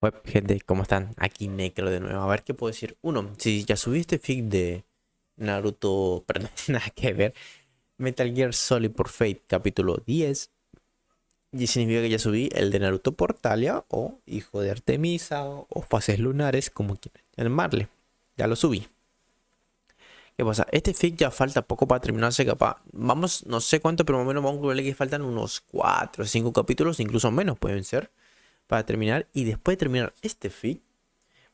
Web, gente, ¿cómo están? Aquí Necro de nuevo. A ver qué puedo decir. Uno, si ya subí este fic de Naruto, perdón, nada que ver. Metal Gear Solid por Fate, capítulo 10. Y significa que ya subí el de Naruto por Talia, o Hijo de Artemisa, o Fases Lunares, como quieran llamarle. Ya lo subí. ¿Qué pasa? Este fic ya falta poco para terminarse, capaz. Vamos, no sé cuánto, pero más o menos vamos a ver que faltan unos 4 o 5 capítulos, incluso menos pueden ser, para terminar. Y después de terminar este fic,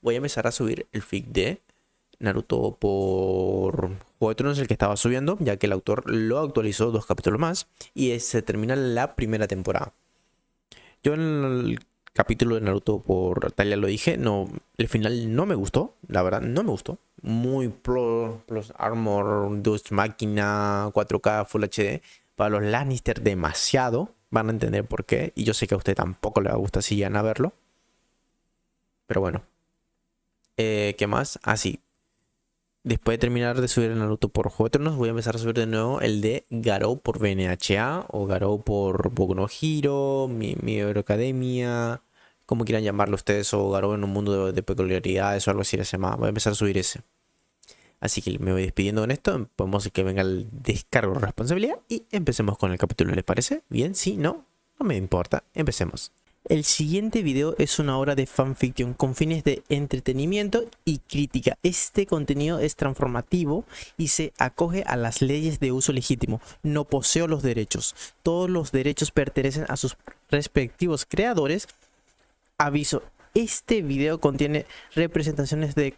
voy a empezar a subir el fic de Naruto por Juego de Tronos, el que estaba subiendo, ya que el autor lo actualizó 2 capítulos más y se termina la primera temporada. Yo en el capítulo de Naruto por Talia lo dije, no, el final no me gustó, la verdad no me gustó. Muy plus armor, Dust máquina, 4K, Full HD. Para los Lannister demasiado, van a entender por qué. Y yo sé que a usted tampoco le va a gustar si llegan a verlo. Pero bueno. ¿Qué más? Así. Después de terminar de subir el Naruto por Juego de Tronos, voy a empezar a subir de nuevo el de Garou por BNHA o Garou por Boku no Hero, mi Hero Academia, como quieran llamarlo ustedes, o Garou en un mundo de peculiaridades o algo así se llama. Voy a empezar a subir ese. Así que me voy despidiendo con esto. Podemos que venga el descargo de responsabilidad y empecemos con el capítulo. ¿Les parece? Bien, sí, no, no me importa. Empecemos. El siguiente video es una obra de fanfiction con fines de entretenimiento y crítica. Este contenido es transformativo y se acoge a las leyes de uso legítimo. No poseo los derechos. Todos los derechos pertenecen a sus respectivos creadores. Aviso, este video contiene representaciones de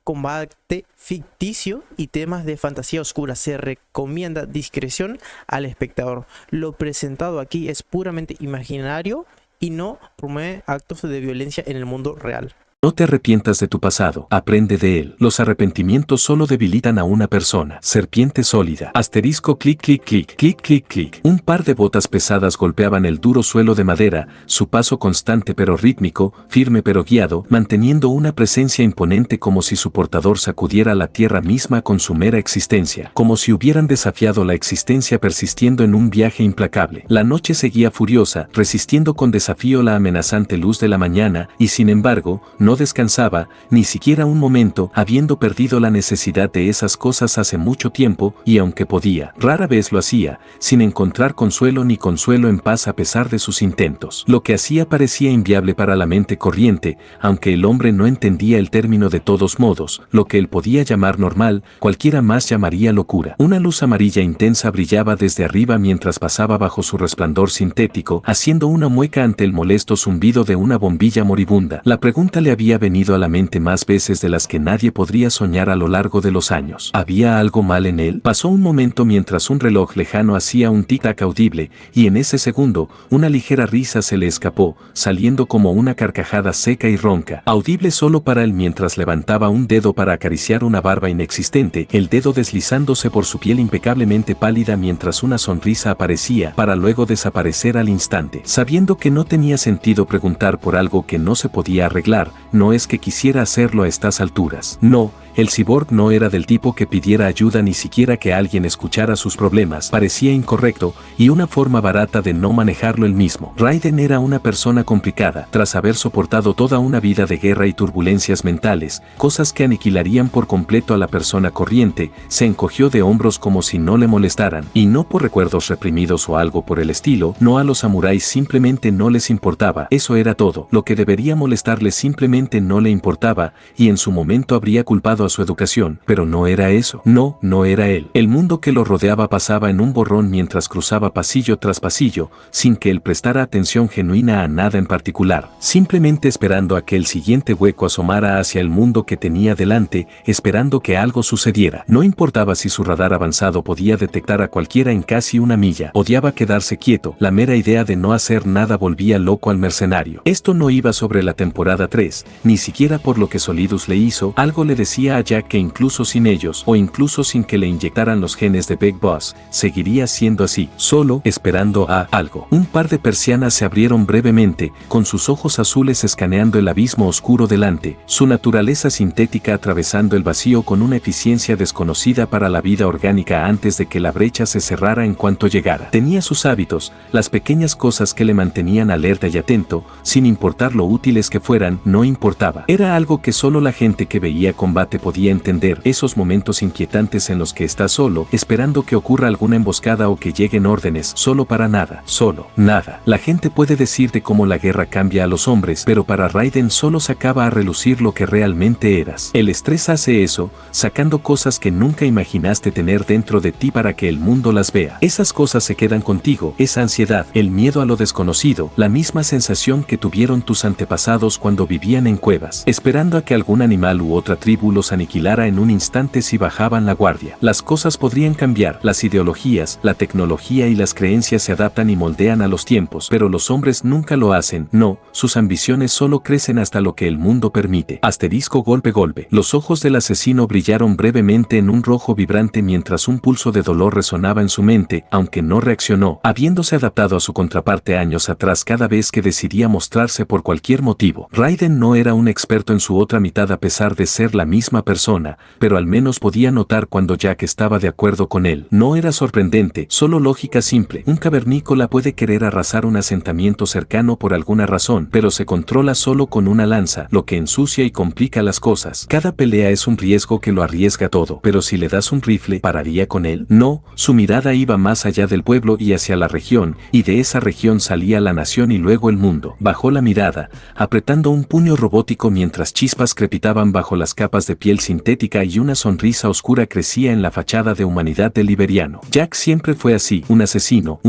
combate ficticio y temas de fantasía oscura. Se recomienda discreción al espectador. Lo presentado aquí es puramente imaginario y no promueve actos de violencia en el mundo real. No te arrepientas de tu pasado, aprende de él. Los arrepentimientos solo debilitan a una persona. Serpiente sólida. Asterisco clic clic clic clic clic clic. Un par de botas pesadas golpeaban el duro suelo de madera, su paso constante pero rítmico, firme pero guiado, manteniendo una presencia imponente como si su portador sacudiera la tierra misma con su mera existencia, como si hubieran desafiado la existencia persistiendo en un viaje implacable. La noche seguía furiosa, resistiendo con desafío la amenazante luz de la mañana, y sin embargo, no descansaba, ni siquiera un momento, habiendo perdido la necesidad de esas cosas hace mucho tiempo, y aunque podía, rara vez lo hacía, sin encontrar consuelo ni consuelo en paz a pesar de sus intentos. Lo que hacía parecía inviable para la mente corriente, aunque el hombre no entendía el término de todos modos, lo que él podía llamar normal, cualquiera más llamaría locura. Una luz amarilla intensa brillaba desde arriba mientras pasaba bajo su resplandor sintético, haciendo una mueca ante el molesto zumbido de una bombilla moribunda. La pregunta le había venido a la mente más veces de las que nadie podría soñar a lo largo de los años. ¿Había algo mal en él? Pasó un momento mientras un reloj lejano hacía un tic-tac audible, y en ese segundo, una ligera risa se le escapó, saliendo como una carcajada seca y ronca, audible solo para él mientras levantaba un dedo para acariciar una barba inexistente, el dedo deslizándose por su piel impecablemente pálida mientras una sonrisa aparecía, para luego desaparecer al instante. Sabiendo que no tenía sentido preguntar por algo que no se podía arreglar, no es que quisiera hacerlo a estas alturas. No, el cyborg no era del tipo que pidiera ayuda ni siquiera que alguien escuchara sus problemas. Parecía incorrecto, y una forma barata de no manejarlo él mismo. Raiden era una persona complicada, tras haber soportado toda una vida de guerra y turbulencias mentales, cosas que aniquilarían por completo a la persona corriente, se encogió de hombros como si no le molestaran, y no por recuerdos reprimidos o algo por el estilo. No, a los samuráis simplemente no les importaba, eso era todo. Lo que debería molestarles simplemente no le importaba, y en su momento habría culpado a su educación, pero no era eso. No, no era él. El mundo que lo rodeaba pasaba en un borrón mientras cruzaba pasillo tras pasillo, sin que él prestara atención genuina a nada en particular, simplemente esperando a que el siguiente hueco asomara hacia el mundo que tenía delante, esperando que algo sucediera. No importaba si su radar avanzado podía detectar a cualquiera en casi una milla, odiaba quedarse quieto, la mera idea de no hacer nada volvía loco al mercenario. Esto no iba sobre la temporada 3, ni siquiera por lo que Solidus le hizo, algo le decía decía a Jack que incluso sin ellos, o incluso sin que le inyectaran los genes de Big Boss, seguiría siendo así, solo esperando a algo. Un par de persianas se abrieron brevemente, con sus ojos azules escaneando el abismo oscuro delante, su naturaleza sintética atravesando el vacío con una eficiencia desconocida para la vida orgánica antes de que la brecha se cerrara en cuanto llegara. Tenía sus hábitos, las pequeñas cosas que le mantenían alerta y atento, sin importar lo útiles que fueran, no importaba. Era algo que solo la gente que veía combate podía entender, esos momentos inquietantes en los que estás solo, esperando que ocurra alguna emboscada o que lleguen órdenes, solo para nada, solo, nada. La gente puede decir de cómo la guerra cambia a los hombres, pero para Raiden solo sacaba a relucir lo que realmente eras. El estrés hace eso, sacando cosas que nunca imaginaste tener dentro de ti para que el mundo las vea. Esas cosas se quedan contigo, esa ansiedad, el miedo a lo desconocido, la misma sensación que tuvieron tus antepasados cuando vivían en cuevas, esperando a que algún animal u otra tribu los aniquilara en un instante si bajaban la guardia. Las cosas podrían cambiar, las ideologías, la tecnología y las creencias se adaptan y moldean a los tiempos, pero los hombres nunca lo hacen, no, sus ambiciones solo crecen hasta lo que el mundo permite. Asterisco golpe golpe. Los ojos del asesino brillaron brevemente en un rojo vibrante mientras un pulso de dolor resonaba en su mente, aunque no reaccionó, habiéndose adaptado a su contraparte años atrás cada vez que decidía mostrarse por cualquier motivo. Raiden no era un experto en su otra mitad a pesar de ser la misma persona, pero al menos podía notar cuando Jack estaba de acuerdo con él. No era sorprendente, solo lógica simple. Un cavernícola puede querer arrasar un asentamiento cercano por alguna razón, pero se controla solo con una lanza, lo que ensucia y complica las cosas. Cada pelea es un riesgo que lo arriesga todo, pero si le das un rifle, ¿pararía con él? No, su mirada iba más allá del pueblo y hacia la región, y de esa región salía la nación y luego el mundo. Bajó la mirada, apretando un puño robótico mientras chispas crepitaban bajo las capas de piel sintética y una sonrisa oscura crecía en la fachada de humanidad del liberiano. Jack siempre fue así, un asesino,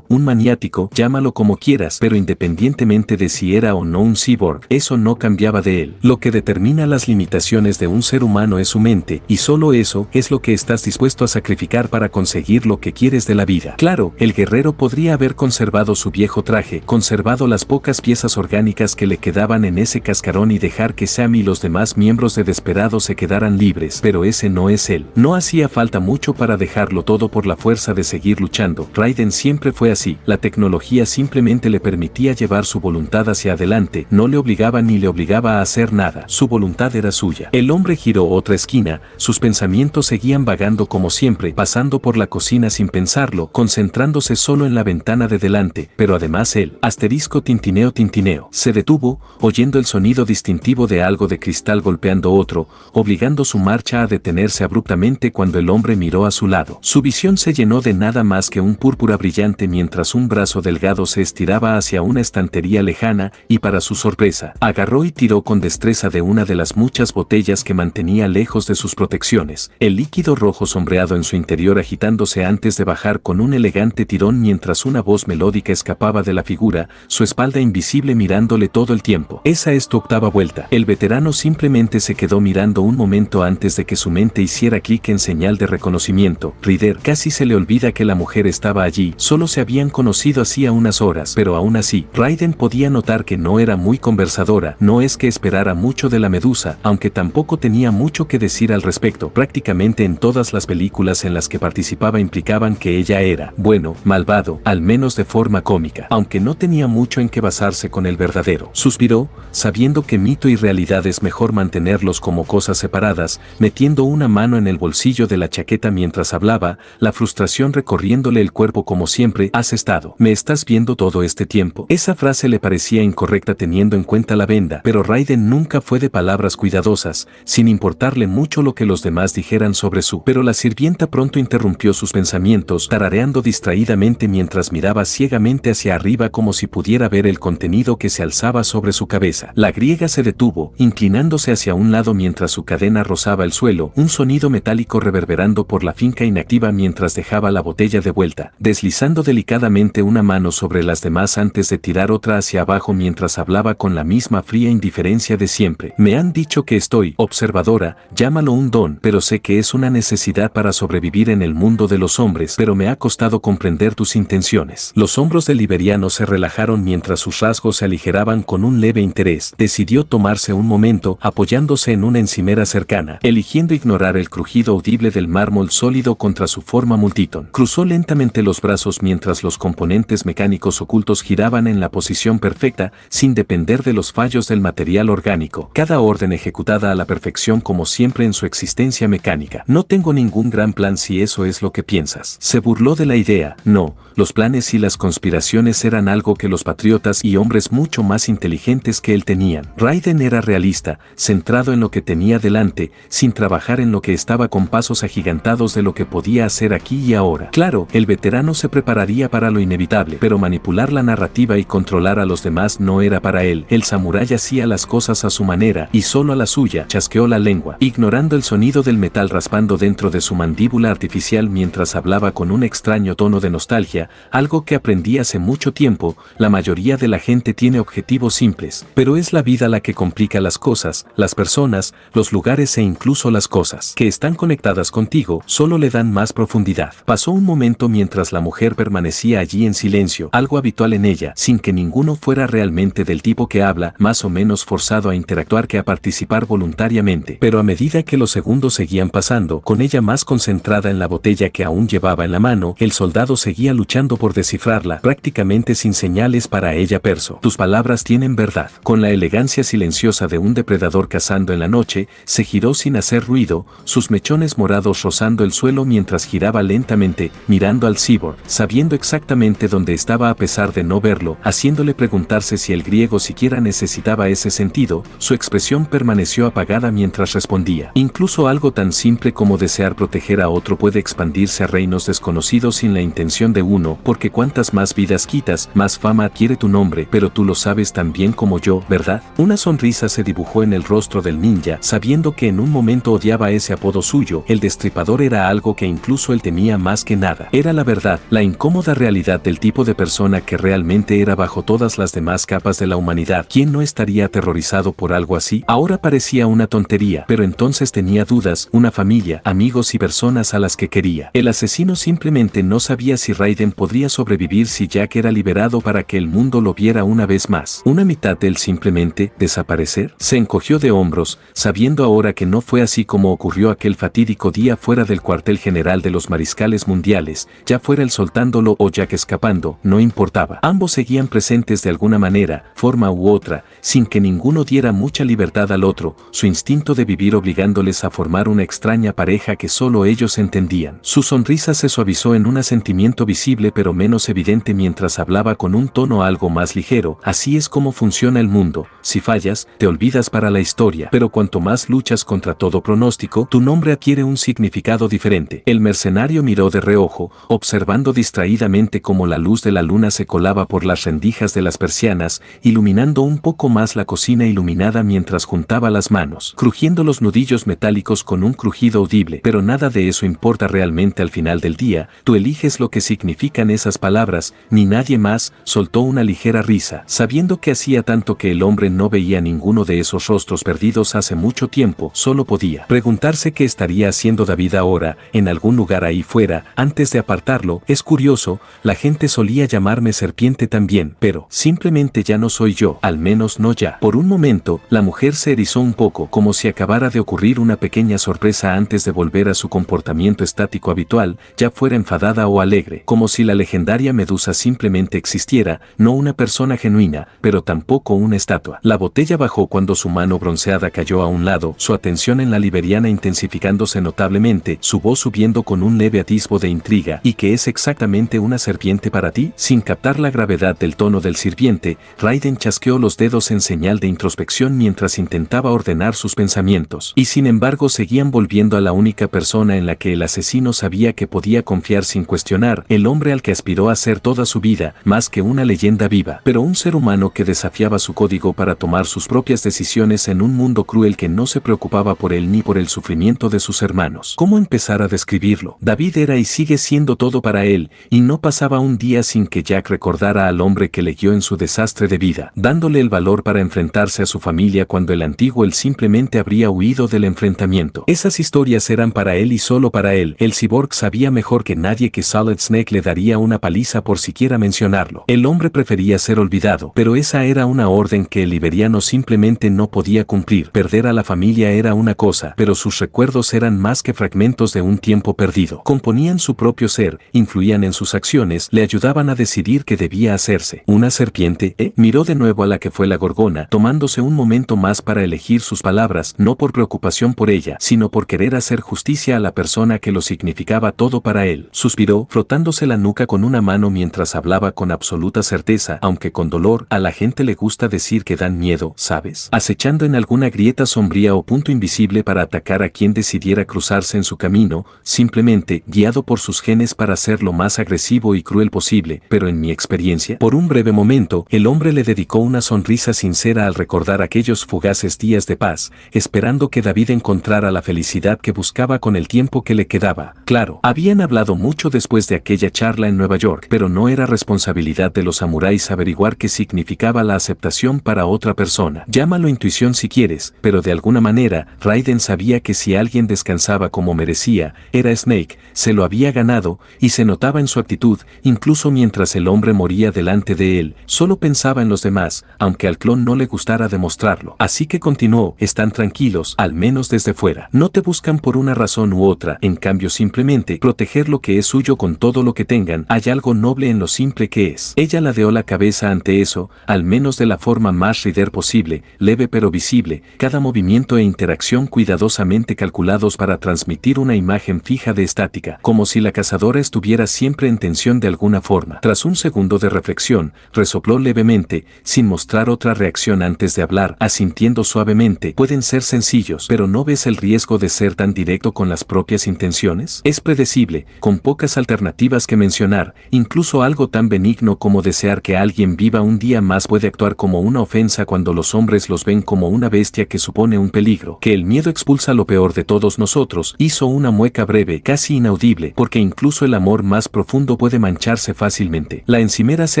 un maniático, llámalo como quieras, pero independientemente de si era o no un cyborg, eso no cambiaba de él. Lo que determina las limitaciones de un ser humano es su mente, y solo eso es lo que estás dispuesto a sacrificar para conseguir lo que quieres de la vida. Claro, el guerrero podría haber conservado su viejo traje, conservado las pocas piezas orgánicas que le quedaban en ese cascarón y dejar que Sam y los demás miembros de Desperado se quedaran libres, pero ese no es él. No hacía falta mucho para dejarlo todo por la fuerza de seguir luchando. Raiden siempre fue así, la tecnología simplemente le permitía llevar su voluntad hacia adelante, no le obligaba ni le obligaba a hacer nada, su voluntad era suya. El hombre giró otra esquina, sus pensamientos seguían vagando como siempre, pasando por la cocina sin pensarlo, concentrándose solo en la ventana de delante, pero además él, asterisco tintineo tintineo, se detuvo, oyendo el sonido distintivo de algo de cristal golpeando otro, obligando su marcha a detenerse abruptamente cuando el hombre miró a su lado. Su visión se llenó de nada más que un púrpura brillante mientras un brazo delgado se estiraba hacia una estantería lejana y para su sorpresa, agarró y tiró con destreza de una de las muchas botellas que mantenía lejos de sus protecciones, el líquido rojo sombreado en su interior agitándose antes de bajar con un elegante tirón mientras una voz melódica escapaba de la figura, su espalda invisible mirándole todo el tiempo. Esa es tu octava vuelta. El veterano simplemente se quedó mirando un momento antes de que su mente hiciera clic en señal de reconocimiento. Rider, casi se le olvida que la mujer estaba allí, solo se habían conocido hacía unas horas, pero aún así, Raiden podía notar que no era muy conversadora, no es que esperara mucho de la medusa, aunque tampoco tenía mucho que decir al respecto. Prácticamente en todas las películas en las que participaba implicaban que ella era, bueno, malvado, al menos de forma cómica, aunque no tenía mucho en que basarse con el verdadero. Suspiró, sabiendo que mito y realidad es mejor mantenerlos como cosas separadas, metiendo una mano en el bolsillo de la chaqueta mientras hablaba, la frustración recorriéndole el cuerpo como siempre. ¿Has estado? ¿Me estás viendo todo este tiempo? Esa frase le parecía incorrecta teniendo en cuenta la venda, pero Raiden nunca fue de palabras cuidadosas, sin importarle mucho lo que los demás dijeran sobre su. Pero la sirvienta pronto interrumpió sus pensamientos, tarareando distraídamente mientras miraba ciegamente hacia arriba como si pudiera ver el contenido que se alzaba sobre su cabeza. La griega se detuvo, inclinándose hacia un lado mientras su cadena rozaba el suelo, un sonido metálico reverberando por la finca inactiva mientras dejaba la botella de vuelta, deslizando delicadamente una mano sobre las demás antes de tirar otra hacia abajo mientras hablaba con la misma fría indiferencia de siempre. Me han dicho que estoy observadora, llámalo un don, pero sé que es una necesidad para sobrevivir en el mundo de los hombres, pero me ha costado comprender tus intenciones. Los hombros del liberiano se relajaron mientras sus rasgos se aligeraban con un leve interés. Decidió tomarse un momento, apoyándose en una encimera cercana, eligiendo ignorar el crujido audible del mármol sólido contra su forma multitón. Cruzó lentamente los brazos mientras los componentes mecánicos ocultos giraban en la posición perfecta, sin depender de los fallos del material orgánico. Cada orden ejecutada a la perfección como siempre en su existencia mecánica. No tengo ningún gran plan si eso es lo que piensas. Se burló de la idea. No, los planes y las conspiraciones eran algo que los patriotas y hombres mucho más inteligentes que él tenían. Raiden era realista, centrado en lo que tenía delante, sin trabajar en lo que estaba con pasos agigantados de lo que podía hacer aquí y ahora. Claro, el veterano se prepararía para lo inevitable, pero manipular la narrativa y controlar a los demás no era para él. El samurái hacía las cosas a su manera y solo a la suya. Chasqueó la lengua, ignorando el sonido del metal raspando dentro de su mandíbula artificial mientras hablaba con un extraño tono de nostalgia, algo que aprendí hace mucho tiempo. La mayoría de la gente tiene objetivos simples, pero es la vida la que complica las cosas, las personas, los lugares e incluso las cosas que están conectadas contigo solo le dan más profundidad. Pasó un momento mientras la mujer permanecía allí en silencio, algo habitual en ella, sin que ninguno fuera realmente del tipo que habla, más o menos forzado a interactuar que a participar voluntariamente. Pero a medida que los segundos seguían pasando, con ella más concentrada en la botella que aún llevaba en la mano, el soldado seguía luchando por descifrarla, prácticamente sin señales para ella. Perso, tus palabras tienen verdad. Con la elegancia silenciosa de un depredador cazando en la noche, se giró sin hacer ruido, sus mechones morados rozando el suelo mientras giraba lentamente, mirando al cyborg, sabiendo exactamente dónde estaba a pesar de no verlo, haciéndole preguntarse si el griego siquiera necesitaba ese sentido. Su expresión permaneció apagada mientras respondía. Incluso algo tan simple como desear proteger a otro puede expandirse a reinos desconocidos sin la intención de uno, porque cuantas más vidas quitas, más fama adquiere tu nombre, pero tú lo sabes tan bien como yo, ¿verdad? Una sonrisa se dibujó en el rostro del ninja, sabiendo que en un momento odiaba ese apodo suyo. El destripador era algo que incluso él temía más que nada. Era la verdad, la incómoda realidad del tipo de persona que realmente era bajo todas las demás capas de la humanidad. ¿Quién no estaría aterrorizado por algo así? Ahora parecía una tontería, pero entonces tenía dudas, una familia, amigos y personas a las que quería. El asesino simplemente no sabía si Raiden podría sobrevivir si Jack era liberado para que el mundo lo viera una vez más. ¿Una mitad de él simplemente desaparecer? Se encogió de hombros, sabiendo ahora que no fue así como ocurrió aquel fatídico día fuera del cuartel general de los mariscales mundiales, ya fuera él soltándolo o Jack escapando, no importaba. Ambos seguían presentes de alguna manera, forma u otra, sin que ninguno diera mucha libertad al otro, su instinto de vivir obligándoles a formar una extraña pareja que solo ellos entendían. Su sonrisa se suavizó en un asentimiento visible pero menos evidente mientras hablaba con un tono algo más ligero. Así es como funciona el mundo, si fallas, te olvidas para la historia, pero cuanto más luchas contra todo pronóstico, tu nombre adquiere un significado diferente. El mercenario miró de reojo, observando distraídamente cómo la luz de la luna se colaba por las rendijas de las persianas, iluminando un poco más la cocina iluminada mientras juntaba las manos, crujiendo los nudillos metálicos con un crujido audible. Pero nada de eso importa realmente al final del día, tú eliges lo que significan esas palabras, ni nadie más. Soltó una ligera risa, sabiendo que hacía tanto que el hombre no veía ninguno de esos rostros perdidos hace mucho tiempo, solo podía preguntarse qué estaría haciendo David ahora, en algún lugar ahí fuera, antes de apartarlo. Es curioso, la gente solía llamarme serpiente también, pero simplemente ya no soy yo, al menos no ya. Por un momento, la mujer se erizó un poco, como si acabara de ocurrir una pequeña sorpresa antes de volver a su comportamiento estático habitual, ya fuera enfadada o alegre, como si la legendaria Medusa simplemente existiera, no una persona genuina, pero tampoco una estatua. La botella bajó cuando su mano bronceada cayó a un lado, su atención en la liberiana intensificándose notablemente, su voz subiendo con un leve atisbo de intriga. ¿Y qué es exactamente una serpiente para ti? Sin captar la gravedad del tono del sirviente, Raiden chasqueó los dedos en señal de introspección mientras intentaba ordenar sus pensamientos. Y sin embargo seguían volviendo a la única persona en la que el asesino sabía que podía confiar sin cuestionar, el hombre al que aspiró a ser toda su vida, más que una leyenda viva, pero un ser humano que desafiaba su código para tomar sus propias decisiones en un mundo cruel que no se preocupaba por él ni por el sufrimiento de sus hermanos. ¿Cómo empezar a describirlo? David era y sigue siendo todo para él, y no pasaba un día sin que Jack recordara al hombre que le guió en su desastre de vida, dándole el valor para enfrentarse a su familia cuando el antiguo él simplemente habría huido del enfrentamiento. Esas historias eran para él y solo para él. El cyborg sabía mejor que nadie que Solid Snake le daría daría una paliza por siquiera mencionarlo. El hombre prefería ser olvidado, pero esa era una orden que el liberiano simplemente no podía cumplir. Perder a la familia era una cosa, pero sus recuerdos eran más que fragmentos de un tiempo perdido. Componían su propio ser, influían en sus acciones, le ayudaban a decidir qué debía hacerse. ¿Una serpiente? Miró de nuevo a la que fue la gorgona, tomándose un momento más para elegir sus palabras, no por preocupación por ella, sino por querer hacer justicia a la persona que lo significaba todo para él. Suspiró, frotándose la nuca con una mano mientras hablaba con absoluta certeza, aunque con dolor. A la gente le gusta decir que dan miedo, ¿sabes? Acechando en alguna grieta sombría o punto invisible para atacar a quien decidiera cruzarse en su camino, simplemente guiado por sus genes para ser lo más agresivo y cruel posible. Pero en mi experiencia, por un breve momento, el hombre le dedicó una sonrisa sincera al recordar aquellos fugaces días de paz, esperando que David encontrara la felicidad que buscaba con el tiempo que le quedaba. Claro, habían hablado mucho después de aquella charla en Nueva York, pero no era responsabilidad de los samuráis averiguar qué significaba la aceptación para otra persona. Llámalo intuición si quieres, pero de alguna manera, Raiden sabía que si alguien descansaba como merecía, era Snake, se lo había ganado, y se notaba en su actitud, incluso mientras el hombre moría delante de él, solo pensaba en los demás, aunque al clon no le gustara demostrarlo. Así que continuó, están tranquilos, al menos desde fuera. No te buscan por una razón u otra, en cambio simplemente proteger lo que es suyo con todo lo que tengan. Hay algo noble en lo simple que es. Ella ladeó la cabeza ante eso, al menos de la forma más Rider posible, leve pero visible, cada movimiento e interacción cuidadosamente calculados para transmitir una imagen fija de estática, como si la cazadora estuviera siempre en tensión de alguna forma. Tras un segundo de reflexión, resopló levemente, sin mostrar otra reacción antes de hablar, asintiendo suavemente. Pueden ser sencillos, pero ¿no ves el riesgo de ser tan directo con las propias intenciones? Es predecible, con pocas alternativas que mencionar, incluso algo tan benigno como desear que alguien viva un día más puede actuar como una ofensa cuando los hombres los ven como una bestia que supone un peligro. Que el miedo expulsa lo peor de todos nosotros. Hizo una mueca breve, casi inaudible, porque incluso el amor más profundo puede mancharse fácilmente. La encimera se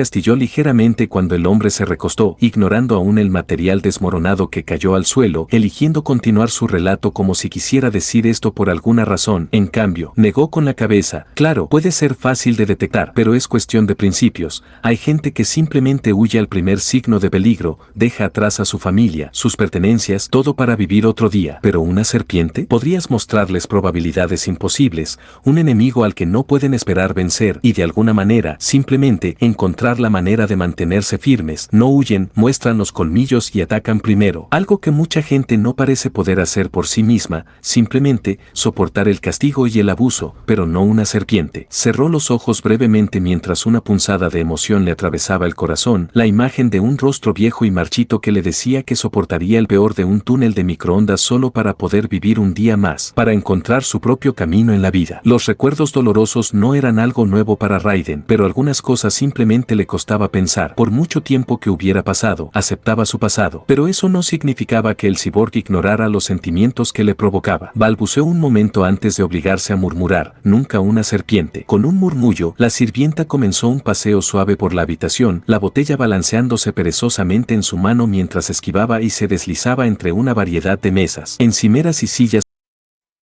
astilló ligeramente cuando el hombre se recostó, ignorando aún el material desmoronado que cayó al suelo, eligiendo continuar su relato como si quisiera decir esto por alguna razón. En cambio, negó con la cabeza. Claro, puede ser fácil de detectar, pero es cuestión de principios. Hay gente que simplemente huye al primer signo de peligro, deja atrás a su familia, sus pertenencias, todo para vivir otro día. Pero una serpiente, podrías mostrarles probabilidades imposibles, un enemigo al que no pueden esperar vencer, y de alguna manera, simplemente, encontrar la manera de mantenerse firmes. No huyen, muestran los colmillos y atacan primero. Algo que mucha gente no parece poder hacer por sí misma, simplemente, soportar el castigo y el abuso, pero no una serpiente. Cerró los ojos brevemente mientras una punzada de emoción le atravesaba el corazón, la imagen de un rostro viejo y marchito que le decía que soportaría el peor de un túnel de microondas solo para poder vivir un día más, para encontrar su propio camino en la vida. Los recuerdos dolorosos no eran algo nuevo para Raiden, pero algunas cosas simplemente le costaba pensar. Por mucho tiempo que hubiera pasado, aceptaba su pasado, pero eso no significaba que el cyborg ignorara los sentimientos que le provocaba. Balbuceó un momento antes de obligarse a murmurar, nunca una serpiente. Con un murmullo, la sirvienta comenzó un paseo suave por la habitación, la botella balanceándose perezosamente en su mano mientras esquivaba y se deslizaba entre una variedad de mesas, encimeras y sillas.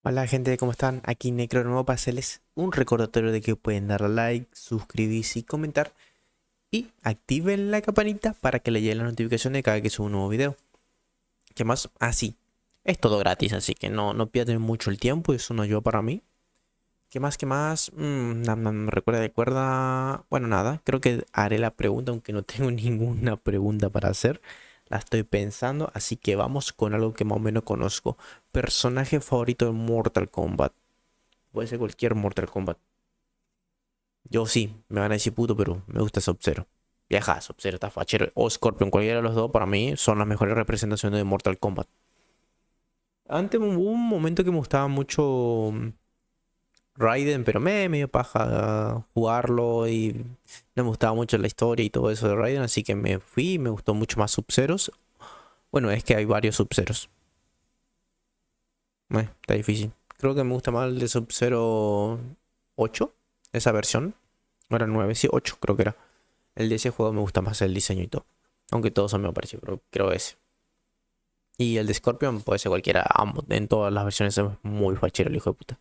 Hola gente, ¿cómo están? Aquí Necro de nuevo para hacerles un recordatorio de que pueden darle like, suscribirse y comentar. Y activen la campanita para que le lleguen las notificaciones de cada vez que subo un nuevo video. ¿Qué más? Así. Es todo gratis, así que no pierden mucho el tiempo y eso no ayuda para mí. ¿Qué más? ¿Qué más? Recuerda. Bueno, nada. Creo que haré la pregunta, aunque no tengo ninguna pregunta para hacer. La estoy pensando, así que vamos con algo que más o menos conozco. Personaje favorito de Mortal Kombat. Puede ser cualquier Mortal Kombat. Yo sí, me van a decir puto, pero me gusta Sub-Zero. Vieja, Sub-Zero está fachero. O Scorpion, cualquiera de los dos, para mí, son las mejores representaciones de Mortal Kombat. Antes hubo un momento que me gustaba mucho Raiden, pero me dio paja jugarlo y no me gustaba mucho la historia y todo eso de Raiden, así que me fui y me gustó mucho más Sub-Zeros. Bueno, es que hay varios Sub-Zeros. Está difícil. Creo que me gusta más el de Sub-Zero 8, esa versión. No era 9, sí, 8 creo que era. El de ese juego me gusta más el diseño y todo. Aunque todos son me parecido, pero creo ese. Y el de Scorpion puede ser cualquiera. En todas las versiones es muy fachero el hijo de puta.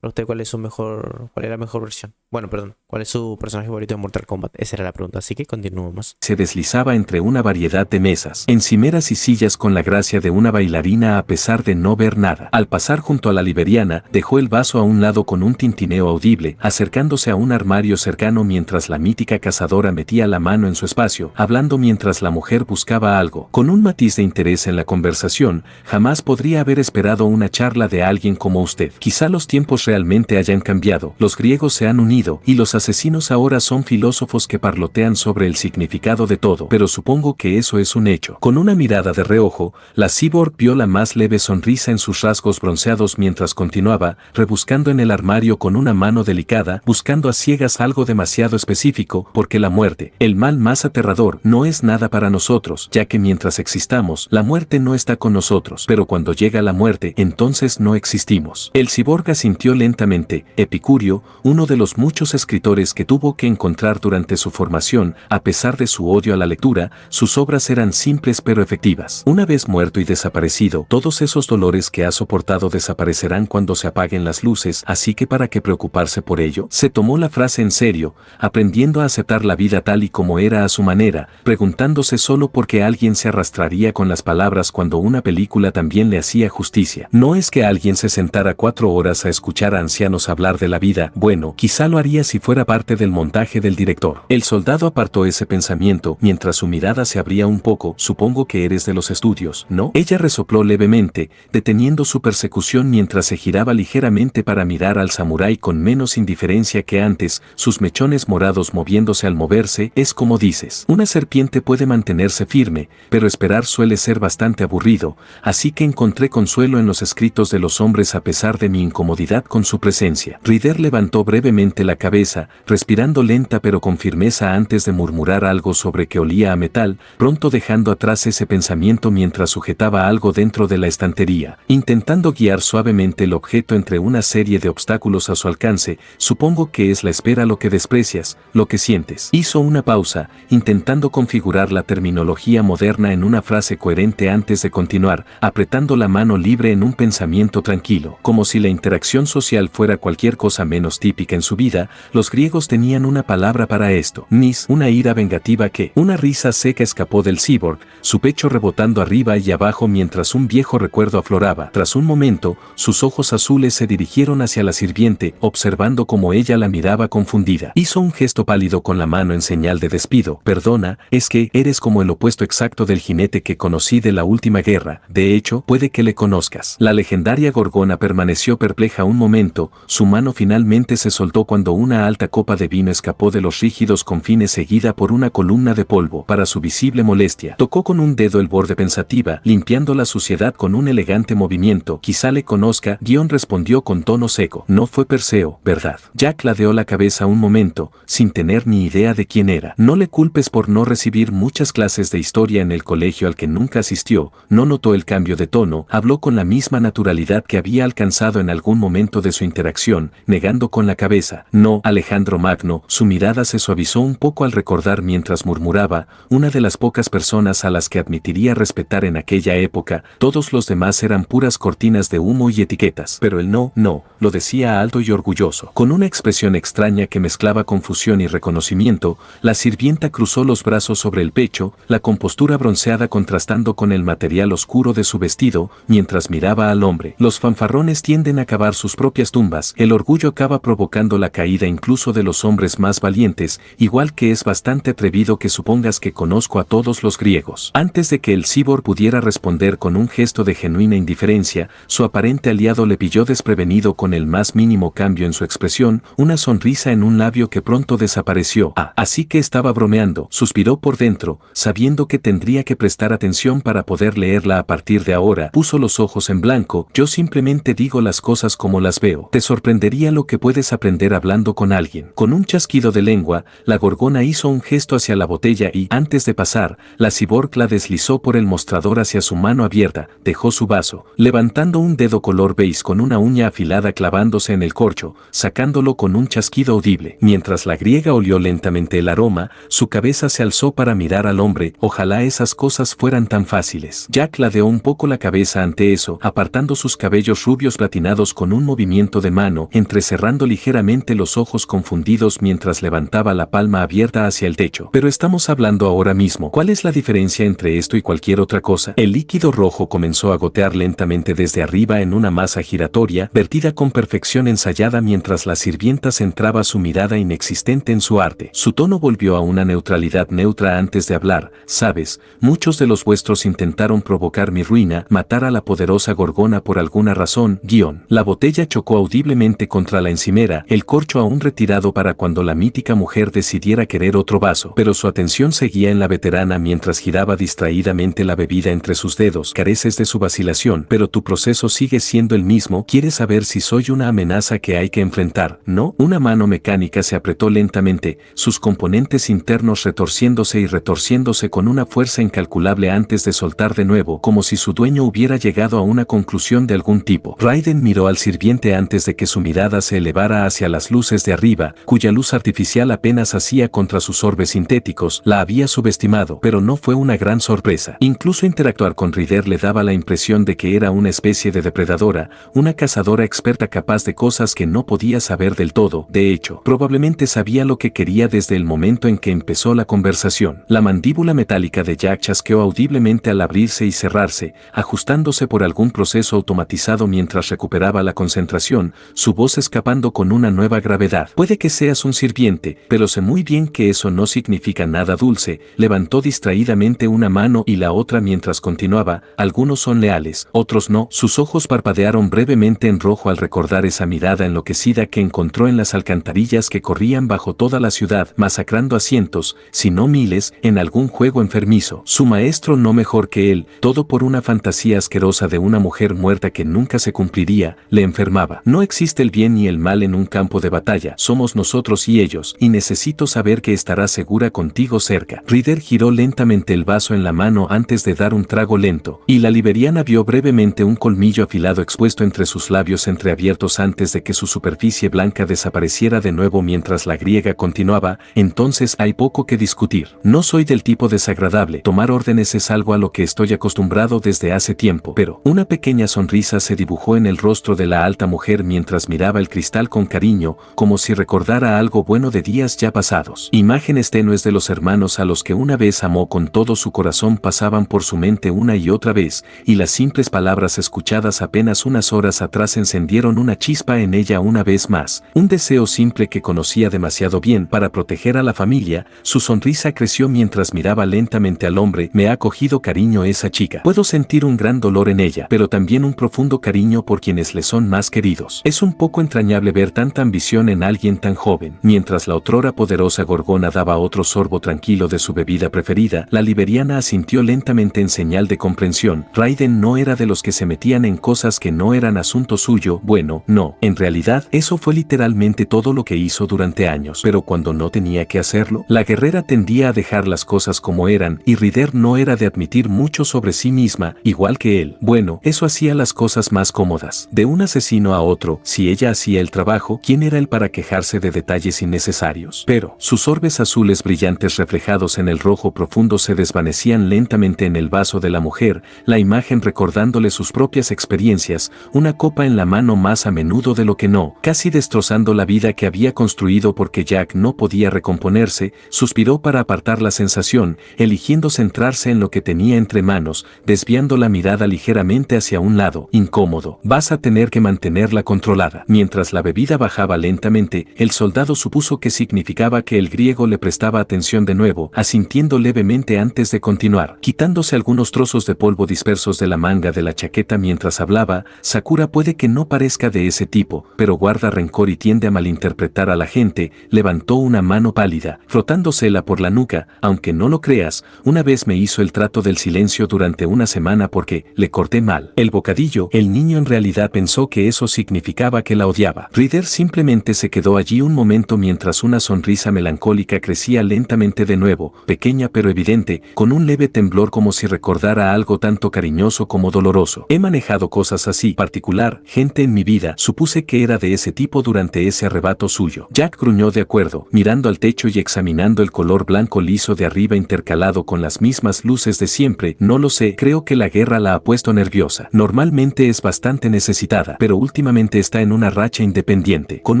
¿Pero usted cuál es su mejor, cuál es la mejor versión? Bueno, perdón. ¿Cuál es su personaje favorito de Mortal Kombat? Esa era la pregunta, así que continuemos. Se deslizaba entre una variedad de mesas, encimeras y sillas con la gracia de una bailarina a pesar de no ver nada. Al pasar junto a la liberiana, dejó el vaso a un lado con un tintineo audible, acercándose a un armario cercano mientras la mítica cazadora metía la mano en su espacio, hablando mientras la mujer buscaba algo. Con un matiz de interés en la conversación, jamás podría haber esperado una charla de alguien como usted. Quizá los tiempos realmente hayan cambiado, los griegos se han unido, y los asesinos ahora son filósofos que parlotean sobre el significado de todo, pero supongo que eso es un hecho. Con una mirada de reojo, la cyborg vio la más leve sonrisa en sus rasgos bronceados mientras continuaba, rebuscando en el armario con una mano delicada, buscando a ciegas algo demasiado específico, porque la muerte, el mal más aterrador, no es nada para nosotros, ya que mientras existamos, la muerte no está con nosotros, pero cuando llega la muerte, entonces no existimos. El cyborg asintió lentamente. Epicurio, uno de los muchos escritores que tuvo que encontrar durante su formación, a pesar de su odio a la lectura, sus obras eran simples pero efectivas. Una vez muerto y desaparecido, todos esos dolores que ha soportado desaparecerán cuando se apaguen las luces, así que ¿para qué preocuparse por ello? Se tomó la frase en serio, aprendiendo a aceptar la vida tal y como era a su manera, preguntándose solo por qué alguien se arrastraría con las palabras cuando una película también le hacía justicia. No es que alguien se sentara 4 horas a escuchar a ancianos hablar de la vida, bueno, quizá lo haría si fuera parte del montaje del director. El soldado apartó ese pensamiento mientras su mirada se abría un poco. Supongo que eres de los estudios, ¿no? Ella resopló levemente, deteniendo su persecución mientras se giraba ligeramente para mirar al samurái con menos indiferencia que antes, sus mechones morados moviéndose al moverse. Es como dices, una serpiente puede mantenerse firme, pero esperar suele ser bastante aburrido, así que encontré consuelo en los escritos de los hombres a pesar de mi incomodidad con su presencia. Ryder levantó brevemente la cabeza, respirando lenta pero con firmeza antes de murmurar algo sobre que olía a metal, pronto dejando atrás ese pensamiento mientras sujetaba algo dentro de la estantería, intentando guiar suavemente el objeto entre una serie de obstáculos a su alcance. Supongo que es la espera lo que desprecias, lo que sientes. Hizo una pausa, intentando configurar la terminología moderna en una frase coherente antes de continuar, apretando la mano libre en un pensamiento tranquilo, como si la interacción social fuera cualquier cosa menos típica en su vida. Los griegos tenían una palabra para esto, nis, una ira vengativa que, una risa seca escapó del cyborg, su pecho rebotando arriba y abajo mientras un viejo recuerdo afloraba. Tras un momento, sus ojos azules se dirigieron hacia la sirviente, observando cómo ella la miraba confundida. Hizo un gesto pálido con la mano en señal de despido. Perdona, es que eres como el opuesto exacto del jinete que conocí de la última guerra. De hecho, puede que le conozcas. La legendaria Gorgona permaneció perpleja un momento, su mano finalmente se soltó cuando una alta copa de vino escapó de los rígidos confines seguida por una columna de polvo. Para su visible molestia, tocó con un dedo el borde pensativa, limpiando la suciedad con un elegante movimiento. Quizá le conozca, Guion respondió con tono seco. No fue Perseo, ¿verdad? Jack ladeó la cabeza un momento, sin tener ni idea de quién era. No le culpes por no recibir muchas clases de historia en el colegio al que nunca asistió. No notó el cambio de tono, habló con la misma naturalidad que había alcanzado en algún momento de su interacción, negando con la cabeza. No, Alejandro Magno. Su mirada se suavizó un poco al recordar mientras murmuraba, una de las pocas personas a las que admitiría respetar en aquella época. Todos los demás eran puras cortinas de humo y etiquetas. Pero él no, lo decía alto y orgulloso. Con una expresión extraña que mezclaba confusión y reconocimiento, la sirvienta cruzó los brazos sobre el pecho, la compostura bronceada contrastando con el material oscuro de su vestido, mientras miraba al hombre. Los fanfarrones tienden a cavar sus propias tumbas. El orgullo acaba provocando la caída incluso de los hombres más valientes, igual que es bastante atrevido que supongas que conozco a todos los griegos. Antes de que el cyborg pudiera responder con un gesto de genuina indiferencia, su aparente aliado le pilló desprevenido con el más mínimo cambio en su expresión, una sonrisa en un labio que pronto desapareció. Así que estaba bromeando, suspiró por dentro, sabiendo que tendría que prestar atención para poder leerla a partir de ahora. Puso los ojos en blanco. Yo simplemente digo las cosas como las veo. Te sorprendería lo que puedes aprender hablando con alguien. Con un chasquido de lengua, la Gorgona hizo un gesto hacia la botella y, antes de pasar, la cyborg la deslizó por el mostrador hacia su mano abierta, dejó su vaso, levantando un dedo color beige con una uña afilada clavándose en el corcho, sacándolo con un chasquido audible. Mientras la griega olió lentamente el aroma, su cabeza se alzó para mirar al hombre. Ojalá esas cosas fueran tan fáciles. Jack ladeó un poco la cabeza ante eso, apartando sus cabellos rubios platinados con un movimiento de mano, entrecerrando ligeramente los ojos confundidos mientras levantaba la palma abierta hacia el techo. Pero estamos hablando ahora mismo. ¿Cuál es la diferencia entre esto y cualquier otra cosa? El líquido rojo comenzó a gotear lentamente desde arriba en una masa giratoria, vertida con perfección ensayada mientras la sirvienta centraba su mirada inexistente en su arte. Su tono volvió a una neutralidad neutra antes de hablar. Sabes, muchos de los vuestros intentaron provocar mi ruina, matar a la poderosa Gorgona por alguna razón. La botella chocó audiblemente contra la encimera, el corcho aún retirado para cuando la mítica mujer decidiera querer otro vaso, pero su atención seguía en la veterana mientras giraba distraídamente la bebida entre sus dedos. Careces de su vacilación, pero tu proceso sigue siendo el mismo. ¿Quieres saber si soy una amenaza que hay que enfrentar? ¿No? Una mano mecánica se apretó lentamente, sus componentes internos retorciéndose y retorciéndose con una fuerza incalculable antes de soltar de nuevo, como si su dueño hubiera llegado a una conclusión de algún tipo. Raiden miró al sirviente antes de que su mirada se elevara hacia las luces de arriba, cuya luz artificial apenas hacía contra sus orbes sintéticos. La había subestimado, pero no fue una gran sorpresa. Incluso interactuar con Ryder le daba la impresión de que era una especie de depredadora, una cazadora experta capaz de cosas que no podía saber del todo. De hecho, probablemente sabía lo que quería desde el momento en que empezó la conversación. La mandíbula metálica de Jack chasqueó audiblemente al abrirse y cerrarse, ajustándose por algún proceso automatizado mientras recuperaba la concentración, su voz escapando con una nueva gravedad. Puede que seas un sirviente, pero sé muy bien que eso no significa nada dulce. Levantó distraídamente una mano y la otra mientras continuaba. Algunos son leales, otros no. Sus ojos parpadearon brevemente en rojo al recordar esa mirada enloquecida que encontró en las alcantarillas que corrían bajo toda la ciudad, masacrando a cientos, si no miles, en algún juego enfermizo. Su maestro no mejor que él, todo por una fantasía asquerosa de una mujer muerta que nunca se cumpliría, le enfermaba. No existe el bien ni el mal en un campo de batalla, somos nosotros y ellos, y necesito saber que estará segura contigo cerca. Ryder giró lentamente el vaso en la mano antes de dar un trago lento, y la liberiana vio brevemente un colmillo afilado expuesto entre sus labios entreabiertos antes de que su superficie blanca desapareciera de nuevo mientras la griega continuaba. Entonces hay poco que discutir. No soy del tipo desagradable, tomar órdenes es algo a lo que estoy acostumbrado desde hace tiempo, pero una pequeña sonrisa se dibujó en el rostro de la alta mujer mientras miraba el cristal con cariño, como si recordara algo bueno de días ya pasados. Imágenes tenues de los hermanos a los que una vez amó con todo su corazón pasaban por su mente una y otra vez, y las simples palabras escuchadas apenas unas horas atrás encendieron una chispa en ella una vez más. Un deseo simple que conocía demasiado bien para proteger a la familia. Su sonrisa creció mientras miraba lentamente al hombre. Me ha cogido cariño esa chica. Puedo sentir un gran dolor en ella, pero también un profundo cariño por quienes le son más queridos. Es un poco entrañable ver tanta ambición en alguien tan joven. Mientras la otrora poderosa Gorgona daba otro sorbo tranquilo de su bebida preferida, la liberiana asintió lentamente en señal de comprensión. Raiden no era de los que se metían en cosas que no eran asunto suyo. Bueno, no. En realidad, eso fue literalmente todo lo que hizo durante años. Pero cuando no tenía que hacerlo, la guerrera tendía a dejar las cosas como eran, y Ryder no era de admitir mucho sobre sí misma, igual que él. Bueno, eso hacía las cosas más cómodas. De un asesino a otro, si ella hacía el trabajo, ¿quién era él para quejarse de detalles innecesarios? Pero, sus orbes azules brillantes reflejados en el rojo profundo se desvanecían lentamente en el vaso de la mujer, la imagen recordándole sus propias experiencias, una copa en la mano más a menudo de lo que no, casi destrozando la vida que había construido porque Jack no podía recomponerse. Suspiró para apartar la sensación, eligiendo centrarse en lo que tenía entre manos, desviando la mirada ligeramente hacia un lado. Incómodo. Vas a tener que mantenerla controlada. Mientras la bebida bajaba lentamente, el soldado supuso que significaba que el griego le prestaba atención de nuevo, asintiendo levemente antes de continuar. Quitándose algunos trozos de polvo dispersos de la manga de la chaqueta mientras hablaba, Sakura puede que no parezca de ese tipo, pero guarda rencor y tiende a malinterpretar a la gente. Levantó una mano pálida, frotándosela por la nuca. Aunque no lo creas, una vez me hizo el trato del silencio durante una semana porque le corté mal el bocadillo. El niño en realidad pensó que eso significaba que la odiaba. Ryder simplemente se quedó allí un momento mientras una sonrisa melancólica crecía lentamente de nuevo, pequeña pero evidente, con un leve temblor como si recordara algo tanto cariñoso como doloroso. He manejado cosas así, particular, gente en mi vida. Supuse que era de ese tipo durante ese arrebato suyo. Jack gruñó de acuerdo, mirando al techo y examinando el color blanco liso de arriba intercalado con las mismas luces de siempre. No lo sé, creo que la guerra la ha puesto nerviosa. Normalmente es bastante necesitada, pero últimamente está en una racha independiente. Con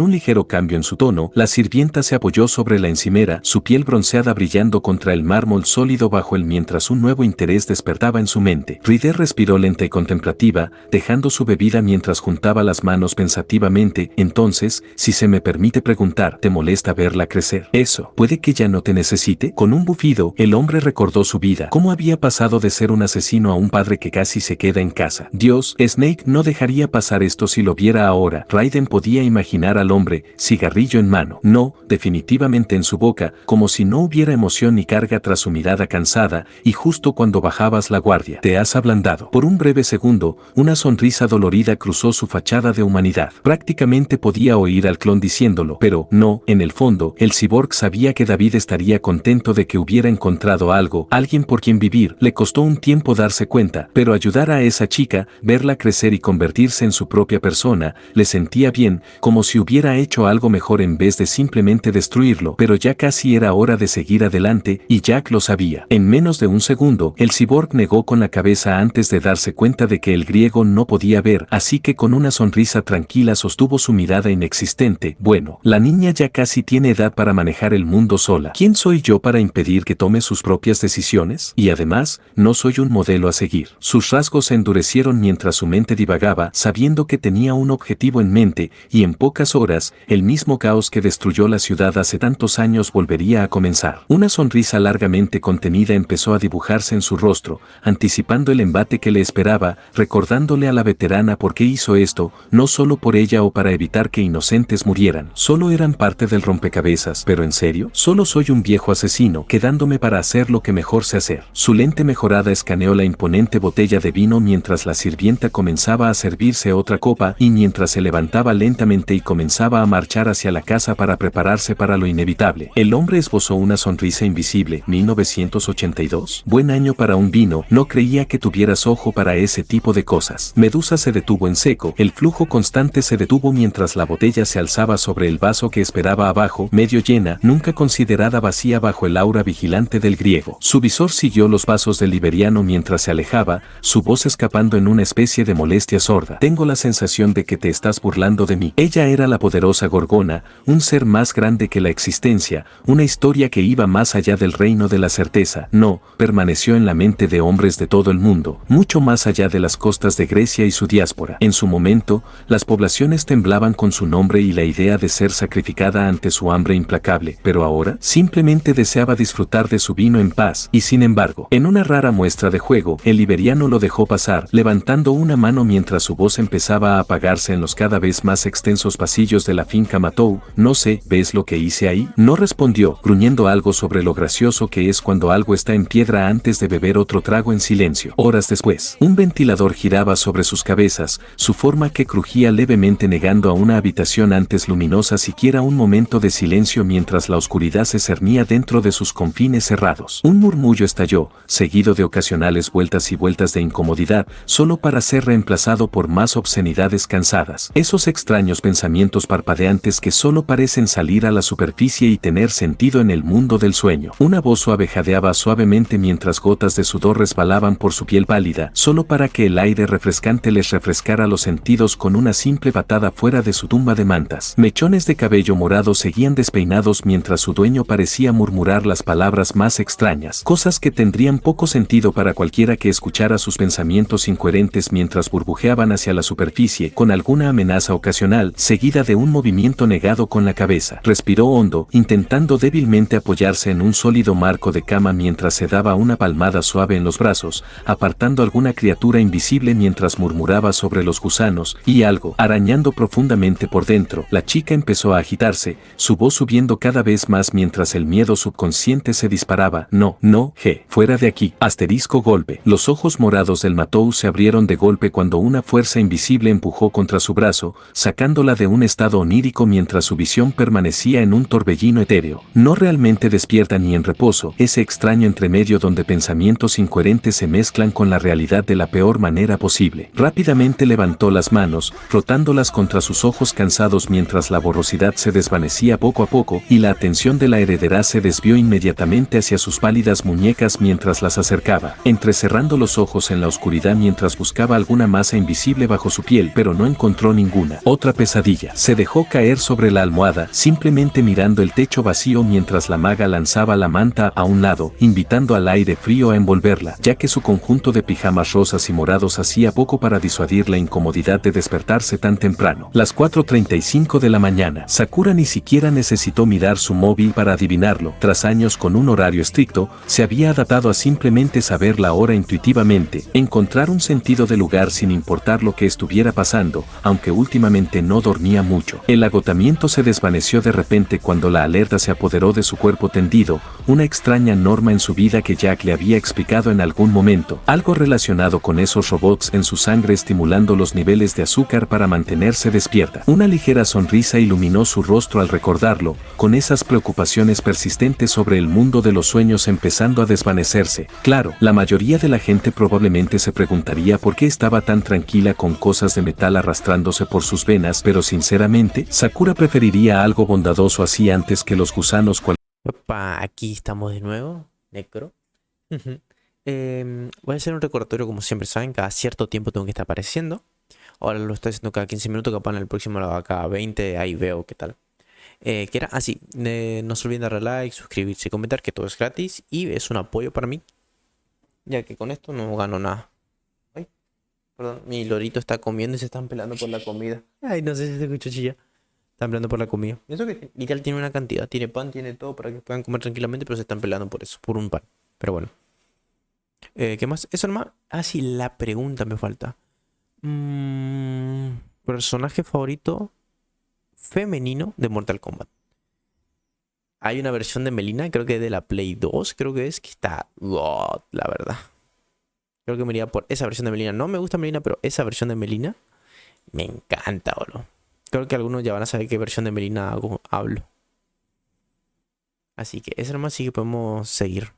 un un ligero cambio en su tono, la sirvienta se apoyó sobre la encimera, su piel bronceada brillando contra el mármol sólido bajo él mientras un nuevo interés despertaba en su mente. Ryder respiró lenta y contemplativa, dejando su bebida mientras juntaba las manos pensativamente. Entonces, si se me permite preguntar, ¿te molesta verla crecer? Eso, ¿puede que ya no te necesite? Con un bufido, el hombre recordó su vida, cómo había pasado de ser un asesino a un padre que casi se queda en casa. Dios, Snake no dejaría pasar esto si lo viera ahora. Raiden podía imaginar al hombre, cigarrillo en mano, no, definitivamente en su boca, como si no hubiera emoción ni carga tras su mirada cansada, y justo cuando bajabas la guardia, te has ablandado. Por un breve segundo, una sonrisa dolorida cruzó su fachada de humanidad. Prácticamente podía oír al clon diciéndolo, pero no, en el fondo, el cyborg sabía que David estaría contento de que hubiera encontrado algo, alguien por quien vivir. Le costó un tiempo darse cuenta, pero ayudar a esa chica, verla crecer y convertirse en su propia persona, le sentía bien, como si hubiera hecho algo mejor en vez de simplemente destruirlo, pero ya casi era hora de seguir adelante, y Jack lo sabía. En menos de un segundo, el cyborg negó con la cabeza antes de darse cuenta de que el griego no podía ver, así que con una sonrisa tranquila sostuvo su mirada inexistente. Bueno, la niña ya casi tiene edad para manejar el mundo sola. ¿Quién soy yo para impedir que tome sus propias decisiones? Y además, no soy un modelo a seguir. Sus rasgos se endurecieron mientras su mente divagaba, sabiendo que tenía un objetivo en mente, y en pocas horas, el mismo caos que destruyó la ciudad hace tantos años volvería a comenzar. Una sonrisa largamente contenida empezó a dibujarse en su rostro, anticipando el embate que le esperaba, recordándole a la veterana por qué hizo esto, no solo por ella o para evitar que inocentes murieran. Solo eran parte del rompecabezas, pero ¿en serio? Solo soy un viejo asesino, quedándome para hacer lo que mejor sé hacer. Su lente mejorada escaneó la imponente botella de vino mientras la sirvienta comenzaba a servirse otra copa y mientras se levantaba lentamente y comenzaba a marchar hacia la casa para prepararse para lo inevitable. El hombre esbozó una sonrisa invisible. 1982. Buen año para un vino, no creía que tuvieras ojo para ese tipo de cosas. Medusa se detuvo en seco, el flujo constante se detuvo mientras la botella se alzaba sobre el vaso que esperaba abajo, medio llena, nunca considerada vacía bajo el aura vigilante del griego. Su visor siguió los pasos del liberiano mientras se alejaba, su voz escapando en una especie de molestia sorda. Tengo la sensación de que te estás burlando de mí. Ella era la poderosa Gorgona, un ser más grande que la existencia, una historia que iba más allá del reino de la certeza. No, permaneció en la mente de hombres de todo el mundo, mucho más allá de las costas de Grecia y su diáspora. En su momento, las poblaciones temblaban con su nombre y la idea de ser sacrificada ante su hambre implacable, pero ahora, simplemente deseaba disfrutar de su vino en paz, y sin embargo, en una rara muestra de juego, el liberiano lo dejó pasar, levantando una mano mientras su voz empezaba a apagarse en los cada vez más extensos pasillos de la finca Matou. No sé, ¿ves lo que hice ahí? No respondió, gruñendo algo sobre lo gracioso que es cuando algo está en piedra antes de beber otro trago en silencio. Horas después, un ventilador giraba sobre sus cabezas, su forma que crujía levemente negando a una habitación antes luminosa siquiera un momento de silencio mientras la oscuridad se cernía dentro de sus confines cerrados. Un murmullo estalló, seguido de ocasionales vueltas y vueltas de incomodidad, solo para ser reemplazado por más obscenidades cansadas. Esos extraños pensamientos parpadeantes que solo parecen salir a la superficie y tener sentido en el mundo del sueño. Una voz suave jadeaba suavemente mientras gotas de sudor resbalaban por su piel pálida, solo para que el aire refrescante les refrescara los sentidos con una simple patada fuera de su tumba de mantas. Mechones de cabello morado seguían despeinados mientras su dueño parecía murmurar las palabras más extrañas, cosas que tendrían poco sentido para cualquiera que escuchara sus pensamientos incoherentes mientras burbujeaban hacia la superficie con alguna amenaza ocasional, seguida de un movimiento negado con la cabeza. Respiró hondo, intentando débilmente apoyarse en un sólido marco de cama mientras se daba una palmada suave en los brazos, apartando alguna criatura invisible mientras murmuraba sobre los gusanos y algo, arañando profundamente por dentro. La chica empezó a agitarse, su voz subiendo cada vez más mientras el miedo subconsciente se disparaba. No, fuera de aquí. Asterisco golpe. Los ojos morados del Matou se abrieron de golpe cuando una fuerza invisible empujó contra su brazo, sacándola de un estado onírico mientras su visión permanecía en un torbellino etéreo. No realmente despierta ni en reposo, ese extraño entremedio donde pensamientos incoherentes se mezclan con la realidad de la peor manera posible. Rápidamente levantó las manos, frotándolas contra sus ojos cansados mientras la borrosidad se desvanecía poco a poco y la atención de la heredera se desvió inmediatamente hacia sus pálidas muñecas mientras las acercaba, entrecerrando los ojos en la oscuridad mientras buscaba alguna masa invisible bajo su piel, pero no encontró ninguna. Otra pesadilla. Se dejó caer sobre la almohada, simplemente mirando el techo vacío mientras la maga lanzaba la manta a un lado, invitando al aire frío a envolverla, ya que su conjunto de pijamas rosas y morados hacía poco para disuadir la incomodidad de despertarse tan temprano. Las 4:35 de la mañana. Sakura ni siquiera necesitó mirar su móvil para adivinarlo. Tras años con un horario estricto, se había adaptado a simplemente saber la hora intuitivamente, encontrar un sentido de lugar sin importar lo que estuviera pasando, aunque últimamente no dormía mucho. El agotamiento se desvaneció de repente cuando la alerta se apoderó de su cuerpo tendido, una extraña norma en su vida que Jack le había explicado en algún momento, algo relacionado con esos robots en su sangre estimulando los niveles de azúcar para mantenerse despierta. Una ligera sonrisa iluminó su rostro al recordarlo, con esas preocupaciones persistentes sobre el mundo de los sueños empezando a desvanecerse. Claro, la mayoría de la gente probablemente se preguntaría por qué estaba tan tranquila con cosas de metal arrastrándose por sus venas, pero sinceramente, Sakura preferiría algo bondadoso así antes que los gusanos. Opa, aquí estamos de nuevo, Necro. Voy a hacer un recordatorio como siempre saben, cada cierto tiempo tengo que estar apareciendo. Ahora lo estoy haciendo cada 15 minutos, capaz en el próximo lo hago cada 20, ahí veo qué tal. Que era así, no se olviden darle like, suscribirse y comentar, que todo es gratis y es un apoyo para mí, ya que con esto no gano nada. Ay, perdón, mi lorito está comiendo y se están peleando por la comida. Ay, no sé si se escuchó chilla. Están peleando por la comida. Eso que literal tiene una cantidad, tiene pan, tiene todo para que puedan comer tranquilamente, pero se están peleando por eso, por un pan. Pero bueno. ¿Qué más? Eso nomás. Ah, sí, la pregunta me falta. Personaje favorito femenino de Mortal Kombat. Hay una versión de Melina, creo que de la Play 2, creo que es, que está God, la verdad. Creo que me iría por esa versión de Melina. No me gusta Melina, pero esa versión de Melina me encanta, boludo. Creo que algunos ya van a saber qué versión de Melina hablo. Así que eso nomás sí que podemos seguir.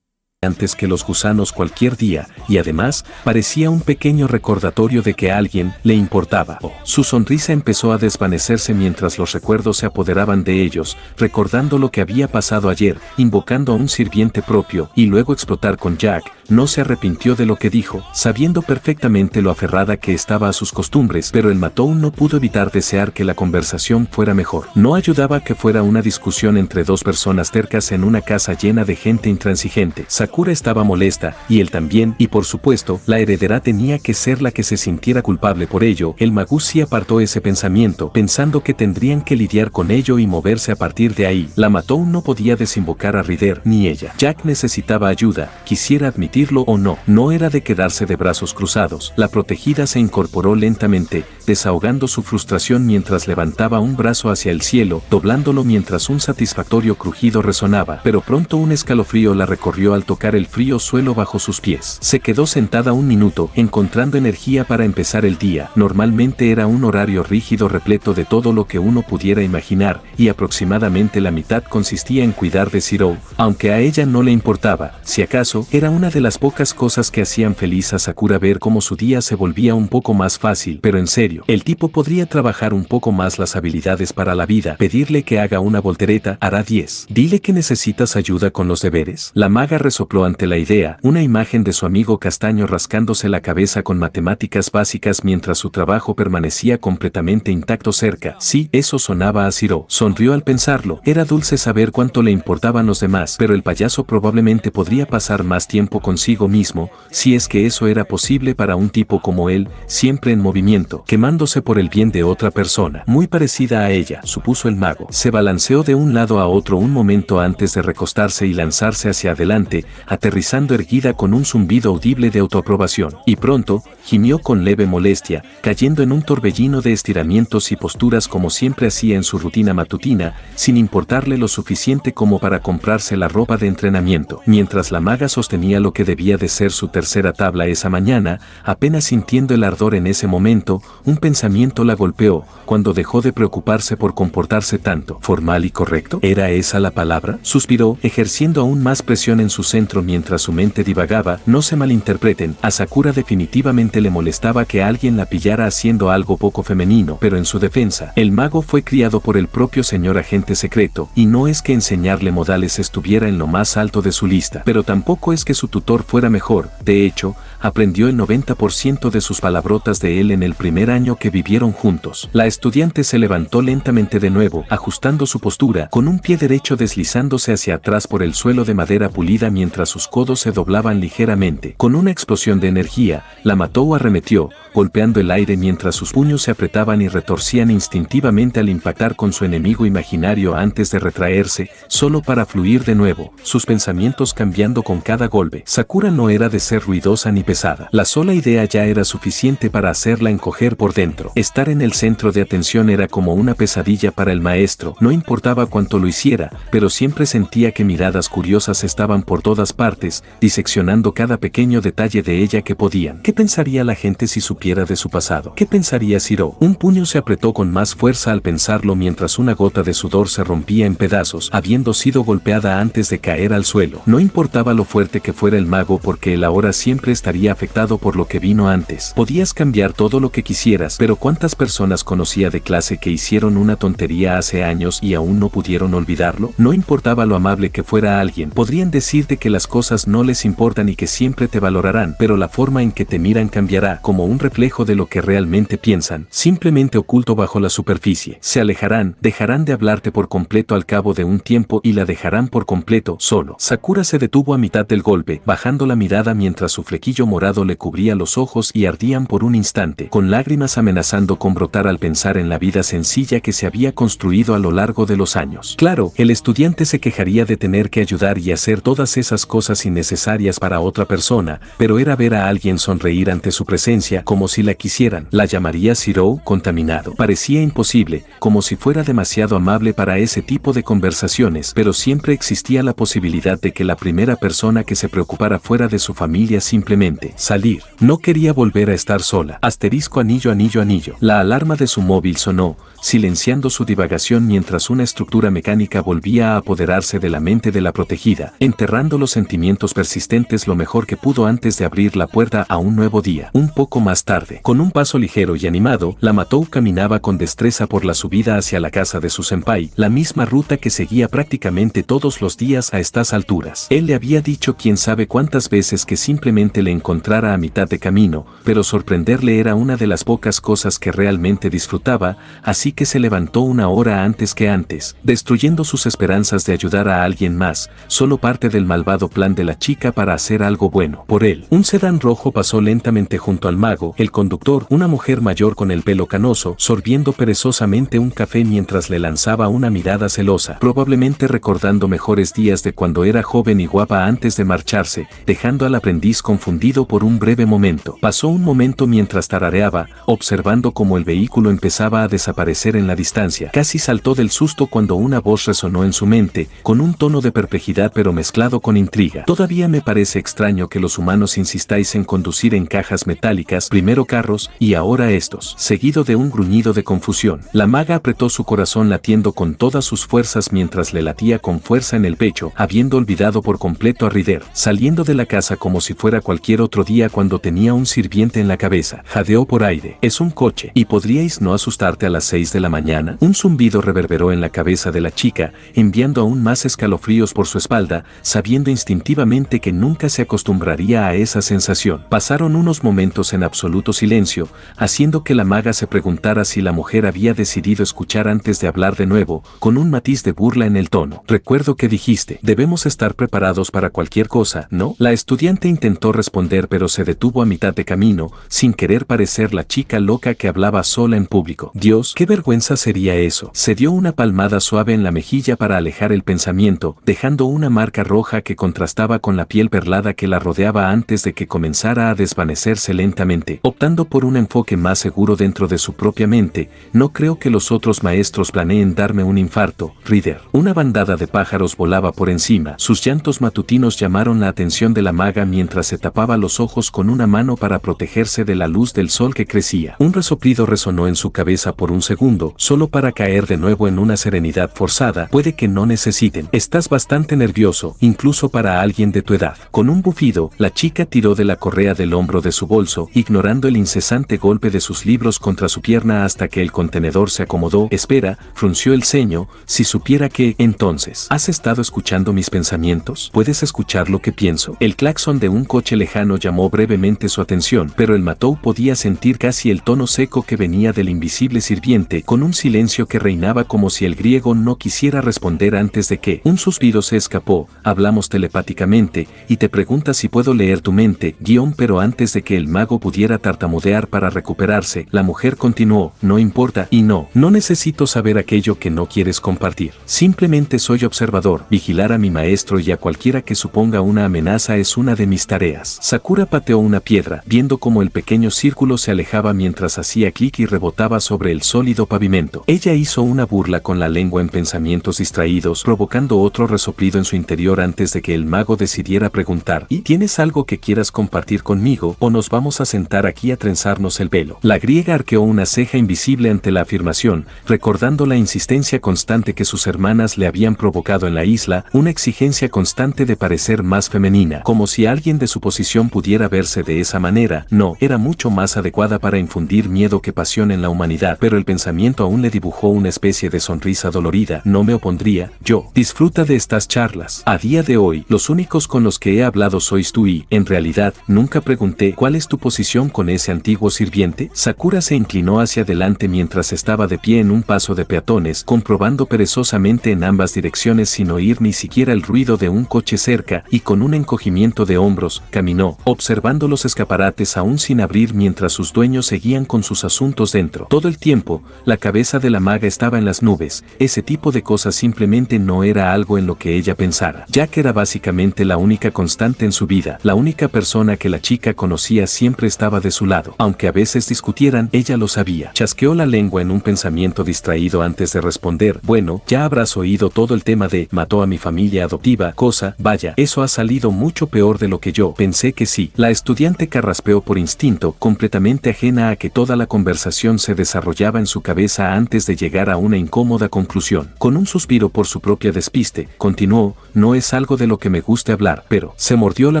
Antes que los gusanos cualquier día, y además, parecía un pequeño recordatorio de que a alguien le importaba. Su sonrisa empezó a desvanecerse mientras los recuerdos se apoderaban de ellos, recordando lo que había pasado ayer, invocando a un sirviente propio, y luego explotar con Jack. No se arrepintió de lo que dijo, sabiendo perfectamente lo aferrada que estaba a sus costumbres, pero el Matou no pudo evitar desear que la conversación fuera mejor. No ayudaba que fuera una discusión entre dos personas tercas en una casa llena de gente intransigente. Sakura estaba molesta, y él también, y por supuesto, la heredera tenía que ser la que se sintiera culpable por ello. El Magus sí apartó ese pensamiento, pensando que tendrían que lidiar con ello y moverse a partir de ahí. La Matou no podía desinvocar a Ryder, ni ella. Jack necesitaba ayuda, quisiera admitirlo o no. No era de quedarse de brazos cruzados. La protegida se incorporó lentamente, desahogando su frustración mientras levantaba un brazo hacia el cielo, doblándolo mientras un satisfactorio crujido resonaba, pero pronto un escalofrío la recorrió al tocar el frío suelo bajo sus pies. Se quedó sentada un minuto, encontrando energía para empezar el día. Normalmente era un horario rígido repleto de todo lo que uno pudiera imaginar, y aproximadamente la mitad consistía en cuidar de Zero, aunque a ella no le importaba. Si acaso, era una de las pocas cosas que hacían feliz a Sakura ver cómo su día se volvía un poco más fácil, pero en serio, el tipo podría trabajar un poco más las habilidades para la vida. Pedirle que haga una voltereta hará 10. Dile que necesitas ayuda con los deberes. La maga resopló ante la idea, una imagen de su amigo castaño rascándose la cabeza con matemáticas básicas mientras su trabajo permanecía completamente intacto cerca. Sí, eso sonaba a Zero. Sonrió al pensarlo. Era dulce saber cuánto le importaban los demás, pero el payaso probablemente podría pasar más tiempo consigo mismo, si es que eso era posible para un tipo como él, siempre en movimiento, quemándose por el bien de otra persona, muy parecida a ella, supuso el mago. Se balanceó de un lado a otro un momento antes de recostarse y lanzarse hacia adelante, aterrizando erguida con un zumbido audible de autoaprobación, y pronto, gimió con leve molestia, cayendo en un torbellino de estiramientos y posturas como siempre hacía en su rutina matutina, sin importarle lo suficiente como para comprarse la ropa de entrenamiento. Mientras la maga sostenía lo que debía de ser su tercera tabla esa mañana, apenas sintiendo el ardor en ese momento, un pensamiento la golpeó, cuando dejó de preocuparse por comportarse tanto. ¿Formal y correcto? ¿Era esa la palabra? Suspiró, ejerciendo aún más presión en su centro mientras su mente divagaba. No se malinterpreten, a Sakura definitivamente le molestaba que alguien la pillara haciendo algo poco femenino, pero en su defensa, el mago fue criado por el propio señor agente secreto, y no es que enseñarle modales estuviera en lo más alto de su lista, pero tampoco es que su tutor fuera mejor. De hecho, aprendió el 90% de sus palabrotas de él en el primer año que vivieron juntos. La estudiante se levantó lentamente de nuevo, ajustando su postura, con un pie derecho deslizándose hacia atrás por el suelo de madera pulida mientras sus codos se doblaban ligeramente. Con una explosión de energía, la mató o arremetió, golpeando el aire mientras sus puños se apretaban y retorcían instintivamente al impactar con su enemigo imaginario antes de retraerse, solo para fluir de nuevo, sus pensamientos cambiando con cada golpe. Sakura no era de ser ruidosa ni pesada. La sola idea ya era suficiente para hacerla encoger por dentro. Estar en el centro de atención era como una pesadilla para el maestro. No importaba cuánto lo hiciera, pero siempre sentía que miradas curiosas estaban por todas partes, diseccionando cada pequeño detalle de ella que podían. ¿Qué pensaría la gente si supiera de su pasado? ¿Qué pensaría Shiro? Un puño se apretó con más fuerza al pensarlo mientras una gota de sudor se rompía en pedazos, habiendo sido golpeada antes de caer al suelo. No importaba lo fuerte que fuera el mago porque él ahora siempre estaría afectado por lo que vino antes. Podías cambiar todo lo que quisieras, pero ¿cuántas personas conocía de clase que hicieron una tontería hace años y aún no pudieron olvidarlo? No importaba lo amable que fuera alguien, podrían decirte que las cosas no les importan y que siempre te valorarán, pero la forma en que te miran cambiará, como un reflejo de lo que realmente piensan, simplemente oculto bajo la superficie. Se alejarán, dejarán de hablarte por completo al cabo de un tiempo y la dejarán por completo solo. Sakura se detuvo a mitad del golpe, bajando la mirada mientras su flequillo morado le cubría los ojos y ardían por un instante, con lágrimas amenazando con brotar al pensar en la vida sencilla que se había construido a lo largo de los años. Claro, el estudiante se quejaría de tener que ayudar y hacer todas esas cosas innecesarias para otra persona, pero era ver a alguien sonreír ante su presencia como si la quisieran. La llamaría Shiro contaminado. Parecía imposible, como si fuera demasiado amable para ese tipo de conversaciones, pero siempre existía la posibilidad de que la primera persona que se preocupara fuera de su familia simplemente salir. No quería volver a estar sola. Asterisco anillo anillo anillo. La alarma de su móvil sonó, silenciando su divagación mientras una estructura mecánica volvía a apoderarse de la mente de la protegida, enterrando los sentimientos persistentes lo mejor que pudo antes de abrir la puerta a un nuevo día. Un poco más tarde, con un paso ligero y animado, la Matou caminaba con destreza por la subida hacia la casa de su senpai, la misma ruta que seguía prácticamente todos los días a estas alturas. Él le había dicho quién sabe cuántas veces que simplemente le encontrara a mitad de camino, pero sorprenderle era una de las pocas cosas que realmente disfrutaba, así que se levantó una hora antes que antes, destruyendo sus esperanzas de ayudar a alguien más, solo parte del malvado plan de la chica para hacer algo bueno por él. Un sedán rojo pasó lentamente junto al mago, el conductor, una mujer mayor con el pelo canoso, sorbiendo perezosamente un café mientras le lanzaba una mirada celosa, probablemente recordando mejores días de cuando era joven y guapa antes de marcharse, dejando al aprendiz confundido por un breve momento. Pasó un momento mientras tarareaba, observando cómo el vehículo empezaba a desaparecer en la distancia. Casi saltó del susto cuando una voz resonó en su mente, con un tono de perplejidad pero mezclado con intriga. Todavía me parece extraño que los humanos insistáis en conducir en cajas metálicas, primero carros, y ahora estos, seguido de un gruñido de confusión. La maga apretó su corazón latiendo con todas sus fuerzas mientras le latía con fuerza en el pecho, habiendo olvidado por completo a Ryder, saliendo de la casa como si fuera cualquier otro día cuando tenía un sirviente en la cabeza. Jadeó por aire. Es un coche. ¿Y podríais no asustarte a las 6 de la mañana? Un zumbido reverberó en la cabeza de la chica, enviando aún más escalofríos por su espalda, sabiendo instintivamente que nunca se acostumbraría a esa sensación. Pasaron unos momentos en absoluto silencio, haciendo que la maga se preguntara si la mujer había decidido escuchar antes de hablar de nuevo, con un matiz de burla en el tono. Recuerdo que dijiste, debemos estar preparados para cualquier cosa, ¿no? La estudiante intentó responder pero se detuvo a mitad de camino, sin querer parecer la chica loca que hablaba sola en público. Dios, qué vergüenza sería eso. Se dio una palmada suave en la mejilla para alejar el pensamiento, dejando una marca roja que contrastaba con la piel perlada que la rodeaba antes de que comenzara a desvanecerse lentamente. Optando por un enfoque más seguro dentro de su propia mente, no creo que los otros maestros planeen darme un infarto, Ryder. Una bandada de pájaros volaba por encima. Sus llantos matutinos llamaron la atención de la maga mientras se tapaba los ojos con una mano para protegerse de la luz del sol que crecía. Un resoplido resonó en su cabeza por un segundo, solo para caer de nuevo en una serenidad forzada. Puede que no necesiten. Estás bastante nervioso, incluso para alguien de tu edad. Con un bufido, la chica tiró de la correa del hombro de su bolso, ignorando el incesante golpe de sus libros contra su pierna hasta que el contenedor se acomodó. Espera, frunció el ceño, si supiera que, entonces, ¿has estado escuchando mis pensamientos? ¿Puedes escuchar lo que pienso? El claxon de un coche lejano mano llamó brevemente su atención, pero el Matou podía sentir casi el tono seco que venía del invisible sirviente, con un silencio que reinaba como si el griego no quisiera responder antes de que un suspiro se escapó. Hablamos telepáticamente, y te preguntas si puedo leer tu mente, pero antes de que el mago pudiera tartamudear para recuperarse, la mujer continuó, no importa, y no necesito saber aquello que no quieres compartir. Simplemente soy observador, vigilar a mi maestro y a cualquiera que suponga una amenaza es una de mis tareas. Sakura pateó una piedra, viendo cómo el pequeño círculo se alejaba mientras hacía clic y rebotaba sobre el sólido pavimento. Ella hizo una burla con la lengua en pensamientos distraídos, provocando otro resoplido en su interior antes de que el mago decidiera preguntar, ¿y tienes algo que quieras compartir conmigo o nos vamos a sentar aquí a trenzarnos el velo? La griega arqueó una ceja invisible ante la afirmación, recordando la insistencia constante que sus hermanas le habían provocado en la isla, una exigencia constante de parecer más femenina, como si alguien de su posición pudiera verse de esa manera. No, era mucho más adecuada para infundir miedo que pasión en la humanidad, pero el pensamiento aún le dibujó una especie de sonrisa dolorida. No me opondría, yo. Disfruta de estas charlas. A día de hoy, los únicos con los que he hablado sois tú y, en realidad, nunca pregunté cuál es tu posición con ese antiguo sirviente. Sakura se inclinó hacia adelante mientras estaba de pie en un paso de peatones, comprobando perezosamente en ambas direcciones sin oír ni siquiera el ruido de un coche cerca, y con un encogimiento de hombros, caminó, observando los escaparates aún sin abrir mientras sus dueños seguían con sus asuntos dentro. Todo el tiempo, la cabeza de la maga estaba en las nubes. Ese tipo de cosas simplemente no era algo en lo que ella pensara. Jack era básicamente la única constante en su vida, la única persona que la chica conocía siempre estaba de su lado. Aunque a veces discutieran, ella lo sabía. Chasqueó la lengua en un pensamiento distraído antes de responder, bueno, ya habrás oído todo el tema de mató a mi familia adoptiva, cosa, vaya, eso ha salido mucho peor de lo que yo pensé que sí. La estudiante carraspeó por instinto, completamente ajena a que toda la conversación se desarrollaba en su cabeza antes de llegar a una incómoda conclusión. Con un suspiro por su propia despiste, continuó, no es algo de lo que me guste hablar, pero se mordió la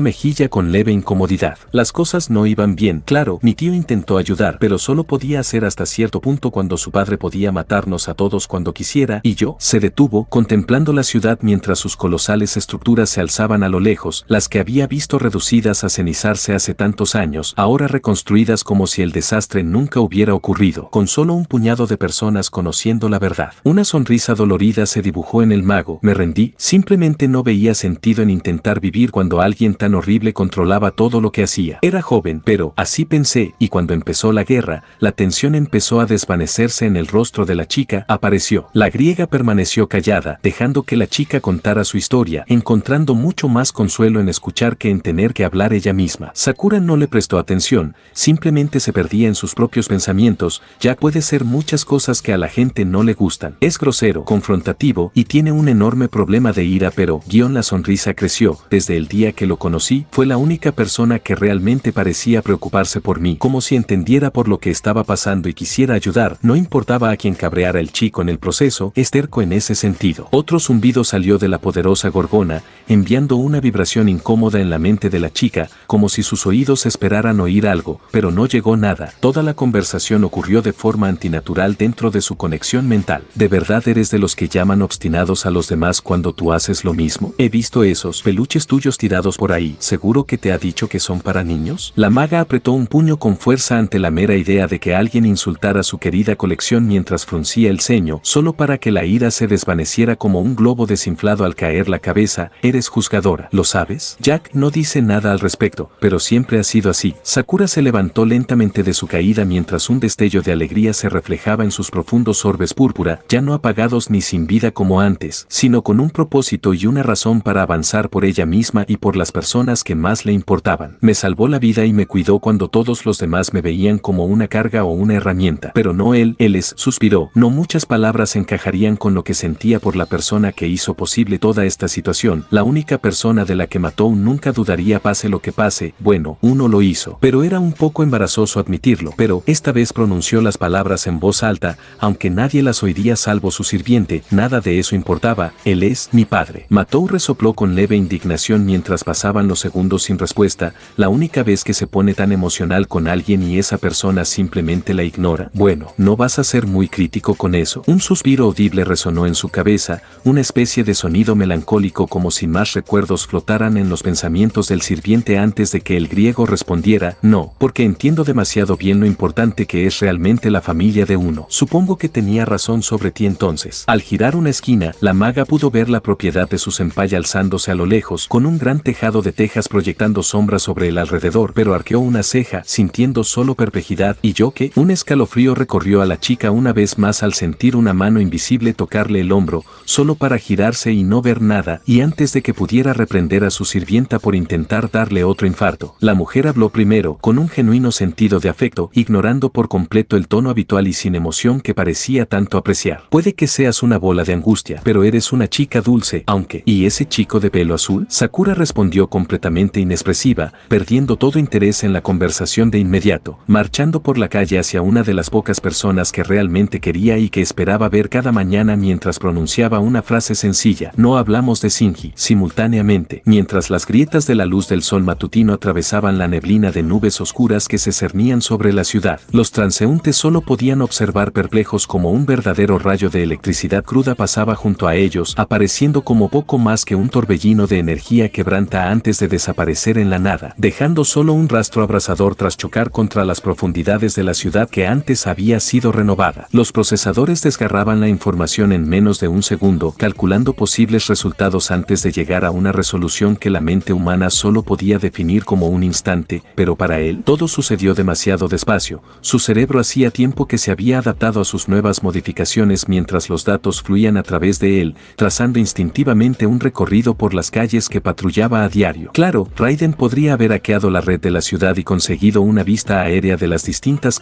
mejilla con leve incomodidad. Las cosas no iban bien, claro, mi tío intentó ayudar, pero solo podía hacer hasta cierto punto cuando su padre podía matarnos a todos cuando quisiera, y yo, se detuvo, contemplando la ciudad mientras sus colosales estructuras se alzaban a lo lejos, las que había visto reducidas a cenizarse hace tantos años, ahora reconstruidas como si el desastre nunca hubiera ocurrido, con solo un puñado de personas conociendo la verdad. Una sonrisa dolorida se dibujó en el mago. Me rendí, simplemente no veía sentido en intentar vivir cuando alguien tan horrible controlaba todo lo que hacía. Era joven, pero así pensé, y cuando empezó la guerra, la tensión empezó a desvanecerse en el rostro de la chica. Apareció. La griega permaneció callada, dejando que la chica contara su historia, encontrando mucho más consuelo en escuchar que en tener que hablar ella misma. Sakura no le prestó atención, simplemente se perdía en sus propios pensamientos. Jack puede ser muchas cosas que a la gente no le gustan. Es grosero, confrontativo, y tiene un enorme problema de ira, pero, la sonrisa creció. Desde el día que lo conocí, fue la única persona que realmente parecía preocuparse por mí, como si entendiera por lo que estaba pasando y quisiera ayudar. No importaba a quien cabreara el chico en el proceso, es terco en ese sentido. Otro zumbido salió de la poderosa gorgona, enviando una vibración incómoda en la mente de la chica, como si sus oídos esperaran oír algo, pero no llegó nada. Toda la conversación ocurrió de forma antinatural dentro de su conexión mental. ¿De verdad eres de los que llaman obstinados a los demás cuando tú haces lo mismo? He visto esos peluches tuyos tirados por ahí. ¿Seguro que te ha dicho que son para niños? La maga apretó un puño con fuerza ante la mera idea de que alguien insultara su querida colección mientras fruncía el ceño, solo para que la ira se desvaneciera como un globo desinflado al caer la cabeza. Eres juzgadora, ¿lo sabes? Jack no dice nada al respecto, pero siempre ha sido así. Sakura se levantó lentamente de su caída mientras un destello de alegría se reflejaba en sus profundos orbes púrpura, ya no apagados ni sin vida como antes, sino con un propósito y una razón para avanzar por ella misma y por las personas que más le importaban. Me salvó la vida y me cuidó cuando todos los demás me veían como una carga o una herramienta. Pero no él suspiró. No muchas palabras encajarían con lo que sentía por la persona que hizo posible toda esta situación. La única persona de la que mató nunca dudaría pase lo que pase. Bueno, uno lo hizo. Pero era un poco embarazoso admitirlo. Pero esta vez pronunció las palabras en voz alta, aunque nadie las oiría salvo su sirviente. Nada de eso importaba. Él es mi padre. Matou resopló con leve indignación mientras pasaban los segundos sin respuesta. La única vez que se pone tan emocional con alguien y esa persona simplemente la ignora. Bueno, ¿no vas a ser muy crítico con eso? Un suspiro audible resonó en su cabeza, una especie de sonido melancólico como si más recuerdos flotaran en los pensamientos del sirviente antes de que el griego respondiera, no, porque entiendo demasiado bien lo importante que es realmente la familia de uno. Supongo que tenía razón sobre ti entonces. Al girar una esquina, la maga pudo ver la propiedad de su senpai alzándose a lo lejos, con un gran tejado de tejas proyectando sombras sobre el alrededor, pero arqueó una ceja, sintiendo solo perplejidad. ¿Y yo qué? Un escalofrío recorrió a la chica una vez más al sentir una mano invisible tocarle el hombro, solo para girarse y no ver nada, y antes de que pudiera reprender a su sirvienta por intentar darle otro infarto. La mujer habló primero, con un genuino sentido de afecto, ignorando por completo el tono habitual y sin emoción que parecía tanto apreciar. Puede que seas una bola de angustia, pero eres una chica dulce, aunque... ¿Y ese chico de pelo azul? Sakura respondió completamente inexpresiva, perdiendo todo interés en la conversación de inmediato, marchando por la calle hacia una de las pocas personas que realmente quería y que esperaba ver cada mañana mientras pronunciaba una frase sencilla. No hablamos de Shinji. Simultáneamente, mientras las grietas de la luz del sol matutino atravesaban la neblina de nubes oscuras que se cernían sobre la ciudad, los transeúntes solo podían observar perplejos como un verdadero rayo de electricidad cruda pasaba junto a ellos, apareciendo como poco más que un torbellino de energía quebranta antes de desaparecer en la nada, dejando solo un rastro abrasador tras chocar contra las profundidades de la ciudad que antes había sido renovada. Los procesadores desgarraban la información en menos de un segundo, calculando posibles resultados antes de llegar a una resolución que la mente humana solo podía definir como un instante, pero para él, todo sucedió demasiado despacio. Su cerebro hacía tiempo que se había adaptado a sus nuevas modificaciones mientras los datos fluían a través de él, trazando instintivamente un recorrido por las calles que patrullaba a diario. Claro, Raiden podría haber hackeado la red de la ciudad y conseguido una vista aérea de las distintas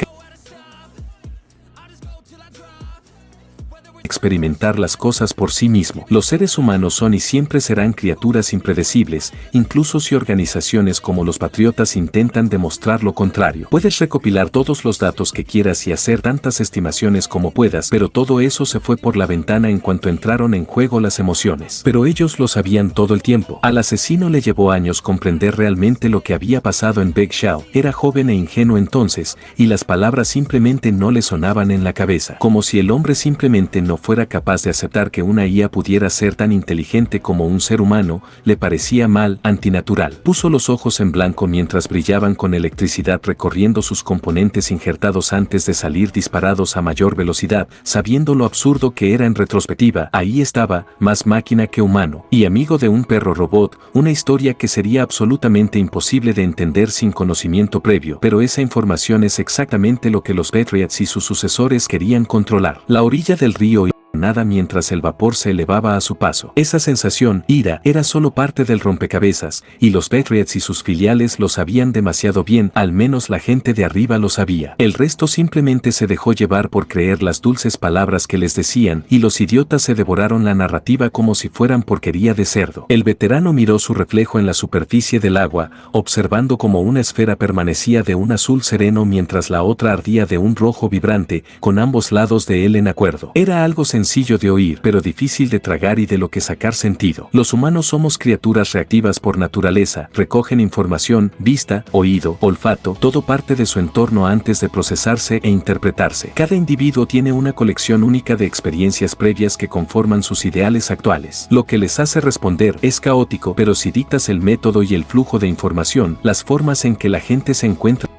experimentar las cosas por sí mismo. Los seres humanos son y siempre serán criaturas impredecibles, incluso si organizaciones como los Patriotas intentan demostrar lo contrario. Puedes recopilar todos los datos que quieras y hacer tantas estimaciones como puedas, pero todo eso se fue por la ventana en cuanto entraron en juego las emociones. Pero ellos lo sabían todo el tiempo. Al asesino le llevó años comprender realmente lo que había pasado en Big Shao. Era joven e ingenuo entonces, y las palabras simplemente no le sonaban en la cabeza, como si el hombre simplemente no fuera capaz de aceptar que una IA pudiera ser tan inteligente como un ser humano, le parecía mal, antinatural. Puso los ojos en blanco mientras brillaban con electricidad recorriendo sus componentes injertados antes de salir disparados a mayor velocidad, sabiendo lo absurdo que era en retrospectiva. Ahí estaba, más máquina que humano, y amigo de un perro robot, una historia que sería absolutamente imposible de entender sin conocimiento previo, pero esa información es exactamente lo que los Patriots y sus sucesores querían controlar. La orilla del río nada mientras el vapor se elevaba a su paso. Esa sensación, ira, era solo parte del rompecabezas, y los Patriots y sus filiales lo sabían demasiado bien, al menos la gente de arriba lo sabía. El resto simplemente se dejó llevar por creer las dulces palabras que les decían, y los idiotas se devoraron la narrativa como si fueran porquería de cerdo. El veterano miró su reflejo en la superficie del agua, observando cómo una esfera permanecía de un azul sereno mientras la otra ardía de un rojo vibrante, con ambos lados de él en acuerdo. Era algo sencillo de oír, pero difícil de tragar y de lo que sacar sentido. Los humanos somos criaturas reactivas por naturaleza, recogen información, vista, oído, olfato, todo parte de su entorno antes de procesarse e interpretarse. Cada individuo tiene una colección única de experiencias previas que conforman sus ideales actuales. Lo que les hace responder es caótico, pero si dictas el método y el flujo de información, las formas en que la gente se encuentra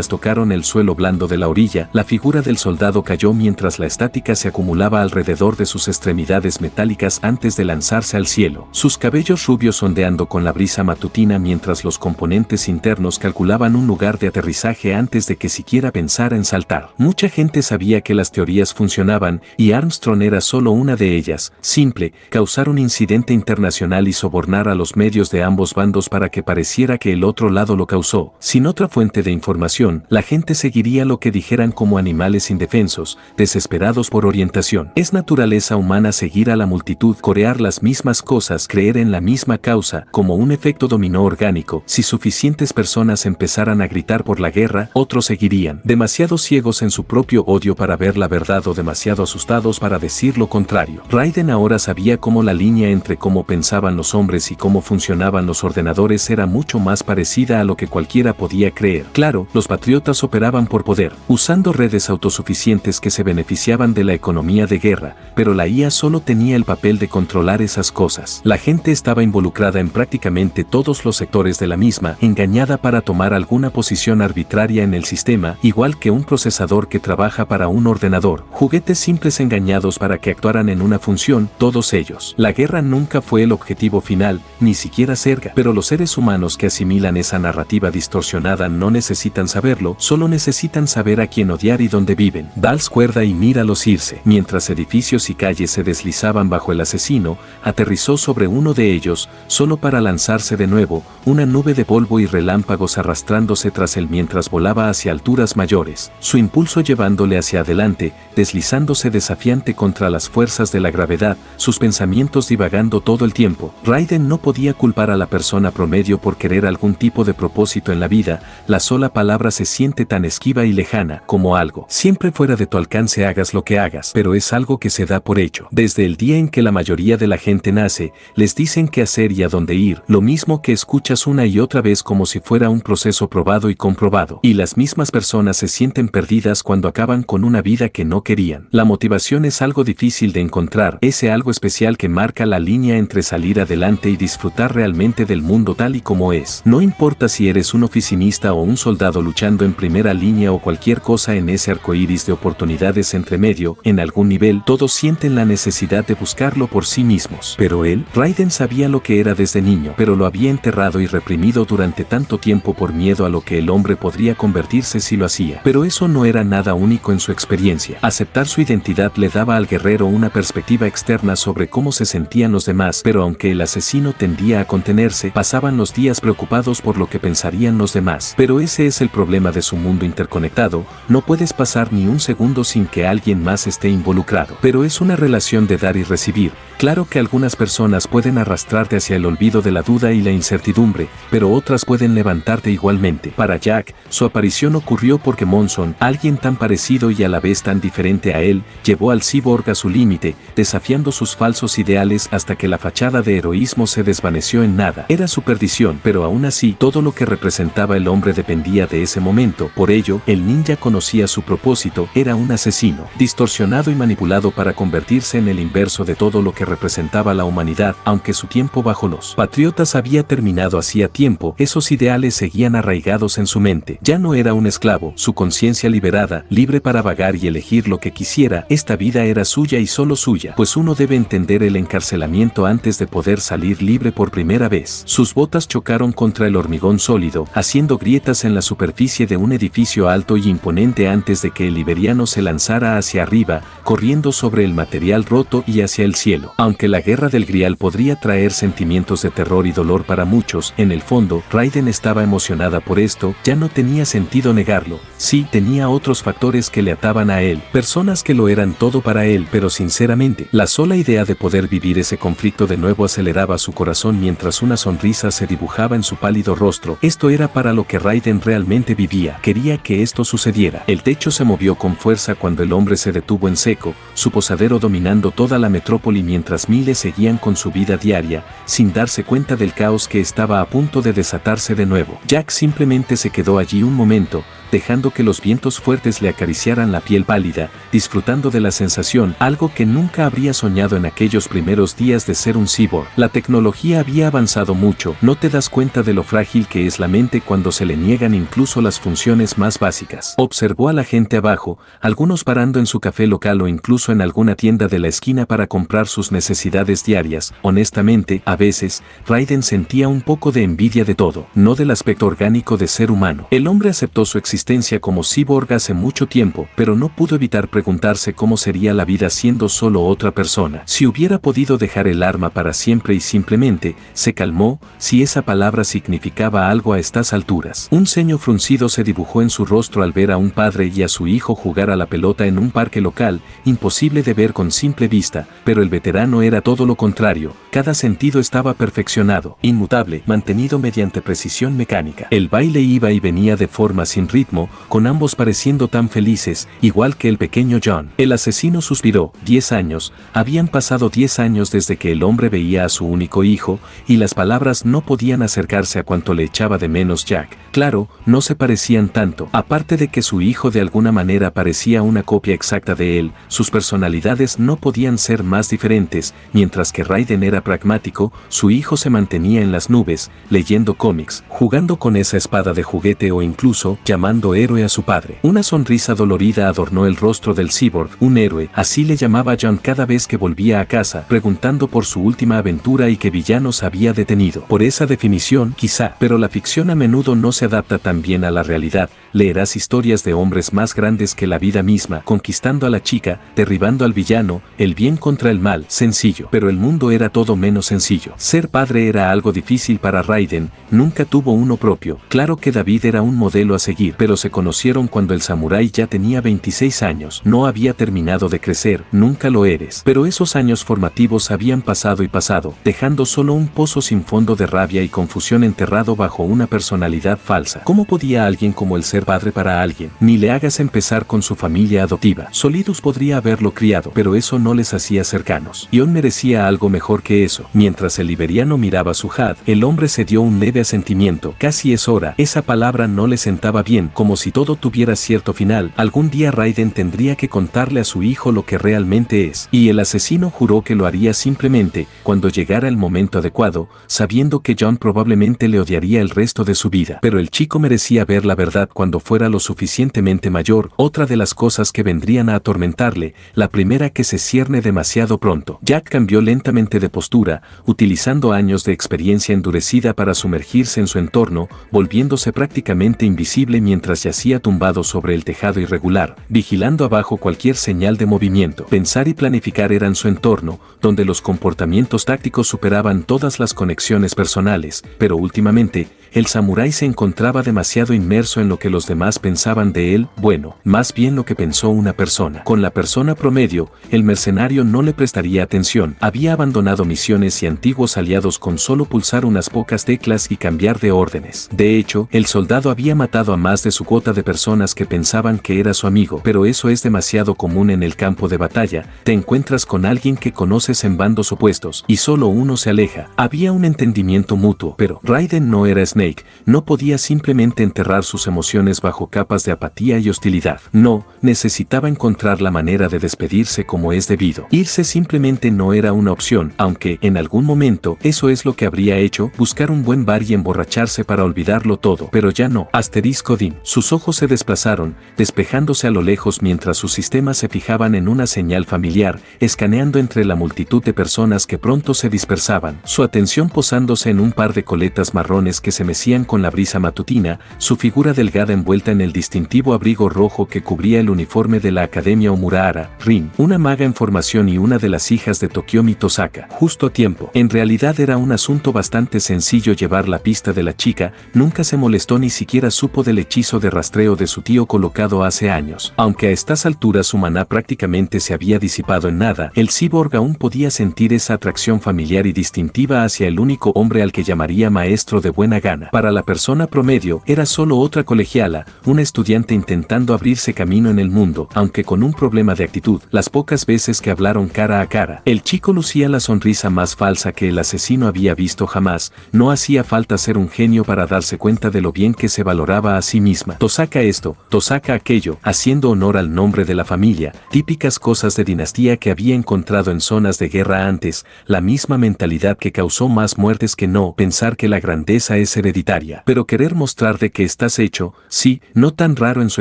tocaron el suelo blando de la orilla, la figura del soldado cayó mientras la estática se acumulaba alrededor de sus extremidades metálicas antes de lanzarse al cielo. Sus cabellos rubios ondeando con la brisa matutina mientras los componentes internos calculaban un lugar de aterrizaje antes de que siquiera pensara en saltar. Mucha gente sabía que las teorías funcionaban, y Armstrong era solo una de ellas. Simple, causar un incidente internacional y sobornar a los medios de ambos bandos para que pareciera que el otro lado lo causó. Sin otra fuente de información, la gente seguiría lo que dijeran como animales indefensos, desesperados por orientación. Es naturaleza humana seguir a la multitud, corear las mismas cosas, creer en la misma causa, como un efecto dominó orgánico. Si suficientes personas empezaran a gritar por la guerra, otros seguirían. Demasiado ciegos en su propio odio para ver la verdad o demasiado asustados para decir lo contrario. Raiden ahora sabía cómo la línea entre cómo pensaban los hombres y cómo funcionaban los ordenadores era mucho más parecida a lo que cualquiera podía creer. Claro, los los patriotas operaban por poder, usando redes autosuficientes que se beneficiaban de la economía de guerra, pero la IA solo tenía el papel de controlar esas cosas. La gente estaba involucrada en prácticamente todos los sectores de la misma, engañada para tomar alguna posición arbitraria en el sistema, igual que un procesador que trabaja para un ordenador. Juguetes simples engañados para que actuaran en una función, todos ellos. La guerra nunca fue el objetivo final, ni siquiera cerca, pero los seres humanos que asimilan esa narrativa distorsionada no necesitan saberlo, solo necesitan saber a quién odiar y dónde viven. Dals cuerda y míralos irse. Mientras edificios y calles se deslizaban bajo el asesino, aterrizó sobre uno de ellos, solo para lanzarse de nuevo, una nube de polvo y relámpagos arrastrándose tras él mientras volaba hacia alturas mayores, su impulso llevándole hacia adelante, deslizándose desafiante contra las fuerzas de la gravedad, sus pensamientos divagando todo el tiempo. Raiden no podía culpar a la persona promedio por querer algún tipo de propósito en la vida, la sola palabra se siente tan esquiva y lejana, como algo siempre fuera de tu alcance hagas lo que hagas, pero es algo que se da por hecho. Desde el día en que la mayoría de la gente nace, les dicen qué hacer y a dónde ir, lo mismo que escuchas una y otra vez como si fuera un proceso probado y comprobado, y las mismas personas se sienten perdidas cuando acaban con una vida que no querían. La motivación es algo difícil de encontrar, ese algo especial que marca la línea entre salir adelante y disfrutar realmente del mundo tal y como es. No importa si eres un oficinista o un soldado luchando en primera línea o cualquier cosa en ese arcoíris de oportunidades entre medio, en algún nivel todos sienten la necesidad de buscarlo por sí mismos. Pero él, Raiden sabía lo que era desde niño, pero lo había enterrado y reprimido durante tanto tiempo por miedo a lo que el hombre podría convertirse si lo hacía. Pero eso no era nada único en su experiencia. Aceptar su identidad le daba al guerrero una perspectiva externa sobre cómo se sentían los demás, pero aunque el asesino tendía a contenerse, pasaban los días preocupados por lo que pensarían los demás. Pero ese es el problema de su mundo interconectado, no puedes pasar ni un segundo sin que alguien más esté involucrado. Pero es una relación de dar y recibir. Claro que algunas personas pueden arrastrarte hacia el olvido de la duda y la incertidumbre, pero otras pueden levantarte igualmente. Para Jack, su aparición ocurrió porque Monson, alguien tan parecido y a la vez tan diferente a él, llevó al cyborg a su límite, desafiando sus falsos ideales hasta que la fachada de heroísmo se desvaneció en nada. Era su perdición, pero aún así, todo lo que representaba el hombre dependía de ese momento. Por ello, el ninja conocía su propósito, era un asesino, distorsionado y manipulado para convertirse en el inverso de todo lo que representaba la humanidad. Aunque su tiempo bajo los patriotas había terminado hacía tiempo, esos ideales seguían arraigados en su mente. Ya no era un esclavo, su conciencia liberada, libre para vagar y elegir lo que quisiera. Esta vida era suya y solo suya, pues uno debe entender el encarcelamiento antes de poder salir libre por primera vez. Sus botas chocaron contra el hormigón sólido, haciendo grietas en la superficie de un edificio alto y imponente antes de que el liberiano se lanzara hacia arriba, corriendo sobre el material roto y hacia el cielo. Aunque la guerra del Grial podría traer sentimientos de terror y dolor para muchos, en el fondo, Raiden estaba emocionada por esto, ya no tenía sentido negarlo. Sí, tenía otros factores que le ataban a él, personas que lo eran todo para él, pero sinceramente, la sola idea de poder vivir ese conflicto de nuevo aceleraba su corazón mientras una sonrisa se dibujaba en su pálido rostro. Esto era para lo que Raiden realmente vivía, quería que esto sucediera. El techo se movió con fuerza cuando el hombre se detuvo en seco, su posadero dominando toda la metrópoli mientras miles seguían con su vida diaria, sin darse cuenta del caos que estaba a punto de desatarse de nuevo. Jack simplemente se quedó allí un momento, dejando que los vientos fuertes le acariciaran la piel pálida, disfrutando de la sensación, algo que nunca habría soñado en aquellos primeros días de ser un cyborg. La tecnología había avanzado mucho, no te das cuenta de lo frágil que es la mente cuando se le niegan incluso las funciones más básicas. Observó a la gente abajo, algunos parando en su café local o incluso en alguna tienda de la esquina para comprar sus necesidades diarias. Honestamente, a veces, Raiden sentía un poco de envidia de todo, no del aspecto orgánico de ser humano. El hombre aceptó su existencia como cyborg hace mucho tiempo, pero no pudo evitar preguntarse cómo sería la vida siendo solo otra persona. Si hubiera podido dejar el arma para siempre y simplemente, se calmó, si esa palabra significaba algo a estas alturas. Un ceño fruncido se dibujó en su rostro al ver a un padre y a su hijo jugar a la pelota en un parque local, imposible de ver con simple vista, pero el veterano era todo lo contrario, cada sentido estaba perfeccionado, inmutable, mantenido mediante precisión mecánica. El baile iba y venía de forma sin ritmo, ritmo, con ambos pareciendo tan felices, igual que el pequeño John. El asesino suspiró. 10 años. Habían pasado 10 años desde que el hombre veía a su único hijo, y las palabras no podían acercarse a cuanto le echaba de menos Jack. Claro, no se parecían tanto. Aparte de que su hijo de alguna manera parecía una copia exacta de él, sus personalidades no podían ser más diferentes. Mientras que Raiden era pragmático, su hijo se mantenía en las nubes, leyendo cómics, jugando con esa espada de juguete o incluso llamando héroe a su padre. Una sonrisa dolorida adornó el rostro del cyborg. Un héroe, así le llamaba John cada vez que volvía a casa, preguntando por su última aventura y qué villanos había detenido. Por esa definición, quizá, pero la ficción a menudo no se adapta tan bien a la realidad. Leerás historias de hombres más grandes que la vida misma, conquistando a la chica, derribando al villano, el bien contra el mal, sencillo. Pero el mundo era todo menos sencillo. Ser padre era algo difícil para Raiden, nunca tuvo uno propio. Claro que David era un modelo a seguir, pero se conocieron cuando el samurái ya tenía 26 años. No había terminado de crecer, nunca lo eres. Pero esos años formativos habían pasado y pasado, dejando solo un pozo sin fondo de rabia y confusión enterrado bajo una personalidad falsa. ¿Cómo podía alguien como el ser padre para alguien? Ni le hagas empezar con su familia adoptiva. Solidus podría haberlo criado, pero eso no les hacía cercanos. John merecía algo mejor que eso. Mientras el liberiano miraba su had, el hombre se dio un leve asentimiento. Casi es hora. Esa palabra no le sentaba bien, como si todo tuviera cierto final. Algún día Raiden tendría que contarle a su hijo lo que realmente es. Y el asesino juró que lo haría simplemente cuando llegara el momento adecuado, sabiendo que John probablemente le odiaría el resto de su vida. Pero el chico merecía ver la verdad cuando fuera lo suficientemente mayor. Otra de las cosas que vendrían a atormentarle, la primera que se cierne demasiado pronto. Jack cambió lentamente de postura, utilizando años de experiencia endurecida para sumergirse en su entorno, volviéndose prácticamente invisible mientras yacía tumbado sobre el tejado irregular, vigilando abajo cualquier señal de movimiento. Pensar y planificar eran su entorno, donde los comportamientos tácticos superaban todas las conexiones personales, pero últimamente, el samurái se encontraba demasiado inmerso en lo que los demás pensaban de él, bueno, más bien lo que pensó una persona. Con la persona promedio, el mercenario no le prestaría atención, había abandonado misiones y antiguos aliados con solo pulsar unas pocas teclas y cambiar de órdenes. De hecho, el soldado había matado a más de su cuota de personas que pensaban que era su amigo, pero eso es demasiado común en el campo de batalla. Te encuentras con alguien que conoces en bandos opuestos, y solo uno se aleja. Había un entendimiento mutuo, pero Raiden no era Snake, no podía simplemente enterrar sus emociones bajo capas de apatía y hostilidad. No, necesitaba encontrar la manera de despedirse como es debido. Irse simplemente no era una opción, aunque, en algún momento, eso es lo que habría hecho, buscar un buen bar y emborracharse para olvidarlo todo, pero ya no. Asterisco Dim. Sus ojos se desplazaron, despejándose a lo lejos mientras sus sistemas se fijaban en una señal familiar, escaneando entre la multitud de personas que pronto se dispersaban, su atención posándose en un par de coletas marrones que se mecían con la brisa matutina, su figura delgada envuelta en el distintivo abrigo rojo que cubría el uniforme de la Academia Omurahara, Rin, una maga en formación y una de las hijas de Tokiomi Tosaka, justo a tiempo. En realidad era un asunto bastante sencillo llevar la pista de la chica, nunca se molestó ni siquiera supo del hechizo de rastreo de su tío colocado hace años. Aunque a estas alturas su maná prácticamente se había disipado en nada, el cyborg aún podía sentir esa atracción familiar y distintiva hacia el único hombre al que llamaría maestro de buena gana. Para la persona promedio, era solo otra colegiala, una estudiante intentando abrirse camino en el mundo, aunque con un problema de actitud. Las pocas veces que hablaron cara a cara, el chico lucía la sonrisa más falsa que el asesino había visto jamás. No hacía falta ser un genio para darse cuenta de lo bien que se valoraba a sí misma. Tosaka esto, Tosaka aquello, haciendo honor al nombre de la familia, típicas cosas de dinastía que había encontrado en zonas de guerra antes, la misma mentalidad que causó más muertes que no, pensar que la grandeza es hereditaria, pero querer mostrar de que estás hecho, sí, no tan raro en su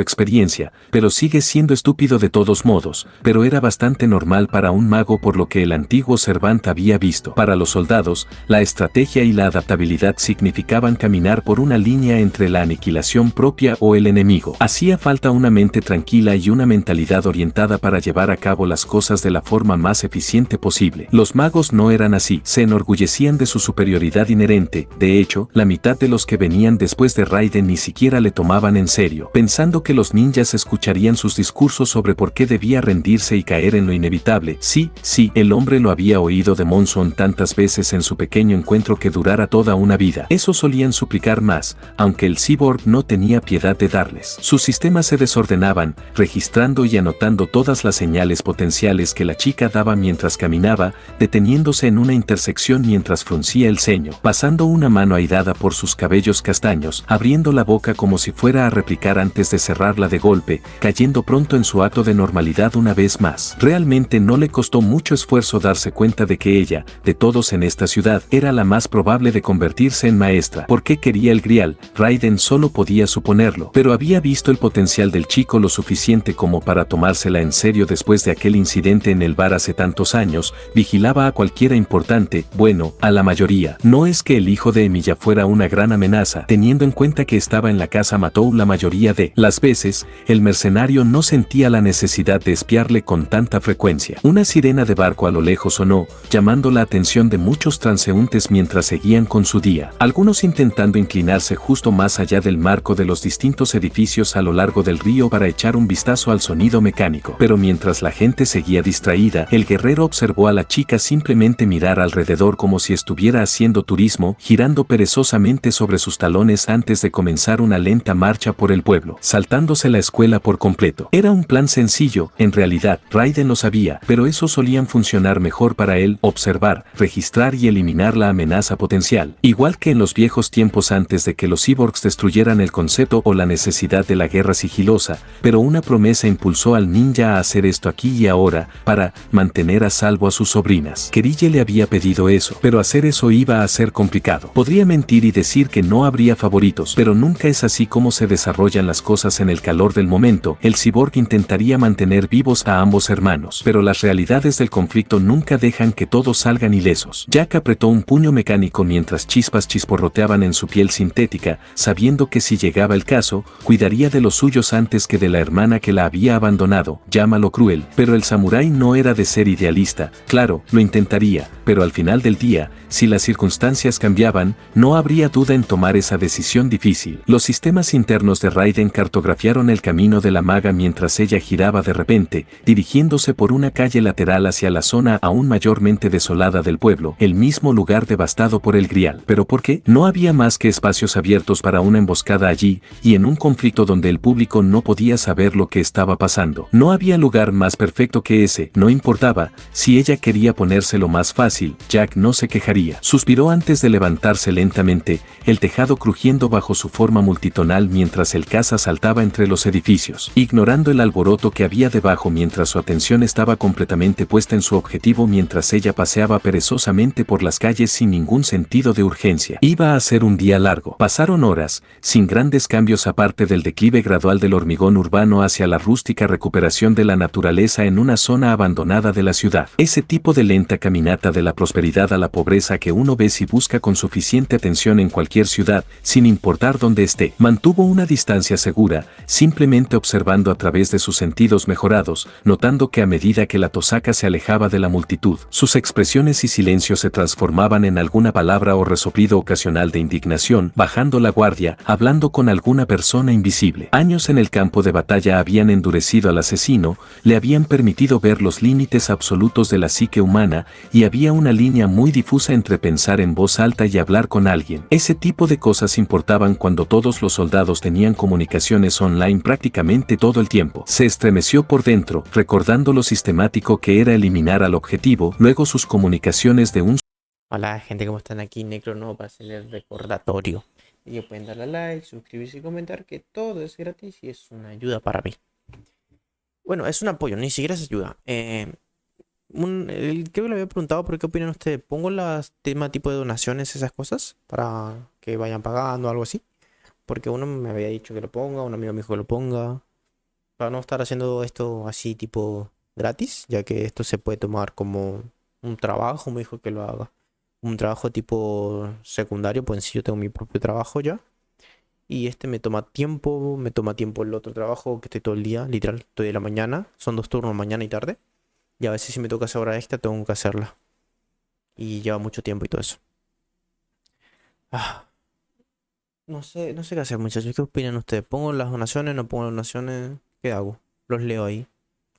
experiencia, pero sigue siendo estúpido de todos modos, pero era bastante normal para un mago por lo que el antiguo Servant había visto. Para los soldados, la estrategia y la adaptabilidad significaban caminar por una línea entre la aniquilación propia o el enemigo. Hacía falta una mente tranquila y una mentalidad orientada para llevar a cabo las cosas de la forma más eficiente posible. Los magos no eran así, se enorgullecían de su superioridad inherente, de hecho, la mitad mitad de los que venían después de Raiden ni siquiera le tomaban en serio, pensando que los ninjas escucharían sus discursos sobre por qué debía rendirse y caer en lo inevitable. Sí, el hombre lo había oído de Monson tantas veces en su pequeño encuentro que durara toda una vida. Eso solían suplicar más, aunque el cyborg no tenía piedad de darles. Sus sistemas se desordenaban, registrando y anotando todas las señales potenciales que la chica daba mientras caminaba, deteniéndose en una intersección mientras fruncía el ceño, pasando una mano airada por sus cabellos castaños, abriendo la boca como si fuera a replicar antes de cerrarla de golpe, cayendo pronto en su acto de normalidad una vez más. Realmente no le costó mucho esfuerzo darse cuenta de que ella, de todos en esta ciudad, era la más probable de convertirse en maestra. ¿Por qué quería el grial? Raiden solo podía suponerlo, pero había visto el potencial del chico lo suficiente como para tomársela en serio después de aquel incidente en el bar hace tantos años. Vigilaba a cualquiera importante, bueno, a la mayoría. No es que el hijo de Emilia fuera una gran amenaza, teniendo en cuenta que estaba en la casa Matou la mayoría de las veces, el mercenario no sentía la necesidad de espiarle con tanta frecuencia. Una sirena de barco a lo lejos sonó, llamando la atención de muchos transeúntes mientras seguían con su día, algunos intentando inclinarse justo más allá del marco de los distintos edificios a lo largo del río para echar un vistazo al sonido mecánico. Pero mientras la gente seguía distraída, el guerrero observó a la chica simplemente mirar alrededor como si estuviera haciendo turismo, girando perezosamente sobre sus talones antes de comenzar una lenta marcha por el pueblo, saltándose la escuela por completo. Era un plan sencillo, en realidad, Raiden lo sabía, pero eso solían funcionar mejor para él: observar, registrar y eliminar la amenaza potencial. Igual que en los viejos tiempos antes de que los cyborgs destruyeran el concepto o la necesidad de la guerra sigilosa, pero una promesa impulsó al ninja a hacer esto aquí y ahora, para mantener a salvo a sus sobrinas. Kerille le había pedido eso, pero hacer eso iba a ser complicado. Podría mentir y decir que no habría favoritos, pero nunca es así como se desarrollan las cosas en el calor del momento. El cyborg intentaría mantener vivos a ambos hermanos, pero las realidades del conflicto nunca dejan que todos salgan ilesos. Jack apretó un puño mecánico mientras chispas chisporroteaban en su piel sintética, sabiendo que si llegaba el caso, cuidaría de los suyos antes que de la hermana que la había abandonado. Llámalo cruel, pero el samurái no era de ser idealista. Claro, lo intentaría, pero al final del día, si las circunstancias cambiaban, no habría duda en tomar esa decisión difícil. Los sistemas internos de Raiden cartografiaron el camino de la maga mientras ella giraba de repente, dirigiéndose por una calle lateral hacia la zona aún mayormente desolada del pueblo, el mismo lugar devastado por el grial. ¿Pero por qué? No había más que espacios abiertos para una emboscada allí, y en un conflicto donde el público no podía saber lo que estaba pasando. No había lugar más perfecto que ese. No importaba, si ella quería ponérselo más fácil, Jack no se quejaría. Suspiró antes de levantarse lentamente, el tejado crujiendo bajo su forma multitonal mientras el caza saltaba entre los edificios, ignorando el alboroto que había debajo mientras su atención estaba completamente puesta en su objetivo mientras ella paseaba perezosamente por las calles sin ningún sentido de urgencia. Iba a ser un día largo. Pasaron horas, sin grandes cambios aparte del declive gradual del hormigón urbano hacia la rústica recuperación de la naturaleza en una zona abandonada de la ciudad. Ese tipo de lenta caminata de la prosperidad a la pobreza que uno ve si busca con suficiente atención en cualquier ciudad, sin importar dónde esté. Mantuvo una distancia segura, simplemente observando a través de sus sentidos mejorados, notando que a medida que la tosaca se alejaba de la multitud, sus expresiones y silencios se transformaban en alguna palabra o resoplido ocasional de indignación, bajando la guardia, hablando con alguna persona invisible. Años en el campo de batalla habían endurecido al asesino, le habían permitido ver los límites absolutos de la psique humana, y había una línea muy difusa entre pensar en voz alta y hablar con alguien. Ese tipo de cosas importaban cuando todos los soldados tenían comunicaciones online prácticamente todo el tiempo. Se estremeció por dentro, recordando lo sistemático que era eliminar al objetivo, luego sus comunicaciones de un... Hola gente, ¿cómo están? Aquí Necro para hacer el recordatorio. Y pueden darle a like, suscribirse y comentar, que todo es gratis y es una ayuda para mí. Bueno, es un apoyo, ni siquiera es ayuda. Creo que le había preguntado por qué opinan ustedes. ¿Pongo las tema tipo de donaciones, esas cosas, para que vayan pagando o algo así? Porque uno me había dicho que lo ponga, un amigo me dijo que lo ponga, para no estar haciendo esto así tipo gratis, ya que esto se puede tomar como un trabajo. Me dijo que lo haga un trabajo tipo secundario, pues en sí yo tengo mi propio trabajo ya. Y este me toma tiempo el otro trabajo que estoy todo el día, literal, estoy de la mañana, son 2 turnos, mañana y tarde. Y a veces si me toca hacer hora extra, tengo que hacerla. Y lleva mucho tiempo y todo eso. Ah, No sé qué hacer, muchachos. ¿Qué opinan ustedes? ¿Pongo las donaciones? ¿No pongo las donaciones? ¿Qué hago? Los leo ahí.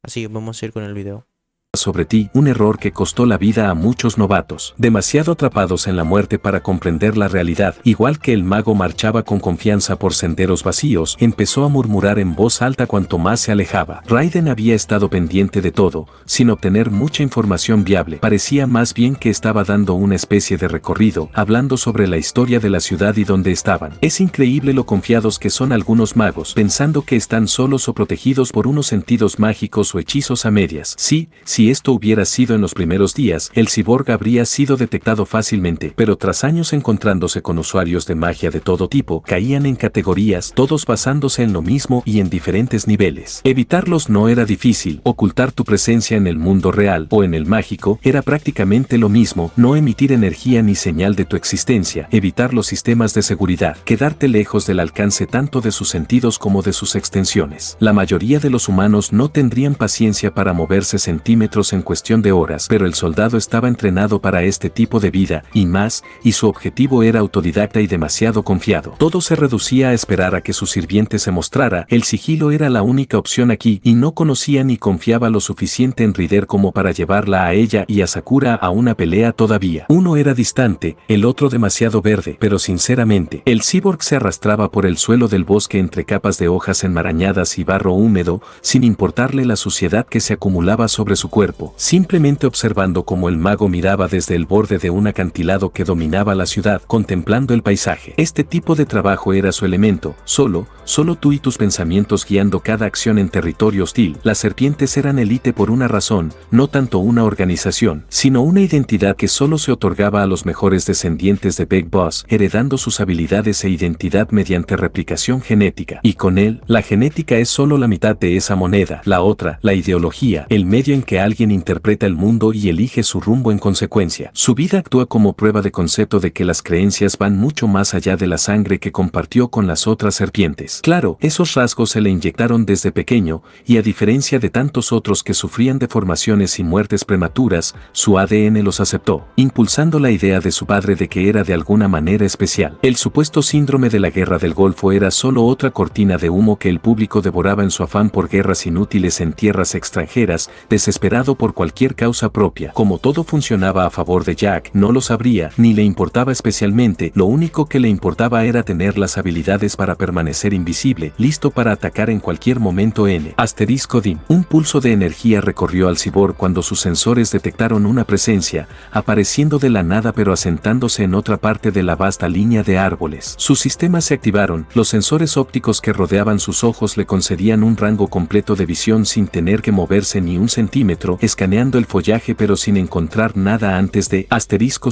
Así que vamos a ir con el video. Sobre ti, un error que costó la vida a muchos novatos, demasiado atrapados en la muerte para comprender la realidad. Igual que el mago marchaba con confianza por senderos vacíos, empezó a murmurar en voz alta cuanto más se alejaba. Raiden había estado pendiente de todo, sin obtener mucha información viable. Parecía más bien que estaba dando una especie de recorrido, hablando sobre la historia de la ciudad y dónde estaban. Es increíble lo confiados que son algunos magos, pensando que están solos o protegidos por unos sentidos mágicos o hechizos a medias. Si esto hubiera sido en los primeros días, el cyborg habría sido detectado fácilmente, pero tras años encontrándose con usuarios de magia de todo tipo, caían en categorías, todos basándose en lo mismo y en diferentes niveles. Evitarlos no era difícil, ocultar tu presencia en el mundo real o en el mágico era prácticamente lo mismo, no emitir energía ni señal de tu existencia, evitar los sistemas de seguridad, quedarte lejos del alcance tanto de sus sentidos como de sus extensiones. La mayoría de los humanos no tendrían paciencia para moverse centímetros en cuestión de horas, pero el soldado estaba entrenado para este tipo de vida, y su objetivo era autodidacta y demasiado confiado. Todo se reducía a esperar a que su sirviente se mostrara, el sigilo era la única opción aquí, y no conocía ni confiaba lo suficiente en Rider como para llevarla a ella y a Sakura a una pelea todavía. Uno era distante, el otro demasiado verde, pero sinceramente, el cyborg se arrastraba por el suelo del bosque entre capas de hojas enmarañadas y barro húmedo, sin importarle la suciedad que se acumulaba sobre su cuerpo, simplemente observando cómo el mago miraba desde el borde de un acantilado que dominaba la ciudad, contemplando el paisaje. Este tipo de trabajo era su elemento, solo tú y tus pensamientos guiando cada acción en territorio hostil. Las serpientes eran élite por una razón, no tanto una organización, sino una identidad que solo se otorgaba a los mejores descendientes de Big Boss, heredando sus habilidades e identidad mediante replicación genética. Y con él, la genética es solo la mitad de esa moneda, la otra, la ideología, el medio en que alguien interpreta el mundo y elige su rumbo en consecuencia. Su vida actúa como prueba de concepto de que las creencias van mucho más allá de la sangre que compartió con las otras serpientes. Claro, esos rasgos se le inyectaron desde pequeño, y a diferencia de tantos otros que sufrían deformaciones y muertes prematuras, su ADN los aceptó, impulsando la idea de su padre de que era de alguna manera especial. El supuesto síndrome de la guerra del Golfo era solo otra cortina de humo que el público devoraba en su afán por guerras inútiles en tierras extranjeras, desesperado por cualquier causa propia. Como todo funcionaba a favor de Jack, no lo sabría, ni le importaba especialmente, lo único que le importaba era tener las habilidades para permanecer invisible, listo para atacar en cualquier momento dim. Un pulso de energía recorrió al cyborg cuando sus sensores detectaron una presencia, apareciendo de la nada pero asentándose en otra parte de la vasta línea de árboles. Sus sistemas se activaron, los sensores ópticos que rodeaban sus ojos le concedían un rango completo de visión sin tener que moverse ni un centímetro, escaneando el follaje pero sin encontrar nada antes de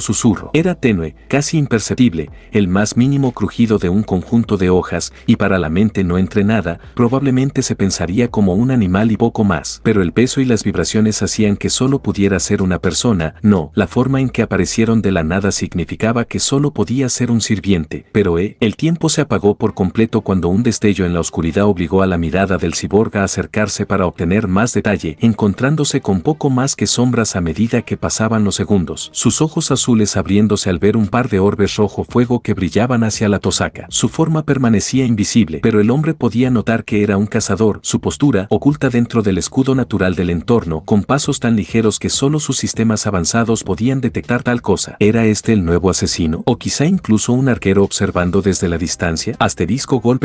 susurro. Era tenue, casi imperceptible, el más mínimo crujido de un conjunto de hojas, y para la mente no entrenada, probablemente se pensaría como un animal y poco más, pero el peso y las vibraciones hacían que solo pudiera ser una persona. No, la forma en que aparecieron de la nada significaba que solo podía ser un sirviente, pero el tiempo se apagó por completo cuando un destello en la oscuridad obligó a la mirada del cyborg a acercarse para obtener más detalle, encontrándose con poco más que sombras a medida que pasaban los segundos, sus ojos azules abriéndose al ver un par de orbes rojo fuego que brillaban hacia la Tosaka. Su forma permanecía invisible, pero el hombre podía notar que era un cazador, su postura, oculta dentro del escudo natural del entorno, con pasos tan ligeros que solo sus sistemas avanzados podían detectar tal cosa. ¿Era este el nuevo asesino? ¿O quizá incluso un arquero observando desde la distancia?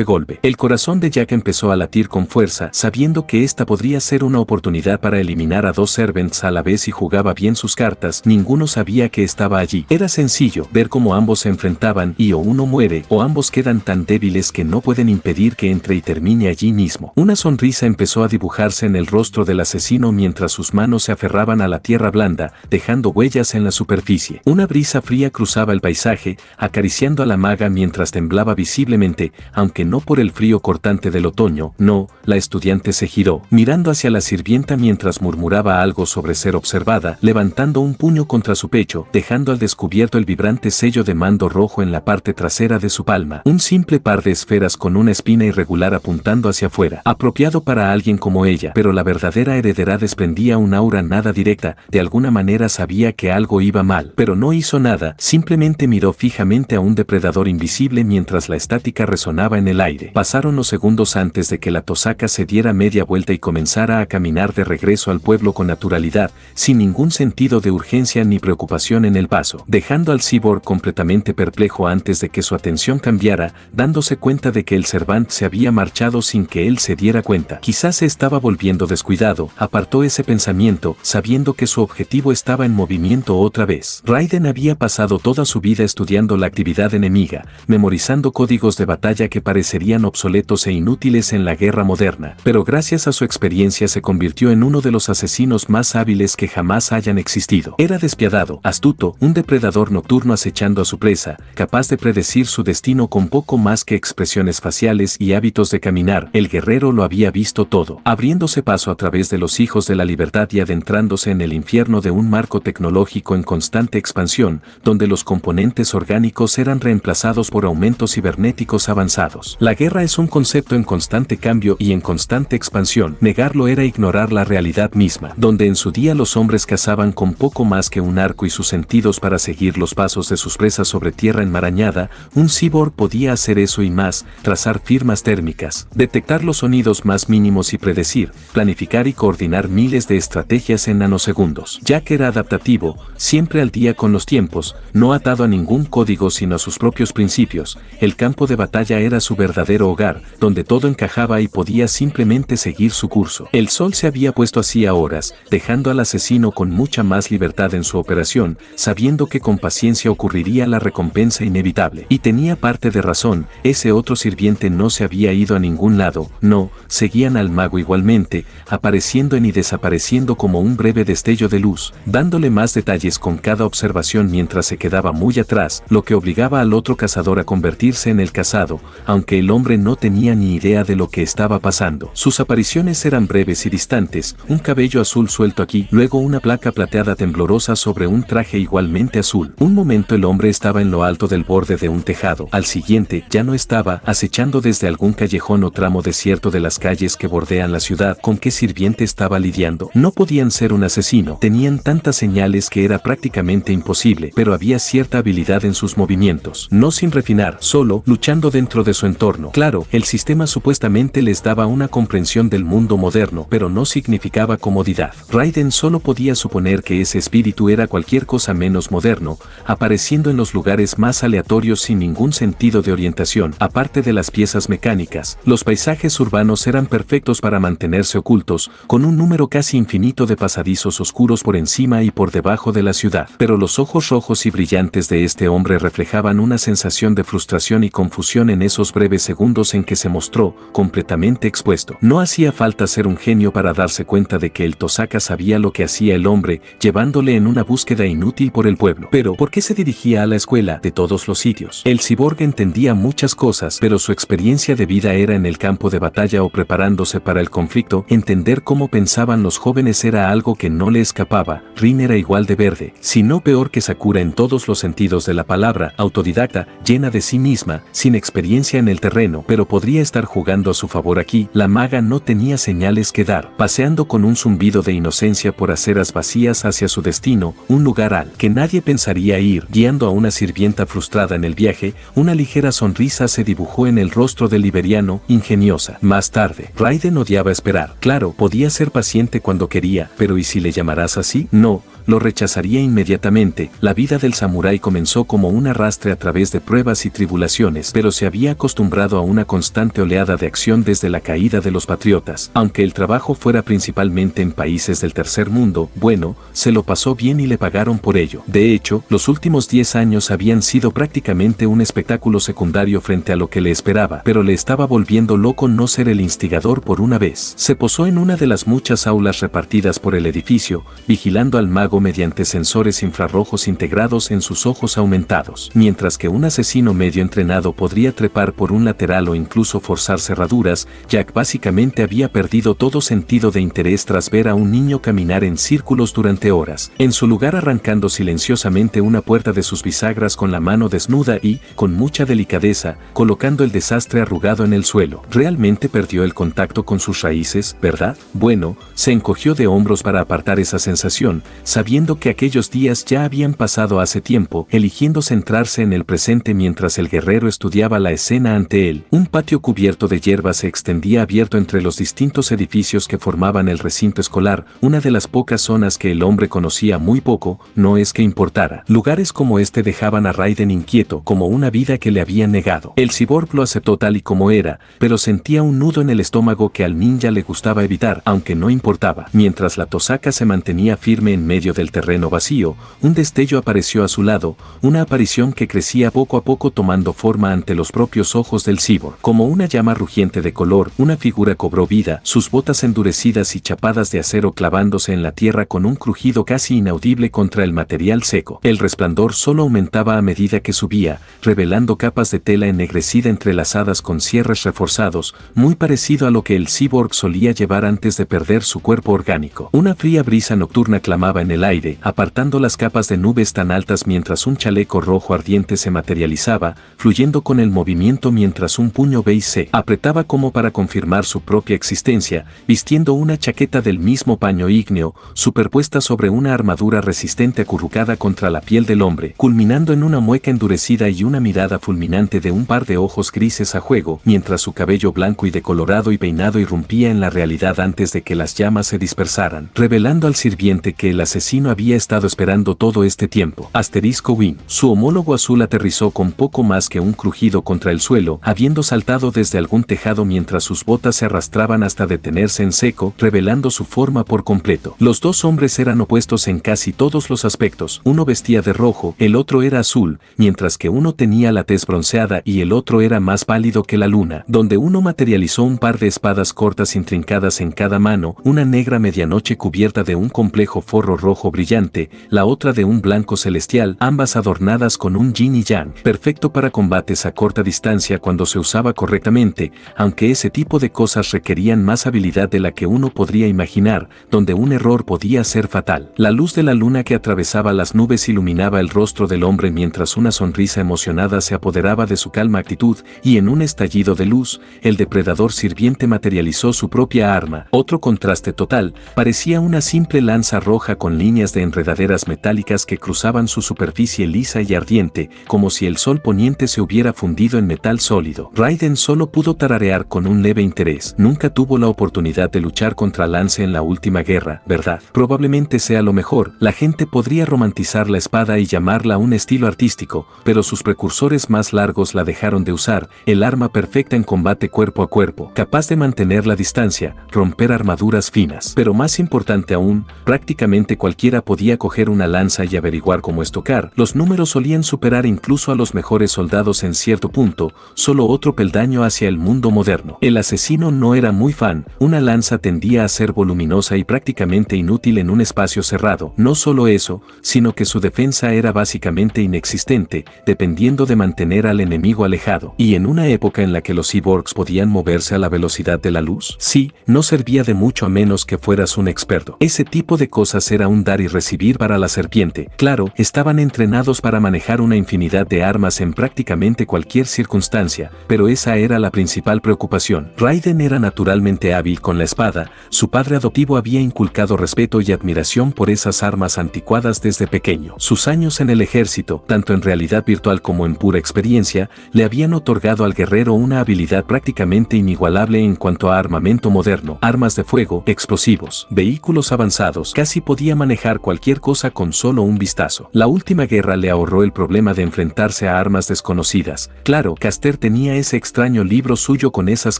Golpe. El corazón de Jack empezó a latir con fuerza, sabiendo que esta podría ser una oportunidad para eliminar a dos servants a la vez y jugaba bien sus cartas. Ninguno sabía que estaba allí. Era sencillo ver cómo ambos se enfrentaban y o uno muere o ambos quedan tan débiles que no pueden impedir que entre y termine allí mismo. Una sonrisa empezó a dibujarse en el rostro del asesino mientras sus manos se aferraban a la tierra blanda, dejando huellas en la superficie. Una brisa fría cruzaba el paisaje, acariciando a la maga mientras temblaba visiblemente, aunque no por el frío cortante del otoño. No, la estudiante se giró, mirando hacia la sirvienta mientras murmuraba pensaba algo sobre ser observada, levantando un puño contra su pecho, dejando al descubierto el vibrante sello de mando rojo en la parte trasera de su palma. Un simple par de esferas con una espina irregular apuntando hacia afuera. Apropiado para alguien como ella, pero la verdadera heredera desprendía un aura nada directa, de alguna manera sabía que algo iba mal, pero no hizo nada, simplemente miró fijamente a un depredador invisible mientras la estática resonaba en el aire. Pasaron los segundos antes de que la Tosaka se diera media vuelta y comenzara a caminar de regreso al pueblo con naturalidad, sin ningún sentido de urgencia ni preocupación en el paso, dejando al cyborg completamente perplejo antes de que su atención cambiara, dándose cuenta de que el Servant se había marchado sin que él se diera cuenta. Quizás se estaba volviendo descuidado, apartó ese pensamiento, sabiendo que su objetivo estaba en movimiento otra vez. Raiden había pasado toda su vida estudiando la actividad enemiga, memorizando códigos de batalla que parecerían obsoletos e inútiles en la guerra moderna, pero gracias a su experiencia se convirtió en uno de los asesinos más hábiles que jamás hayan existido. Era despiadado, astuto, un depredador nocturno acechando a su presa, capaz de predecir su destino con poco más que expresiones faciales y hábitos de caminar. El guerrero lo había visto todo, abriéndose paso a través de los hijos de la libertad y adentrándose en el infierno de un marco tecnológico en constante expansión, donde los componentes orgánicos eran reemplazados por aumentos cibernéticos avanzados. La guerra es un concepto en constante cambio y en constante expansión. Negarlo era ignorar la realidad misma, donde en su día los hombres cazaban con poco más que un arco y sus sentidos para seguir los pasos de sus presas sobre tierra enmarañada. Un cyborg podía hacer eso y más, trazar firmas térmicas, detectar los sonidos más mínimos y predecir, planificar y coordinar miles de estrategias en nanosegundos. Jack era adaptativo, siempre al día con los tiempos, no atado a ningún código sino a sus propios principios. El campo de batalla era su verdadero hogar, donde todo encajaba y podía simplemente seguir su curso. El sol se había puesto hacía horas, dejando al asesino con mucha más libertad en su operación, sabiendo que con paciencia ocurriría la recompensa inevitable. Y tenía parte de razón, ese otro sirviente no se había ido a ningún lado, no, seguían al mago igualmente, apareciendo en y desapareciendo como un breve destello de luz, dándole más detalles con cada observación mientras se quedaba muy atrás, lo que obligaba al otro cazador a convertirse en el cazado, aunque el hombre no tenía ni idea de lo que estaba pasando. Sus apariciones eran breves y distantes, un cabello azul suelto aquí, luego una placa plateada temblorosa sobre un traje igualmente azul. Un momento el hombre estaba en lo alto del borde de un tejado, al siguiente ya no estaba, acechando desde algún callejón o tramo desierto de las calles que bordean la ciudad. ¿Con qué sirviente estaba lidiando? No podían ser un asesino, tenían tantas señales que era prácticamente imposible, pero había cierta habilidad en sus movimientos, no sin refinar, solo, luchando dentro de su entorno. Claro, el sistema supuestamente les daba una comprensión del mundo moderno, pero no significaba comodidad. Raiden solo podía suponer que ese espíritu era cualquier cosa menos moderno, apareciendo en los lugares más aleatorios sin ningún sentido de orientación. Aparte de las piezas mecánicas, los paisajes urbanos eran perfectos para mantenerse ocultos, con un número casi infinito de pasadizos oscuros por encima y por debajo de la ciudad. Pero los ojos rojos y brillantes de este hombre reflejaban una sensación de frustración y confusión en esos breves segundos en que se mostró completamente expuesto. No hacía falta ser un genio para darse cuenta de que el Tosaka sabía lo que hacía el hombre, llevándole en una búsqueda inútil por el pueblo. Pero, ¿por qué se dirigía a la escuela de todos los sitios? El cyborg entendía muchas cosas, pero su experiencia de vida era en el campo de batalla o preparándose para el conflicto. Entender cómo pensaban los jóvenes era algo que no le escapaba. Rin era igual de verde, si no peor que Sakura en todos los sentidos de la palabra, autodidacta, llena de sí misma, sin experiencia en el terreno, pero podría estar jugando a su favor aquí. La maga no tenía señales que dar, paseando con un zumbido de inocencia por aceras vacías hacia su destino, un lugar al que nadie pensaría ir, guiando a una sirvienta frustrada en el viaje. Una ligera sonrisa se dibujó en el rostro del liberiano, ingeniosa. Más tarde, Raiden odiaba esperar. Claro, podía ser paciente cuando quería, pero ¿y si le llamarás así? No, lo rechazaría inmediatamente. La vida del samurái comenzó como un arrastre a través de pruebas y tribulaciones, pero se había acostumbrado a una constante oleada de acción desde la caída de los patriotas. Aunque el trabajo fuera principalmente en países del tercer mundo, bueno, se lo pasó bien y le pagaron por ello. De hecho, los últimos 10 años habían sido prácticamente un espectáculo secundario frente a lo que le esperaba, pero le estaba volviendo loco no ser el instigador por una vez. Se posó en una de las muchas aulas repartidas por el edificio, vigilando al mago estómago mediante sensores infrarrojos integrados en sus ojos aumentados. Mientras que un asesino medio entrenado podría trepar por un lateral o incluso forzar cerraduras, Jack básicamente había perdido todo sentido de interés tras ver a un niño caminar en círculos durante horas. En su lugar, arrancando silenciosamente una puerta de sus bisagras con la mano desnuda y, con mucha delicadeza, colocando el desastre arrugado en el suelo. Realmente perdió el contacto con sus raíces, ¿verdad? Bueno, se encogió de hombros para apartar esa sensación, sabiendo que aquellos días ya habían pasado hace tiempo, eligiendo centrarse en el presente mientras el guerrero estudiaba la escena ante él. Un patio cubierto de hierba se extendía abierto entre los distintos edificios que formaban el recinto escolar, una de las pocas zonas que el hombre conocía muy poco, no es que importara. Lugares como este dejaban a Raiden inquieto, como una vida que le habían negado. El cyborg lo aceptó tal y como era, pero sentía un nudo en el estómago que al ninja le gustaba evitar, aunque no importaba. Mientras la Tosaka se mantenía firme en medio del terreno vacío, un destello apareció a su lado, una aparición que crecía poco a poco tomando forma ante los propios ojos del cyborg. Como una llama rugiente de color, una figura cobró vida, sus botas endurecidas y chapadas de acero clavándose en la tierra con un crujido casi inaudible contra el material seco. El resplandor solo aumentaba a medida que subía, revelando capas de tela ennegrecida entrelazadas con cierres reforzados, muy parecido a lo que el cyborg solía llevar antes de perder su cuerpo orgánico. Una fría brisa nocturna clamaba en el aire, apartando las capas de nubes tan altas mientras un chaleco rojo ardiente se materializaba, fluyendo con el movimiento mientras un puño beige se apretaba como para confirmar su propia existencia, vistiendo una chaqueta del mismo paño ígneo, superpuesta sobre una armadura resistente acurrucada contra la piel del hombre, culminando en una mueca endurecida y una mirada fulminante de un par de ojos grises a juego, mientras su cabello blanco y decolorado y peinado irrumpía en la realidad antes de que las llamas se dispersaran, revelando al sirviente que el asesino había estado esperando todo este tiempo. Asterisco Win. Su homólogo azul aterrizó con poco más que un crujido contra el suelo, habiendo saltado desde algún tejado mientras sus botas se arrastraban hasta detenerse en seco, revelando su forma por completo. Los dos hombres eran opuestos en casi todos los aspectos. Uno vestía de rojo, el otro era azul, mientras que uno tenía la tez bronceada y el otro era más pálido que la luna, donde uno materializó un par de espadas cortas intrincadas en cada mano, una negra medianoche cubierta de un complejo forro rojo brillante, la otra de un blanco celestial, ambas adornadas con un yin y yang, perfecto para combates a corta distancia cuando se usaba correctamente, aunque ese tipo de cosas requerían más habilidad de la que uno podría imaginar, donde un error podía ser fatal. La luz de la luna que atravesaba las nubes iluminaba el rostro del hombre mientras una sonrisa emocionada se apoderaba de su calma actitud, y en un estallido de luz, el depredador sirviente materializó su propia arma. Otro contraste total, parecía una simple lanza roja con líneas de enredaderas metálicas que cruzaban su superficie lisa y ardiente, como si el sol poniente se hubiera fundido en metal sólido. Raiden solo pudo tararear con un leve interés. Nunca tuvo la oportunidad de luchar contra Lance en la última guerra, ¿verdad? Probablemente sea lo mejor. La gente podría romantizar la espada y llamarla un estilo artístico, pero sus precursores más largos la dejaron de usar, el arma perfecta en combate cuerpo a cuerpo, capaz de mantener la distancia, romper armaduras finas. Pero más importante aún, prácticamente cualquiera podía coger una lanza y averiguar cómo estocar. Los números solían superar incluso a los mejores soldados en cierto punto, solo otro peldaño hacia el mundo moderno. El asesino no era muy fan, una lanza tendía a ser voluminosa y prácticamente inútil en un espacio cerrado. No solo eso, sino que su defensa era básicamente inexistente, dependiendo de mantener al enemigo alejado. Y en una época en la que los cyborgs podían moverse a la velocidad de la luz, sí, no servía de mucho a menos que fueras un experto. Ese tipo de cosas era un dar y recibir para la serpiente. Claro, estaban entrenados para manejar una infinidad de armas en prácticamente cualquier circunstancia, pero esa era la principal preocupación. Raiden era naturalmente hábil con la espada, su padre adoptivo había inculcado respeto y admiración por esas armas anticuadas desde pequeño. Sus años en el ejército, tanto en realidad virtual como en pura experiencia, le habían otorgado al guerrero una habilidad prácticamente inigualable en cuanto a armamento moderno, armas de fuego, explosivos, vehículos avanzados. Casi podía manejar cualquier cosa con solo un vistazo. La última guerra le ahorró el problema de enfrentarse a armas desconocidas. Claro, Caster tenía ese extraño libro suyo con esas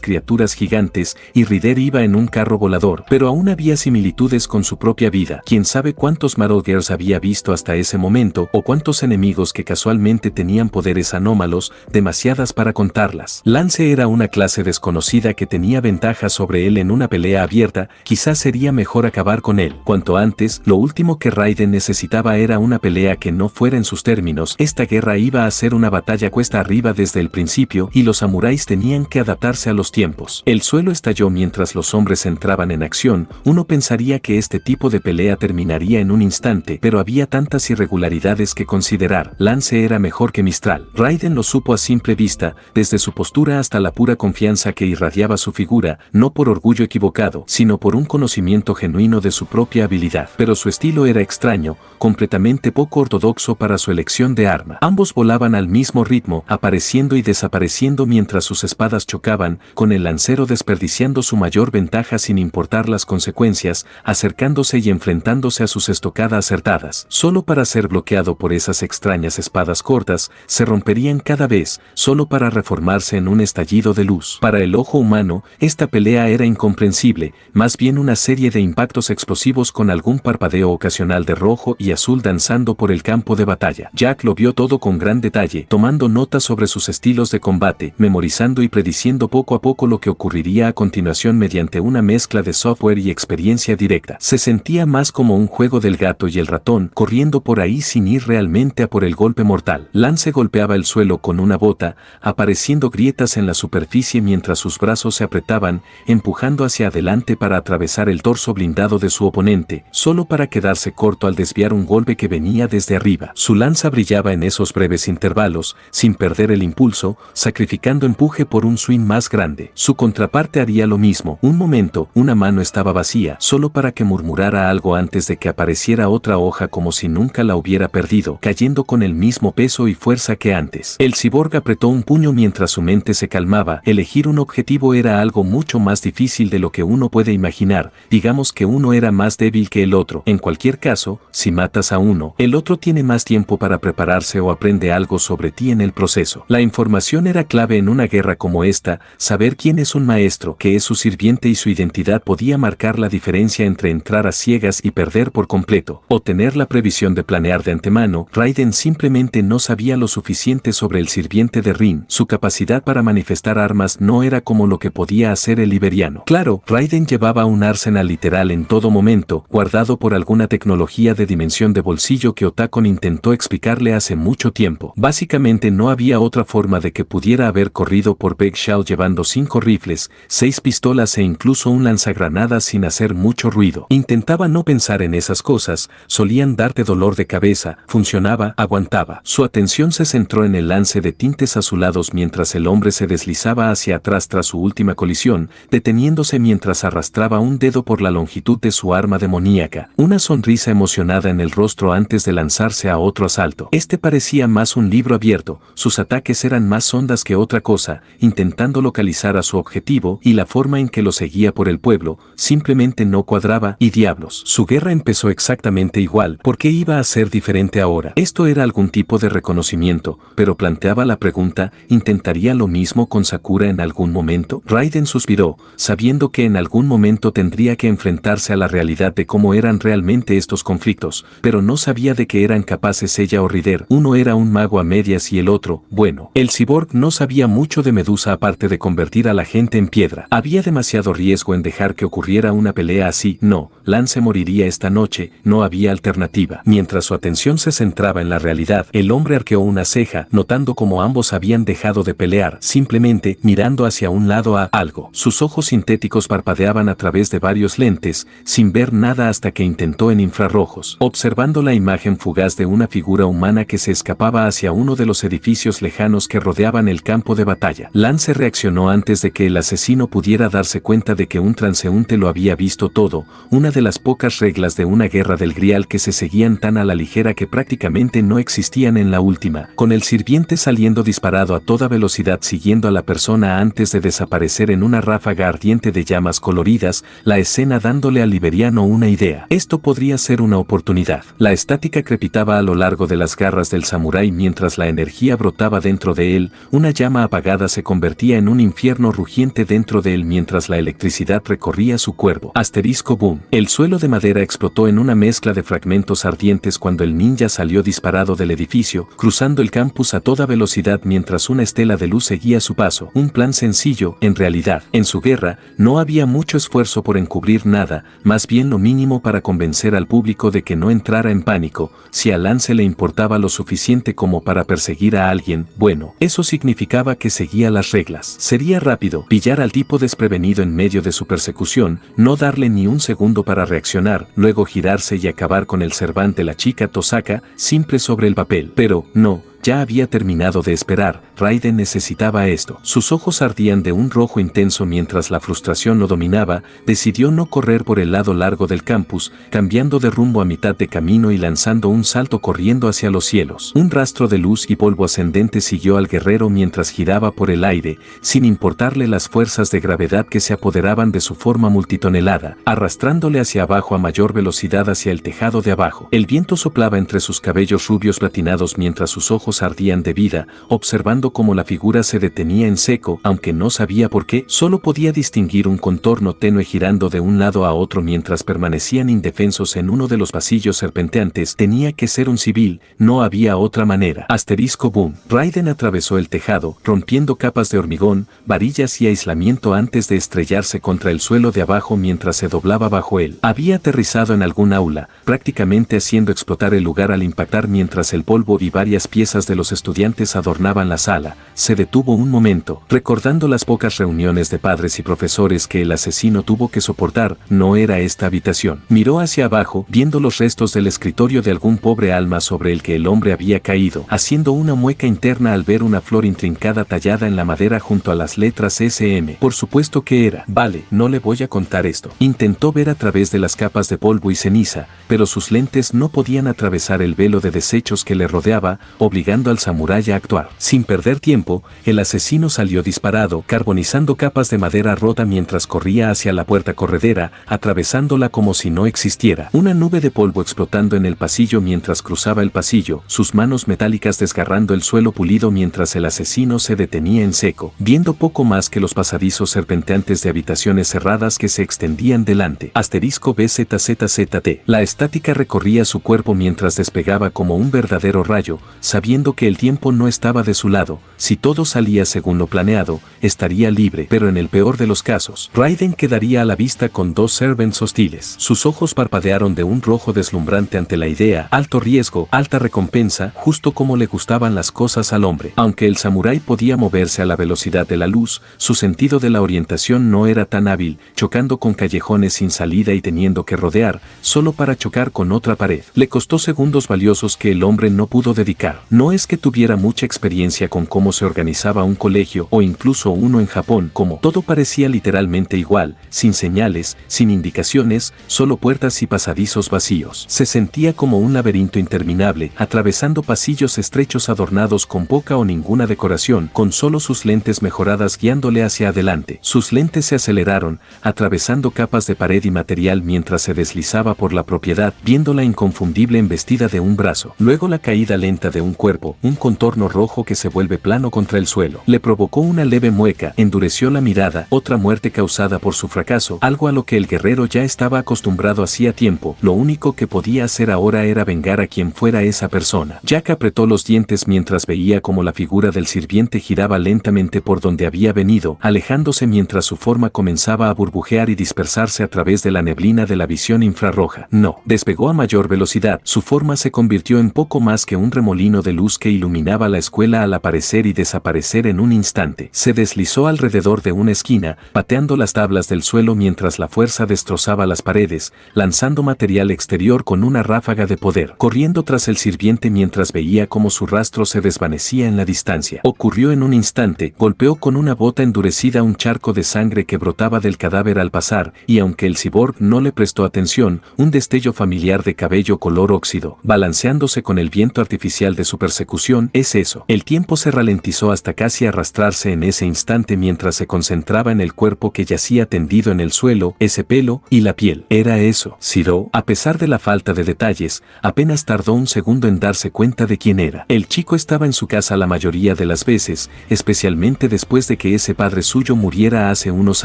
criaturas gigantes, y Ryder iba en un carro volador, pero aún había similitudes con su propia vida. Quién sabe cuántos Marauders había visto hasta ese momento, o cuántos enemigos que casualmente tenían poderes anómalos, demasiadas para contarlas. Lance era una clase desconocida que tenía ventaja sobre él en una pelea abierta, quizás sería mejor acabar con él. Cuanto antes, lo último que Raiden necesitaba era una pelea que no fuera en sus términos. Esta guerra iba a ser una batalla cuesta arriba desde el principio y los samuráis tenían que adaptarse a los tiempos. El suelo estalló mientras los hombres entraban en acción. Uno pensaría que este tipo de pelea terminaría en un instante, pero había tantas irregularidades que considerar. Lance era mejor que Mistral. Raiden lo supo a simple vista, desde su postura hasta la pura confianza que irradiaba su figura, no por orgullo equivocado, sino por un conocimiento genuino de su propia habilidad. Pero su estilo era extraño, completamente poco ortodoxo para su elección de arma. Ambos volaban al mismo ritmo, apareciendo y desapareciendo mientras sus espadas chocaban, con el lancero desperdiciando su mayor ventaja sin importar las consecuencias, acercándose y enfrentándose a sus estocadas acertadas. Solo para ser bloqueado por esas extrañas espadas cortas, se romperían cada vez, solo para reformarse en un estallido de luz. Para el ojo humano, esta pelea era incomprensible, más bien una serie de impactos explosivos con algún parpadeo ocasional de rojo y azul danzando por el campo de batalla. Jack lo vio todo con gran detalle, tomando notas sobre sus estilos de combate, memorizando y prediciendo poco a poco lo que ocurriría a continuación mediante una mezcla de software y experiencia directa. Se sentía más como un juego del gato y el ratón, corriendo por ahí sin ir realmente a por el golpe mortal. Lance golpeaba el suelo con una bota, apareciendo grietas en la superficie mientras sus brazos se apretaban, empujando hacia adelante para atravesar el torso blindado de su oponente, solo para quedarse corto al desviar un golpe que venía desde arriba. Su lanza brillaba en esos breves intervalos, sin perder el impulso, sacrificando empuje por un swing más grande. Su contraparte haría lo mismo. Un momento, una mano estaba vacía, solo para que murmurara algo antes de que apareciera otra hoja como si nunca la hubiera perdido, cayendo con el mismo peso y fuerza que antes. El cyborg apretó un puño mientras su mente se calmaba. Elegir un objetivo era algo mucho más difícil de lo que uno puede imaginar. Digamos que uno era más débil que el otro. En cualquier caso, si matas a uno, el otro tiene más tiempo para prepararse o aprende algo sobre ti en el proceso. La información era clave en una guerra como esta. Saber quién es un maestro, qué es su sirviente y su identidad podía marcar la diferencia entre entrar a ciegas y perder por completo, o tener la previsión de planear de antemano. Raiden simplemente no sabía lo suficiente sobre el sirviente de Rin. Su capacidad para manifestar armas no era como lo que podía hacer el iberiano. Claro, Raiden llevaba un arsenal literal en todo momento, guardado por alguna tecnología de dimensión de bolsillo que Otacon intentó explicarle hace mucho tiempo. Básicamente no había otra forma de que pudiera haber corrido por Baekshao llevando 5 rifles, 6 pistolas e incluso un lanzagranadas sin hacer mucho ruido. Intentaba no pensar en esas cosas, solían darte dolor de cabeza, funcionaba, aguantaba. Su atención se centró en el lance de tintes azulados mientras el hombre se deslizaba hacia atrás tras su última colisión, deteniéndose mientras arrastraba un dedo por la longitud de su arma demoníaca, una sonrisa emocionada en el rostro antes de lanzarse a otro asalto. Este parecía más un libro abierto, sus ataques eran más ondas que otra cosa, intentando localizar a su objetivo y la forma en que lo seguía por el pueblo, simplemente no cuadraba y diablos. Su guerra empezó exactamente igual, ¿por qué iba a ser diferente ahora? Esto era algún tipo de reconocimiento, pero planteaba la pregunta, ¿intentaría lo mismo con Sakura en algún momento? Raiden suspiró, sabiendo que en algún momento tendría que enfrentarse a la realidad de cómo eran realmente estos conflictos, pero no sabía de qué eran capaces ella o Rider. Uno era un mago a medias y el otro, bueno, el cyborg no sabía mucho de Medusa aparte de convertir a la gente en piedra. Había demasiado riesgo en dejar que ocurriera una pelea así. No, Lance moriría esta noche, no había alternativa. Mientras su atención se centraba en la realidad, el hombre arqueó una ceja, notando cómo ambos habían dejado de pelear, simplemente mirando hacia un lado a algo. Sus ojos sintéticos parpadeaban a través de varios lentes, sin ver nada hasta que intentó en infrarrojos, observando la imagen fugaz de una figura humana que se escapaba hacia uno de los edificios lejanos que rodeaban el campo de batalla. Lance reaccionó antes de que el asesino pudiera darse cuenta de que un transeúnte lo había visto todo, una de las pocas reglas de una guerra del Grial que se seguían tan a la ligera que prácticamente no existían en la última, con el sirviente saliendo disparado a toda velocidad siguiendo a la persona antes de desaparecer en una ráfaga ardiente de llamas coloridas, la escena dándole al iberiano una idea. Esto podría ser una oportunidad. La estática crepitaba a lo largo de las garras del samurái mientras la energía brotaba dentro de él, una llama apagada se convertía en un infierno rugiente dentro de él mientras la electricidad recorría su cuerpo. Asterisco boom. El suelo de madera explotó en una mezcla de fragmentos ardientes cuando el ninja salió disparado del edificio, cruzando el campus a toda velocidad mientras una estela de luz seguía su paso. Un plan sencillo, en realidad. En su guerra, no había mucho esfuerzo por encubrir nada, más bien lo mínimo para convencer convencer al público de que no entrara en pánico. Si a Lance le importaba lo suficiente como para perseguir a alguien, bueno, eso significaba que seguía las reglas. Sería rápido, pillar al tipo desprevenido en medio de su persecución, no darle ni un segundo para reaccionar, luego girarse y acabar con el Servant de la chica Tosaka, simple sobre el papel. Pero, no. Ya había terminado de esperar, Raiden necesitaba esto. Sus ojos ardían de un rojo intenso mientras la frustración lo dominaba. Decidió no correr por el lado largo del campus, cambiando de rumbo a mitad de camino y lanzando un salto corriendo hacia los cielos. Un rastro de luz y polvo ascendente siguió al guerrero mientras giraba por el aire, sin importarle las fuerzas de gravedad que se apoderaban de su forma multitonelada, arrastrándole hacia abajo a mayor velocidad hacia el tejado de abajo. El viento soplaba entre sus cabellos rubios platinados mientras sus ojos ardían de vida, observando cómo la figura se detenía en seco, aunque no sabía por qué, solo podía distinguir un contorno tenue girando de un lado a otro mientras permanecían indefensos en uno de los pasillos serpenteantes. Tenía que ser un civil, no había otra manera. Asterisco boom. Raiden atravesó el tejado, rompiendo capas de hormigón, varillas y aislamiento antes de estrellarse contra el suelo de abajo mientras se doblaba bajo él. Había aterrizado en algún aula, prácticamente haciendo explotar el lugar al impactar mientras el polvo y varias piezas de los estudiantes adornaban la sala. Se detuvo un momento, recordando las pocas reuniones de padres y profesores que el asesino tuvo que soportar. No era esta habitación. Miró hacia abajo, viendo los restos del escritorio de algún pobre alma sobre el que el hombre había caído, haciendo una mueca interna al ver una flor intrincada tallada en la madera junto a las letras SM. Por supuesto que era. Vale, no le voy a contar esto. Intentó ver a través de las capas de polvo y ceniza, pero sus lentes no podían atravesar el velo de desechos que le rodeaba, obligando al samurái a actuar. Sin perder tiempo, el asesino salió disparado, carbonizando capas de madera rota mientras corría hacia la puerta corredera, atravesándola como si no existiera. Una nube de polvo explotando en el pasillo mientras cruzaba el pasillo, sus manos metálicas desgarrando el suelo pulido mientras el asesino se detenía en seco, viendo poco más que los pasadizos serpenteantes de habitaciones cerradas que se extendían delante. Asterisco BZZZT. La estática recorría su cuerpo mientras despegaba como un verdadero rayo, sabiendo que el tiempo no estaba de su lado. Si todo salía según lo planeado, estaría libre, pero en el peor de los casos, Raiden quedaría a la vista con dos servants hostiles. Sus ojos parpadearon de un rojo deslumbrante ante la idea. Alto riesgo, alta recompensa, justo como le gustaban las cosas al hombre. Aunque el samurái podía moverse a la velocidad de la luz, su sentido de la orientación no era tan hábil, chocando con callejones sin salida y teniendo que rodear, solo para chocar con otra pared. Le costó segundos valiosos que el hombre no pudo dedicar. No es que tuviera mucha experiencia con cómo se organizaba un colegio o incluso uno en Japón, como todo parecía literalmente igual, sin señales, sin indicaciones, solo puertas y pasadizos vacíos. Se sentía como un laberinto interminable, atravesando pasillos estrechos adornados con poca o ninguna decoración, con solo sus lentes mejoradas guiándole hacia adelante. Sus lentes se aceleraron, atravesando capas de pared y material mientras se deslizaba por la propiedad, viendo la inconfundible embestida de un brazo, luego la caída lenta de un cuerpo, un contorno rojo que se vuelve plano contra el suelo. Le provocó una leve mueca, endureció la mirada, otra muerte causada por su fracaso, algo a lo que el guerrero ya estaba acostumbrado hacía tiempo. Lo único que podía hacer ahora era vengar a quien fuera esa persona. Jack apretó los dientes mientras veía cómo la figura del sirviente giraba lentamente por donde había venido, alejándose mientras su forma comenzaba a burbujear y dispersarse a través de la neblina de la visión infrarroja. No, despegó a mayor velocidad, su forma se convirtió en poco más que un remolino de luz que iluminaba la escuela al aparecer y desaparecer en un instante. Se deslizó alrededor de una esquina, pateando las tablas del suelo mientras la fuerza destrozaba las paredes, lanzando material exterior con una ráfaga de poder, corriendo tras el sirviente mientras veía cómo su rastro se desvanecía en la distancia. Ocurrió en un instante, golpeó con una bota endurecida un charco de sangre que brotaba del cadáver al pasar, y aunque el cyborg no le prestó atención, un destello familiar de cabello color óxido, balanceándose con el viento artificial de su persecución. Es eso. El tiempo se ralentizó hasta casi arrastrarse en ese instante mientras se concentraba en el cuerpo que yacía tendido en el suelo, ese pelo y la piel. Era eso. Zero, a pesar de la falta de detalles, apenas tardó un segundo en darse cuenta de quién era. El chico estaba en su casa la mayoría de las veces, especialmente después de que ese padre suyo muriera hace unos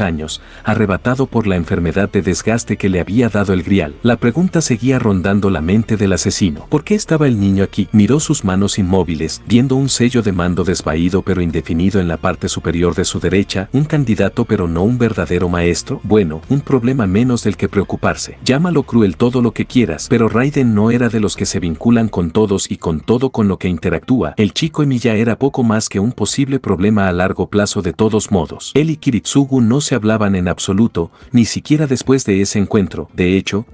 años, arrebatado por la enfermedad de desgaste que le había dado el grial. La pregunta seguía rondando la mente del asesino. ¿Por qué estaba el niño aquí? Miró sus manos quedados inmóviles, viendo un sello de mando desvaído pero indefinido en la parte superior de su derecha, un candidato pero no un verdadero maestro. Bueno, un problema menos del que preocuparse. Llámalo cruel todo lo que quieras, pero Raiden no era de los que se vinculan con todos y con todo con lo que interactúa. El chico Emiya era poco más que un posible problema a largo plazo de todos modos. Él y Kiritsugu no se hablaban en absoluto, ni siquiera después de ese encuentro. De hecho,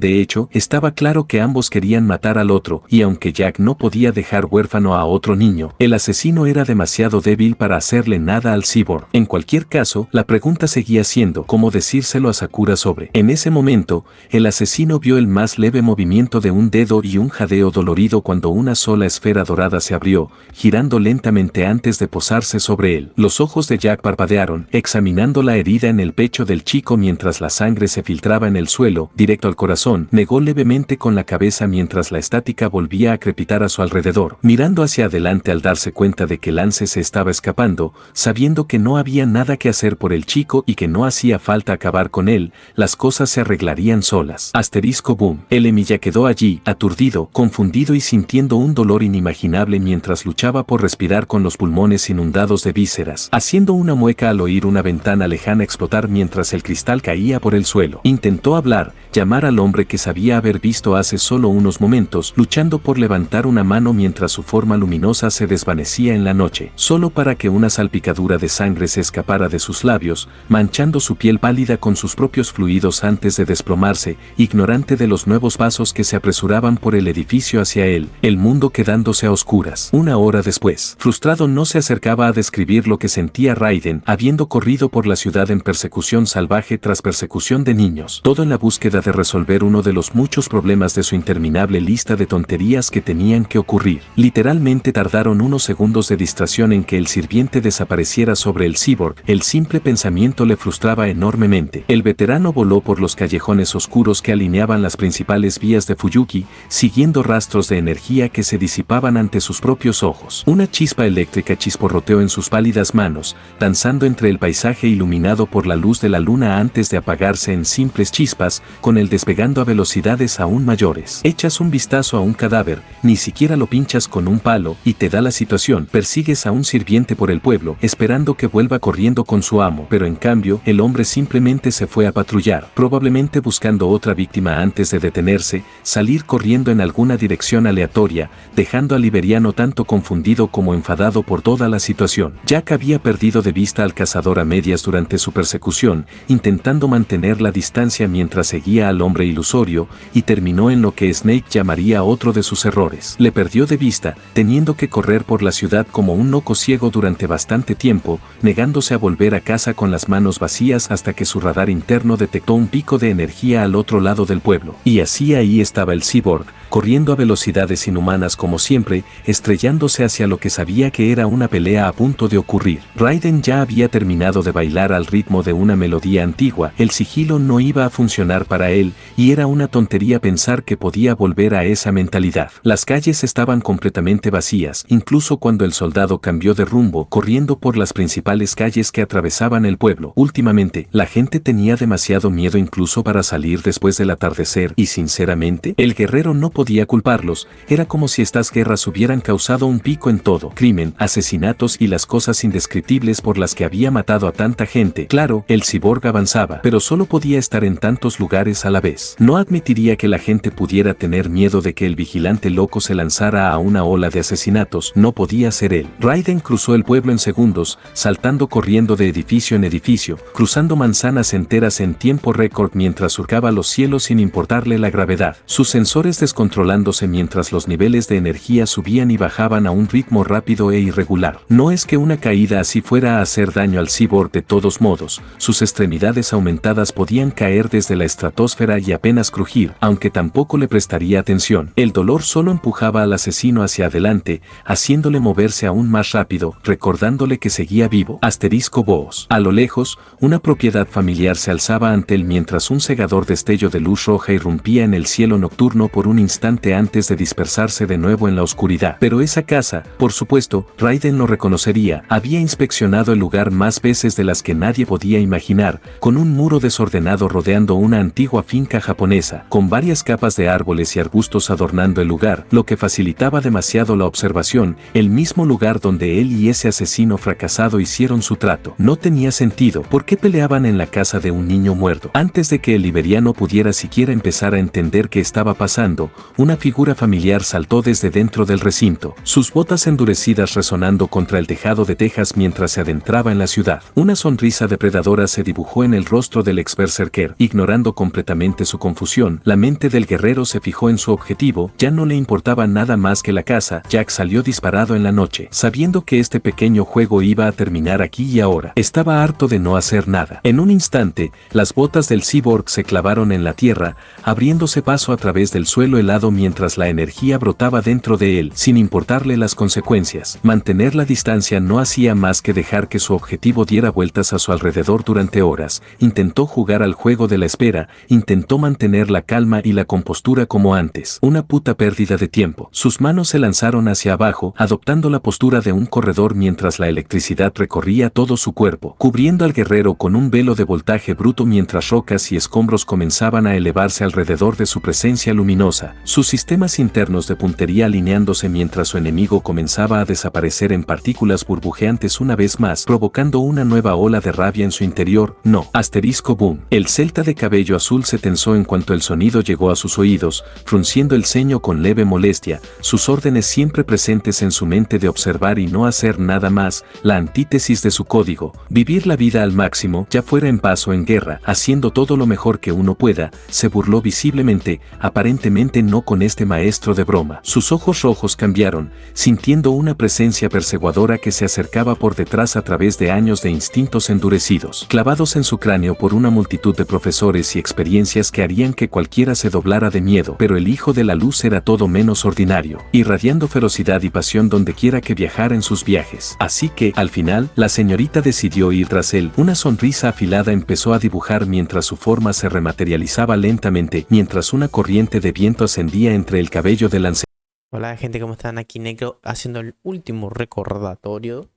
estaba claro que ambos querían matar al otro, y aunque Jack no podía dejar huérfano a otro niño, el asesino era demasiado débil para hacerle nada al cyborg. En cualquier caso, la pregunta seguía siendo cómo decírselo a Sakura sobre. En ese momento, el asesino vio el más leve movimiento de un dedo y un jadeo dolorido cuando una sola esfera dorada se abrió, girando lentamente antes de posarse sobre él. Los ojos de Jack parpadearon, examinando la herida en el pecho del chico mientras la sangre se filtraba en el suelo, directo al corazón. Negó levemente con la cabeza mientras la estática volvía a crepitar a su alrededor, mirando hacia adelante al darse cuenta de que Lance se estaba escapando, sabiendo que no había nada que hacer por el chico y que no hacía falta acabar con él, las cosas se arreglarían solas. Asterisco boom. El Emiya quedó allí, aturdido, confundido y sintiendo un dolor inimaginable mientras luchaba por respirar con los pulmones inundados de vísceras, haciendo una mueca al oír una ventana lejana explotar mientras el cristal caía por el suelo. Intentó hablar, llamar al hombre que sabía haber visto hace solo unos momentos, luchando por levantar una mano mientras su forma luminosa se desvanecía en la noche, solo para que una salpicadura de sangre se escapara de sus labios, manchando su piel pálida con sus propios fluidos antes de desplomarse, ignorante de los nuevos pasos que se apresuraban por el edificio hacia él, el mundo quedándose a oscuras. Una hora después, frustrado no se acercaba a describir lo que sentía Raiden, habiendo corrido por la ciudad en persecución salvaje tras persecución de niños, todo en la búsqueda de resolver uno de los muchos problemas de su interminable lista de tonterías que tenían que ocurrir. Literalmente tardaron unos segundos de distracción en que el sirviente desapareciera sobre el cyborg, el simple pensamiento le frustraba enormemente. El veterano voló por los callejones oscuros que alineaban las principales vías de Fuyuki, siguiendo rastros de energía que se disipaban ante sus propios ojos. Una chispa eléctrica chisporroteó en sus pálidas manos, danzando entre el paisaje iluminado por la luz de la luna antes de apagarse en simples chispas, con el despegando a velocidades aún mayores. Echas un vistazo a un cadáver, ni siquiera lo pinchas con un palo, y te da la situación. Persigues a un sirviente por el pueblo, esperando que vuelva corriendo con su amo, pero en cambio, el hombre simplemente se fue a patrullar, probablemente buscando otra víctima antes de detenerse, salir corriendo en alguna dirección aleatoria, dejando al liberiano tanto confundido como enfadado por toda la situación. Jack había perdido de vista al cazador a medias durante su persecución, intentando mantener la distancia mientras seguía al hombre ilusorio, y terminó en lo que Snake llamaría otro de sus errores. Le perdió de vista, teniendo que correr por la ciudad como un loco ciego durante bastante tiempo, negándose a volver a casa con las manos vacías hasta que su radar interno detectó un pico de energía al otro lado del pueblo. Y así ahí estaba el cyborg, corriendo a velocidades inhumanas como siempre, estrellándose hacia lo que sabía que era una pelea a punto de ocurrir. Raiden ya había terminado de bailar al ritmo de una melodía antigua, el sigilo no iba a funcionar para él, y era una tontería pensar que podía volver a esa mentalidad. Las calles estaban completamente vacías, incluso cuando el soldado cambió de rumbo, corriendo por las principales calles que atravesaban el pueblo. Últimamente, la gente tenía demasiado miedo incluso para salir después del atardecer, y sinceramente, el guerrero no podía culparlos. Era como si estas guerras hubieran causado un pico en todo: crimen, asesinatos y las cosas indescriptibles por las que había matado a tanta gente. Claro, el cyborg avanzaba, pero solo podía estar en tantos lugares a la vez. No admitiría que la gente pudiera tener miedo de que el vigilante loco se lanzara a una ola de asesinatos. No podía ser él. Raiden cruzó el pueblo en segundos, saltando corriendo de edificio en edificio, cruzando manzanas enteras en tiempo récord mientras surcaba los cielos sin importarle la gravedad. Sus sensores descontrolándose mientras los niveles de energía subían y bajaban a un ritmo rápido e irregular. No es que una caída así fuera a hacer daño al cyborg de todos modos, sus extremidades aumentadas podían caer desde la estratosfera y apenas crujir, aunque tampoco le prestaría atención. El dolor solo empujaba al asesino hacia adelante, haciéndole moverse aún más rápido, recordándole que seguía vivo. Asterisco voz. A lo lejos, una propiedad familiar se alzaba ante él mientras un cegador destello de luz roja irrumpía en el cielo nocturno por un instante. instante antes de dispersarse de nuevo en la oscuridad. Pero esa casa, por supuesto, Raiden lo reconocería, había inspeccionado el lugar más veces de las que nadie podía imaginar, con un muro desordenado rodeando una antigua finca japonesa, con varias capas de árboles y arbustos adornando el lugar, lo que facilitaba demasiado la observación, el mismo lugar donde él y ese asesino fracasado hicieron su trato. No tenía sentido. ¿Por qué peleaban en la casa de un niño muerto? Antes de que el liberiano pudiera siquiera empezar a entender qué estaba pasando, una figura familiar saltó desde dentro del recinto, sus botas endurecidas resonando contra el tejado de tejas mientras se adentraba en la ciudad. Una sonrisa depredadora se dibujó en el rostro del ex berserker. Ignorando completamente su confusión, la mente del guerrero se fijó en su objetivo, ya no le importaba nada más que la casa. Jack salió disparado en la noche, sabiendo que este pequeño juego iba a terminar aquí y ahora. Estaba harto de no hacer nada. En un instante, las botas del cyborg se clavaron en la tierra, abriéndose paso a través del suelo helado mientras la energía brotaba dentro de él, sin importarle las consecuencias. Mantener la distancia no hacía más que dejar que su objetivo diera vueltas a su alrededor durante horas. Intentó jugar al juego de la espera, intentó mantener la calma y la compostura como antes. Una puta pérdida de tiempo. Sus manos se lanzaron hacia abajo, adoptando la postura de un corredor mientras la electricidad recorría todo su cuerpo, cubriendo al guerrero con un velo de voltaje bruto mientras rocas y escombros comenzaban a elevarse alrededor de su presencia luminosa, sus sistemas internos de puntería alineándose mientras su enemigo comenzaba a desaparecer en partículas burbujeantes una vez más, provocando una nueva ola de rabia en su interior. No. Asterisco boom. El celta de cabello azul se tensó en cuanto el sonido llegó a sus oídos, frunciendo el ceño con leve molestia, sus órdenes siempre presentes en su mente de observar y no hacer nada más, la antítesis de su código, vivir la vida al máximo, ya fuera en paz o en guerra, haciendo todo lo mejor que uno pueda. Se burló visiblemente, aparentemente no con este maestro de broma. Sus ojos rojos cambiaron, sintiendo una presencia perseguidora que se acercaba por detrás a través de años de instintos endurecidos, clavados en su cráneo por una multitud de profesores y experiencias que harían que cualquiera se doblara de miedo. Pero el hijo de la luz era todo menos ordinario, irradiando ferocidad y pasión donde quiera que viajara en sus viajes. Así que, al final, la señorita decidió ir tras él. Una sonrisa afilada empezó a dibujar mientras su forma se rematerializaba lentamente, mientras una corriente de viento ascendía entre el cabello del anciano. Hola gente, ¿cómo están? Aquí Necro haciendo el último recordatorio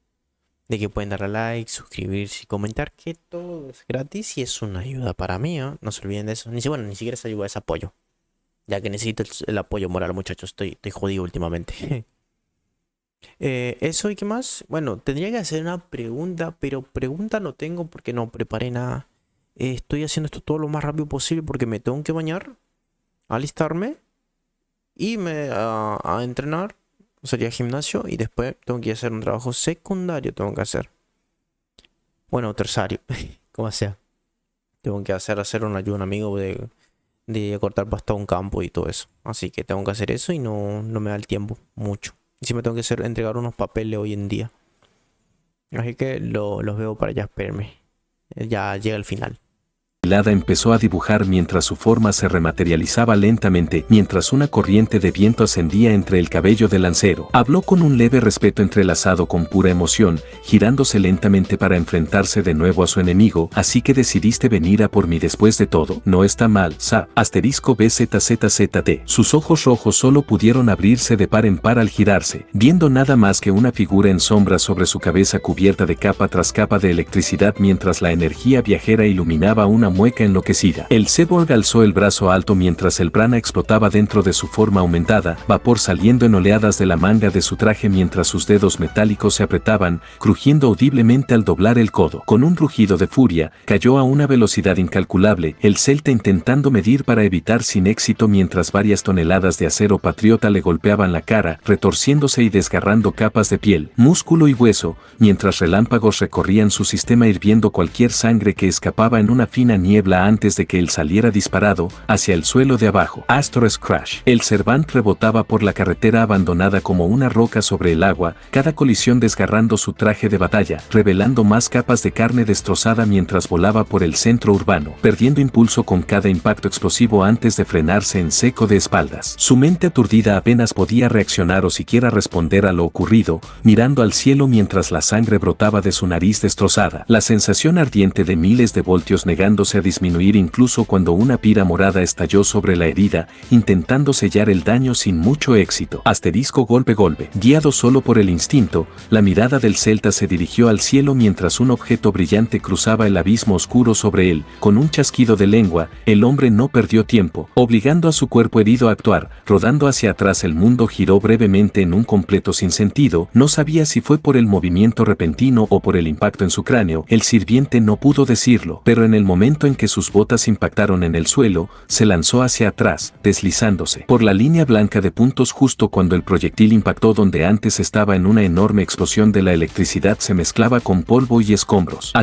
de que pueden darle a like, suscribirse y comentar, que todo es gratis y es una ayuda para mí, ¿eh? No se olviden de eso. Ni siquiera es ayuda, es apoyo. Ya que necesito el apoyo moral, muchachos. Estoy jodido últimamente. Eso y qué más. Bueno, tendría que hacer una pregunta, pero pregunta no tengo porque no preparé nada. Estoy haciendo esto todo lo más rápido posible porque me tengo que bañar, alistarme y a entrenar. Sería gimnasio y después tengo que ir a hacer un trabajo secundario. Tengo que hacer. Bueno, terciario, como sea. Tengo que hacer una ayuda a un amigo de cortar pasto a un campo y todo eso. Así que tengo que hacer eso y no me da el tiempo mucho. Y si me tengo que entregar unos papeles hoy en día. Así que los veo para allá, espérenme. Ya llega el final. Empezó a dibujar mientras su forma se rematerializaba lentamente, mientras una corriente de viento ascendía entre el cabello del lancero. Habló con un leve respeto entrelazado con pura emoción, girándose lentamente para enfrentarse de nuevo a su enemigo. Así que decidiste venir a por mí después de todo. No está mal, Sa. Asterisco BZZZT. Sus ojos rojos solo pudieron abrirse de par en par al girarse, viendo nada más que una figura en sombra sobre su cabeza cubierta de capa tras capa de electricidad mientras la energía viajera iluminaba una mueca enloquecida. El cyborg alzó el brazo alto mientras el prana explotaba dentro de su forma aumentada, vapor saliendo en oleadas de la manga de su traje mientras sus dedos metálicos se apretaban, crujiendo audiblemente al doblar el codo. Con un rugido de furia, cayó a una velocidad incalculable, el celta intentando medir para evitar sin éxito mientras varias toneladas de acero patriota le golpeaban la cara, retorciéndose y desgarrando capas de piel, músculo y hueso, mientras relámpagos recorrían su sistema hirviendo cualquier sangre que escapaba en una fina niebla antes de que él saliera disparado hacia el suelo de abajo. Astor's Crash. El Servant rebotaba por la carretera abandonada como una roca sobre el agua, cada colisión desgarrando su traje de batalla, revelando más capas de carne destrozada mientras volaba por el centro urbano, perdiendo impulso con cada impacto explosivo antes de frenarse en seco de espaldas. Su mente aturdida apenas podía reaccionar o siquiera responder a lo ocurrido, mirando al cielo mientras la sangre brotaba de su nariz destrozada. La sensación ardiente de miles de voltios negándose negándose a disminuir incluso cuando una pira morada estalló sobre la herida, intentando sellar el daño sin mucho éxito. Golpe. Guiado solo por el instinto, la mirada del celta se dirigió al cielo mientras un objeto brillante cruzaba el abismo oscuro sobre él. Con un chasquido de lengua, el hombre no perdió tiempo, obligando a su cuerpo herido a actuar. Rodando hacia atrás, el mundo giró brevemente en un completo sinsentido. No sabía si fue por el movimiento repentino o por el impacto en su cráneo. El sirviente no pudo decirlo, pero en el momento en que sus botas impactaron en el suelo, se lanzó hacia atrás, deslizándose por la línea blanca de puntos justo cuando el proyectil impactó donde antes estaba. En una enorme explosión de la electricidad se mezclaba con polvo y escombros.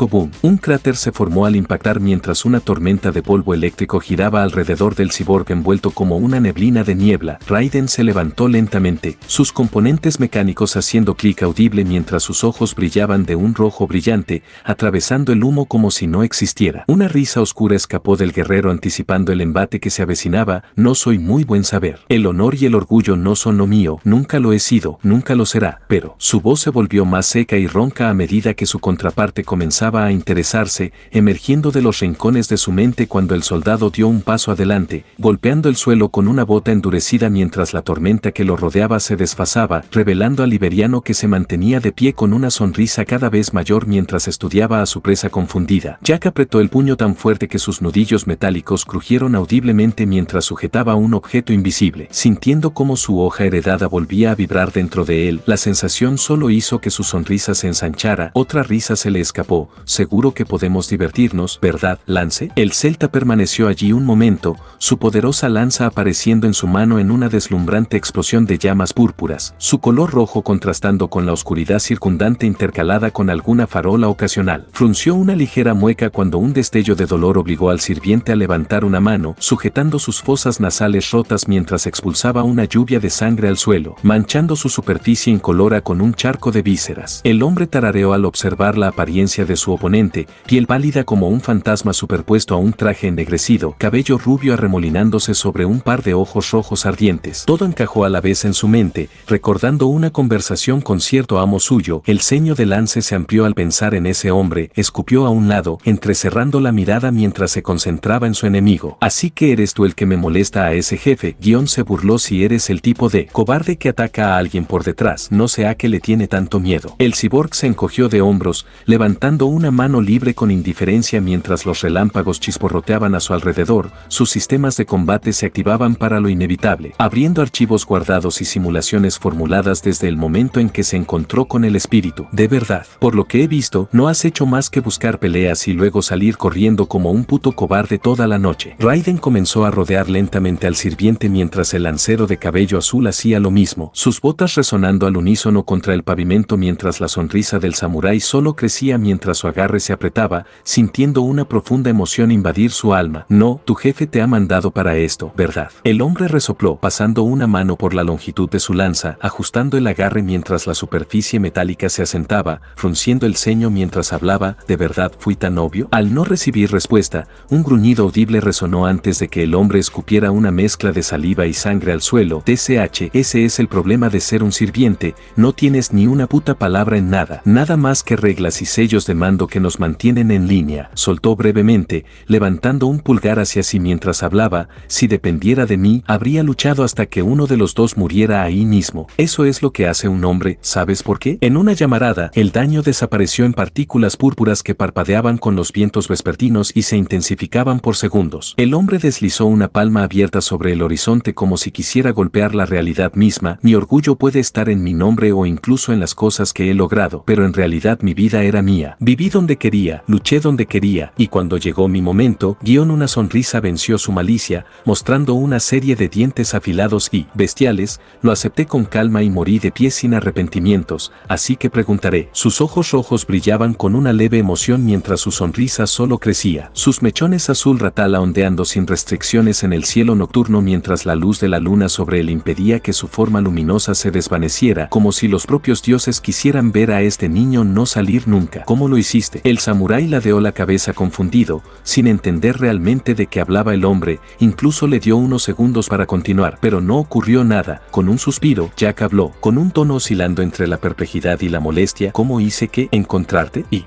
Boom. Un cráter se formó al impactar mientras una tormenta de polvo eléctrico giraba alrededor del cyborg envuelto como una neblina de niebla. Raiden se levantó lentamente, sus componentes mecánicos haciendo clic audible mientras sus ojos brillaban de un rojo brillante, atravesando el humo como si no existiera. Una risa oscura escapó del guerrero anticipando el embate que se avecinaba. No soy muy buen saber. El honor y el orgullo no son lo mío, nunca lo he sido, nunca lo será. Pero su voz se volvió más seca y ronca a medida que su contraparte comenzaba a interesarse, emergiendo de los rincones de su mente cuando el soldado dio un paso adelante, golpeando el suelo con una bota endurecida mientras la tormenta que lo rodeaba se desfasaba, revelando al liberiano que se mantenía de pie con una sonrisa cada vez mayor mientras estudiaba a su presa confundida. Jack apretó el puño tan fuerte que sus nudillos metálicos crujieron audiblemente mientras sujetaba un objeto invisible. Sintiendo cómo su hoja heredada volvía a vibrar dentro de él, la sensación solo hizo que su sonrisa se ensanchara. Otra risa se le escapó. Seguro que podemos divertirnos, ¿verdad, Lance? El celta permaneció allí un momento, su poderosa lanza apareciendo en su mano en una deslumbrante explosión de llamas púrpuras, su color rojo contrastando con la oscuridad circundante intercalada con alguna farola ocasional. Frunció una ligera mueca cuando un destello de dolor obligó al sirviente a levantar una mano, sujetando sus fosas nasales rotas mientras expulsaba una lluvia de sangre al suelo, manchando su superficie incolora con un charco de vísceras. El hombre tarareó al observar la apariencia de su oponente, piel pálida como un fantasma superpuesto a un traje ennegrecido, cabello rubio arremolinándose sobre un par de ojos rojos ardientes. Todo encajó a la vez en su mente, recordando una conversación con cierto amo suyo. El ceño de Lance se amplió al pensar en ese hombre, escupió a un lado, entrecerrando la mirada mientras se concentraba en su enemigo. Así que eres tú el que me molesta a ese jefe. Se burló. Si eres el tipo de cobarde que ataca a alguien por detrás, no sé a qué le tiene tanto miedo. El cyborg se encogió de hombros, levantando una mano libre con indiferencia mientras los relámpagos chisporroteaban a su alrededor. Sus sistemas de combate se activaban para lo inevitable, abriendo archivos guardados y simulaciones formuladas desde el momento en que se encontró con el espíritu. De verdad, por lo que he visto, no has hecho más que buscar peleas y luego salir corriendo como un puto cobarde toda la noche. Raiden comenzó a rodear lentamente al sirviente mientras el lancero de cabello azul hacía lo mismo, sus botas resonando al unísono contra el pavimento mientras la sonrisa del samurái solo crecía mientras su agarre se apretaba, sintiendo una profunda emoción invadir su alma. No, tu jefe te ha mandado para esto, ¿verdad? El hombre resopló, pasando una mano por la longitud de su lanza, ajustando el agarre mientras la superficie metálica se asentaba, frunciendo el ceño mientras hablaba. ¿De verdad fui tan obvio? Al no recibir respuesta, un gruñido audible resonó antes de que el hombre escupiera una mezcla de saliva y sangre al suelo. TCH, ese es el problema de ser un sirviente, no tienes ni una puta palabra en nada, nada más que reglas y sellos de mando que nos mantienen en línea, soltó brevemente, levantando un pulgar hacia sí mientras hablaba. Si dependiera de mí, habría luchado hasta que uno de los dos muriera ahí mismo. Eso es lo que hace un hombre, ¿sabes por qué? En una llamarada, el daño desapareció en partículas púrpuras que parpadeaban con los vientos vespertinos y se intensificaban por segundos. El hombre deslizó una palma abierta sobre el horizonte como si quisiera golpear la realidad misma. Mi orgullo puede estar en mi nombre o incluso en las cosas que he logrado, pero en realidad mi vida era mía. Viví donde quería, luché donde quería, y cuando llegó mi momento, una sonrisa venció su malicia, mostrando una serie de dientes afilados y bestiales. Lo acepté con calma y morí de pie sin arrepentimientos, así que preguntaré. Sus ojos rojos brillaban con una leve emoción mientras su sonrisa solo crecía. Sus mechones azul ratala ondeando sin restricciones en el cielo nocturno mientras la luz de la luna sobre él impedía que su forma luminosa se desvaneciera, como si los propios dioses quisieran ver a este niño no salir nunca. ¿Cómo lo hiciste? El samurái ladeó la cabeza confundido, sin entender realmente de qué hablaba el hombre. Incluso le dio unos segundos para continuar, pero no ocurrió nada. Con un suspiro, Jack habló, con un tono oscilando entre la perplejidad y la molestia. ¿Cómo hice que encontrarte? Y,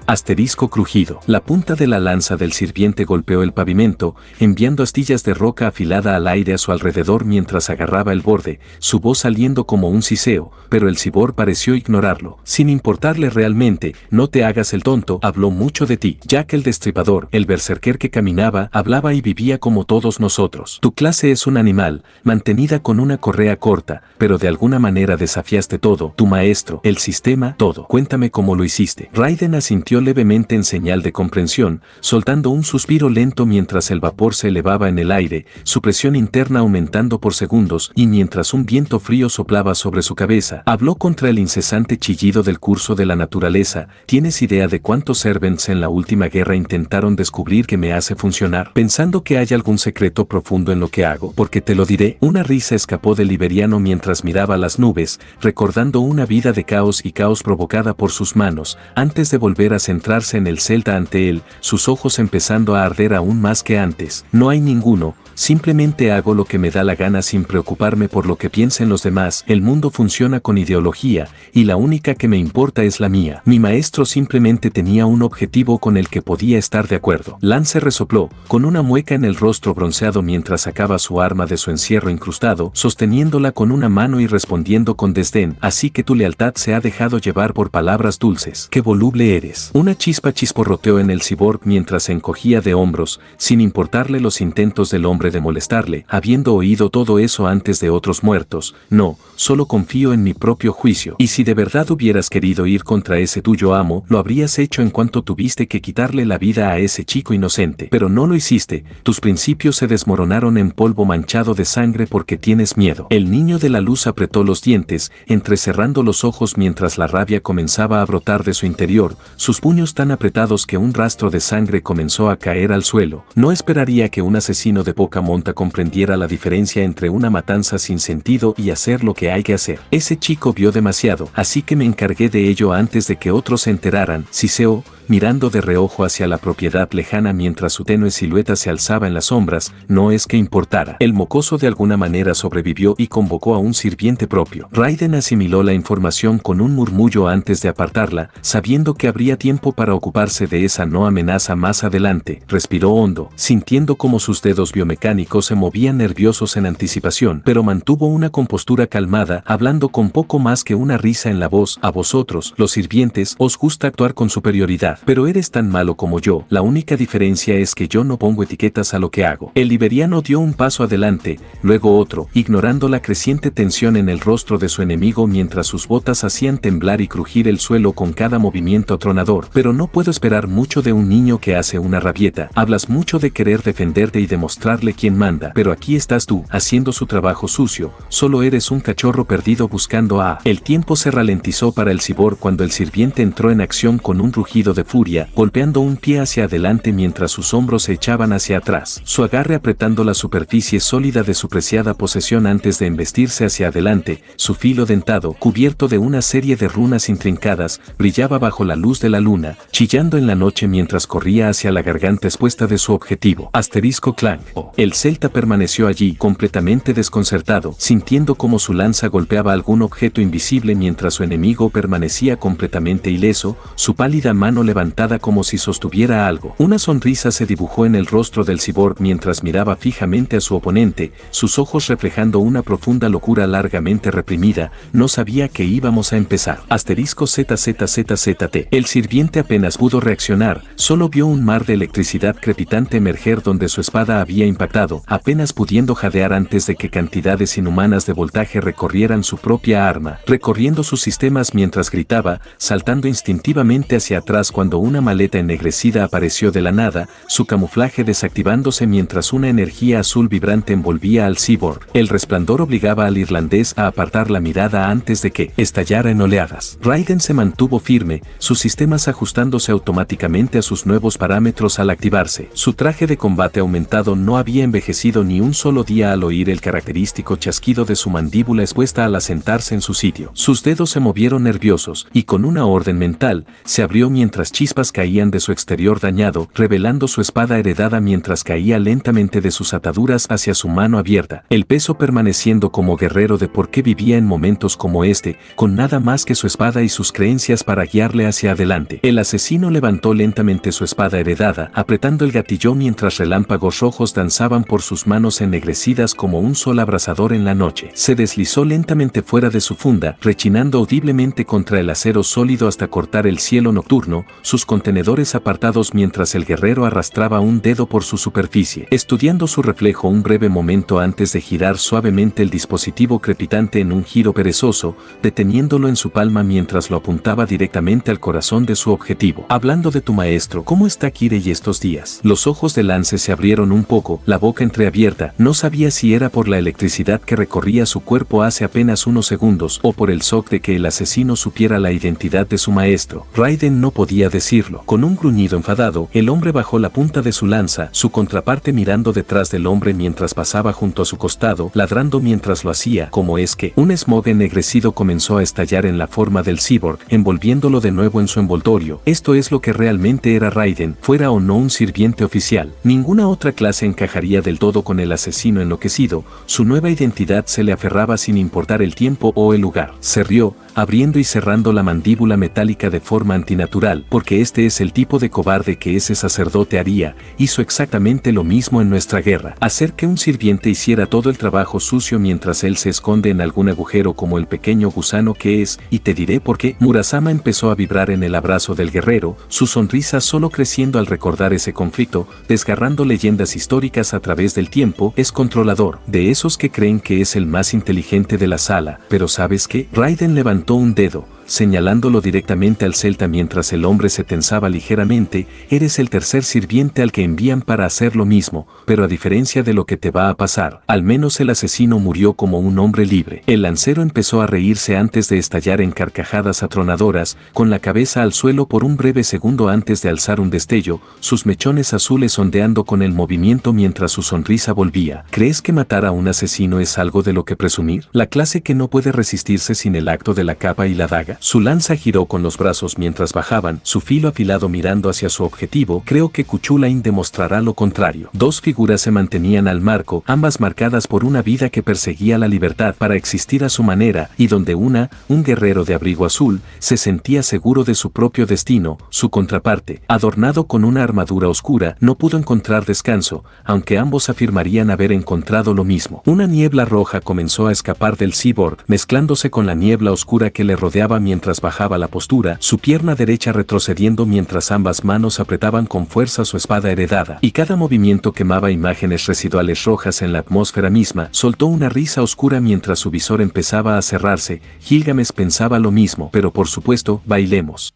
*crujido. La punta de la lanza del sirviente golpeó el pavimento, enviando astillas de roca afilada al aire a su alrededor mientras agarraba el borde, su voz saliendo como un siseo, pero el cibor pareció ignorarlo. Sin importarle realmente, no te hagas el tonto, habló mucho de ti. Jack el Destripador, el berserker que caminaba, hablaba y vivía como todos nosotros. Tu clase es un animal, mantenida con una correa corta, pero de alguna manera desafiaste todo, tu maestro, el sistema, todo. Cuéntame cómo lo hiciste. Raiden asintió levemente en señal de comprensión, soltando un suspiro lento mientras el vapor se elevaba en el aire, su presión interna aumentando por segundos, y mientras un viento frío soplaba sobre su cabeza, habló contra el incesante chillido del curso de la naturaleza. ¿Tienes idea de cuántos servants en la última guerra intentaron descubrir que me hace funcionar? Pensando que hay algún secreto profundo en lo que hago, porque te lo diré. Una risa escapó del liberiano mientras miraba las nubes, recordando una vida de caos y caos provocada por sus manos, antes de volver a centrarse en el celta ante él, sus ojos empezando a arder aún más que antes. No hay ninguno. Simplemente hago lo que me da la gana sin preocuparme por lo que piensen los demás. El mundo funciona con ideología, y la única que me importa es la mía. Mi maestro simplemente tenía un objetivo con el que podía estar de acuerdo. Lance resopló, con una mueca en el rostro bronceado mientras sacaba su arma de su encierro incrustado, sosteniéndola con una mano y respondiendo con desdén. Así que tu lealtad se ha dejado llevar por palabras dulces. ¡Qué voluble eres! Una chispa chisporroteó en el cyborg mientras se encogía de hombros, sin importarle los intentos del hombre de molestarle, habiendo oído todo eso antes de otros muertos. No, solo confío en mi propio juicio. Y si de verdad hubieras querido ir contra ese tuyo amo, lo habrías hecho en cuanto tuviste que quitarle la vida a ese chico inocente. Pero no lo hiciste, tus principios se desmoronaron en polvo manchado de sangre porque tienes miedo. El niño de la luz apretó los dientes, entrecerrando los ojos mientras la rabia comenzaba a brotar de su interior, sus puños tan apretados que un rastro de sangre comenzó a caer al suelo. No esperaría que un asesino de poca monta comprendiera la diferencia entre una matanza sin sentido y hacer lo que hay que hacer. Ese chico vio demasiado, así que me encargué de ello antes de que otros se enteraran, siseó, mirando de reojo hacia la propiedad lejana mientras su tenue silueta se alzaba en las sombras. No es que importara. El mocoso de alguna manera sobrevivió y convocó a un sirviente propio. Raiden asimiló la información con un murmullo antes de apartarla, sabiendo que habría tiempo para ocuparse de esa no amenaza más adelante. Respiró hondo, sintiendo como sus dedos biomecánicos se movían nerviosos en anticipación, pero mantuvo una compostura calmada, hablando con poco más que una risa en la voz. A vosotros, los sirvientes, os gusta actuar con superioridad. Pero eres tan malo como yo, la única diferencia es que yo no pongo etiquetas a lo que hago. El liberiano dio un paso adelante, luego otro, ignorando la creciente tensión en el rostro de su enemigo mientras sus botas hacían temblar y crujir el suelo con cada movimiento atronador. Pero no puedo esperar mucho de un niño que hace una rabieta. Hablas mucho de querer defenderte y demostrarle quién manda, pero aquí estás tú, haciendo su trabajo sucio. Solo eres un cachorro perdido buscando a... El tiempo se ralentizó para el cyborg cuando el sirviente entró en acción con un rugido de furia, golpeando un pie hacia adelante mientras sus hombros se echaban hacia atrás, su agarre apretando la superficie sólida de su preciada posesión antes de embestirse hacia adelante. Su filo dentado, cubierto de una serie de runas intrincadas, brillaba bajo la luz de la luna, chillando en la noche mientras corría hacia la garganta expuesta de su objetivo. Asterisco clank. El celta permaneció allí, completamente desconcertado, sintiendo como su lanza golpeaba algún objeto invisible mientras su enemigo permanecía completamente ileso, su pálida mano levantada como si sostuviera algo. Una sonrisa se dibujó en el rostro del cyborg mientras miraba fijamente a su oponente, sus ojos reflejando una profunda locura largamente reprimida. No sabía que íbamos a empezar. Asterisco ZZZZT. El sirviente apenas pudo reaccionar, solo vio un mar de electricidad crepitante emerger donde su espada había impactado, apenas pudiendo jadear antes de que cantidades inhumanas de voltaje recorrieran su propia arma, recorriendo sus sistemas mientras gritaba, saltando instintivamente hacia atrás cuando una maleta ennegrecida apareció de la nada, su camuflaje desactivándose mientras una energía azul vibrante envolvía al cyborg. El resplandor obligaba al irlandés a apartar la mirada antes de que estallara en oleadas. Raiden se mantuvo firme, sus sistemas ajustándose automáticamente a sus nuevos parámetros al activarse. Su traje de combate aumentado no había envejecido ni un solo día al oír el característico chasquido de su mandíbula expuesta al asentarse en su sitio. Sus dedos se movieron nerviosos, y con una orden mental, se abrió mientras Las chispas caían de su exterior dañado, revelando su espada heredada mientras caía lentamente de sus ataduras hacia su mano abierta, el peso permaneciendo como guerrero de por qué vivía en momentos como este, con nada más que su espada y sus creencias para guiarle hacia adelante. El asesino levantó lentamente su espada heredada, apretando el gatillo mientras relámpagos rojos danzaban por sus manos ennegrecidas como un sol abrasador en la noche. Se deslizó lentamente fuera de su funda, rechinando audiblemente contra el acero sólido hasta cortar el cielo nocturno, sus contenedores apartados mientras el guerrero arrastraba un dedo por su superficie, estudiando su reflejo un breve momento antes de girar suavemente el dispositivo crepitante en un giro perezoso, deteniéndolo en su palma mientras lo apuntaba directamente al corazón de su objetivo. Hablando de tu maestro, ¿cómo está Kirei estos días? Los ojos de Lance se abrieron un poco, la boca entreabierta, no sabía si era por la electricidad que recorría su cuerpo hace apenas unos segundos o por el shock de que el asesino supiera la identidad de su maestro. Raiden no podía decirlo. Con un gruñido enfadado, el hombre bajó la punta de su lanza, su contraparte mirando detrás del hombre mientras pasaba junto a su costado, ladrando mientras lo hacía. ¿Cómo es que? Un smog ennegrecido comenzó a estallar en la forma del cyborg, envolviéndolo de nuevo en su envoltorio. Esto es lo que realmente era Raiden, fuera o no un sirviente oficial. Ninguna otra clase encajaría del todo con el asesino enloquecido, su nueva identidad se le aferraba sin importar el tiempo o el lugar. Se rió, abriendo y cerrando la mandíbula metálica de forma antinatural, porque este es el tipo de cobarde que ese sacerdote haría, hizo exactamente lo mismo en nuestra guerra. Hacer que un sirviente hiciera todo el trabajo sucio mientras él se esconde en algún agujero como el pequeño gusano que es, y te diré por qué. Murasama empezó a vibrar en el abrazo del guerrero, su sonrisa solo creciendo al recordar ese conflicto, desgarrando leyendas históricas a través del tiempo. Es controlador, de esos que creen que es el más inteligente de la sala, pero ¿sabes qué? Raiden levantó un dedo, señalándolo directamente al celta mientras el hombre se tensaba ligeramente. Eres el tercer sirviente al que envían para hacer lo mismo, pero a diferencia de lo que te va a pasar, al menos el asesino murió como un hombre libre. El lancero empezó a reírse antes de estallar en carcajadas atronadoras, con la cabeza al suelo por un breve segundo antes de alzar un destello, sus mechones azules ondeando con el movimiento mientras su sonrisa volvía. ¿Crees que matar a un asesino es algo de lo que presumir? La clase que no puede resistirse sin el acto de la capa y la daga. Su lanza giró con los brazos mientras bajaban, su filo afilado mirando hacia su objetivo. Creo que Kuchulain demostrará lo contrario. Dos figuras se mantenían al marco, ambas marcadas por una vida que perseguía la libertad para existir a su manera, y donde un guerrero de abrigo azul, se sentía seguro de su propio destino. Su contraparte, adornado con una armadura oscura, no pudo encontrar descanso, aunque ambos afirmarían haber encontrado lo mismo. Una niebla roja comenzó a escapar del cyborg, mezclándose con la niebla oscura que le rodeaba mientras bajaba la postura, su pierna derecha retrocediendo mientras ambas manos apretaban con fuerza su espada heredada, y cada movimiento quemaba imágenes residuales rojas en la atmósfera misma. Soltó una risa oscura mientras su visor empezaba a cerrarse. Gilgamesh pensaba lo mismo, pero por supuesto, bailemos.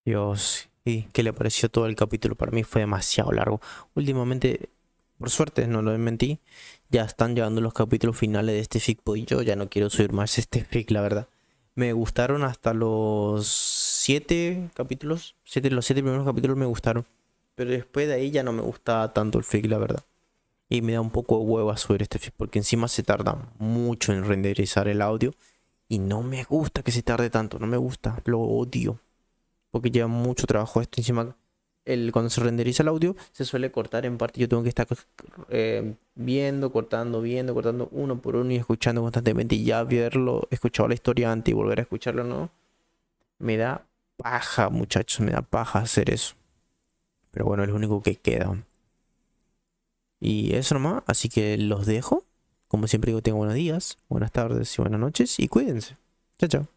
Dios, ¿y qué le pareció todo el capítulo? Para mí fue demasiado largo. Últimamente, por suerte, no lo mentí, ya están llegando los capítulos finales de este fic, pues yo ya no quiero subir más este fic, la verdad. Me gustaron hasta los 7 capítulos, los 7 primeros capítulos me gustaron, pero después de ahí ya no me gustaba tanto el fic, la verdad. Y me da un poco de hueva subir este fic, porque encima se tarda mucho en renderizar el audio, y no me gusta que se tarde tanto, no me gusta, lo odio. Porque lleva mucho trabajo esto. Encima, cuando se renderiza el audio, se suele cortar en parte. Yo tengo que estar viendo, cortando uno por uno y escuchando constantemente. Y ya haberlo escuchado la historia antes y volver a escucharlo, ¿no? Me da paja, muchachos. Me da paja hacer eso. Pero bueno, es lo único que queda. Y eso nomás. Así que los dejo. Como siempre digo, tengan buenos días, buenas tardes y buenas noches. Y cuídense. Chao, chao.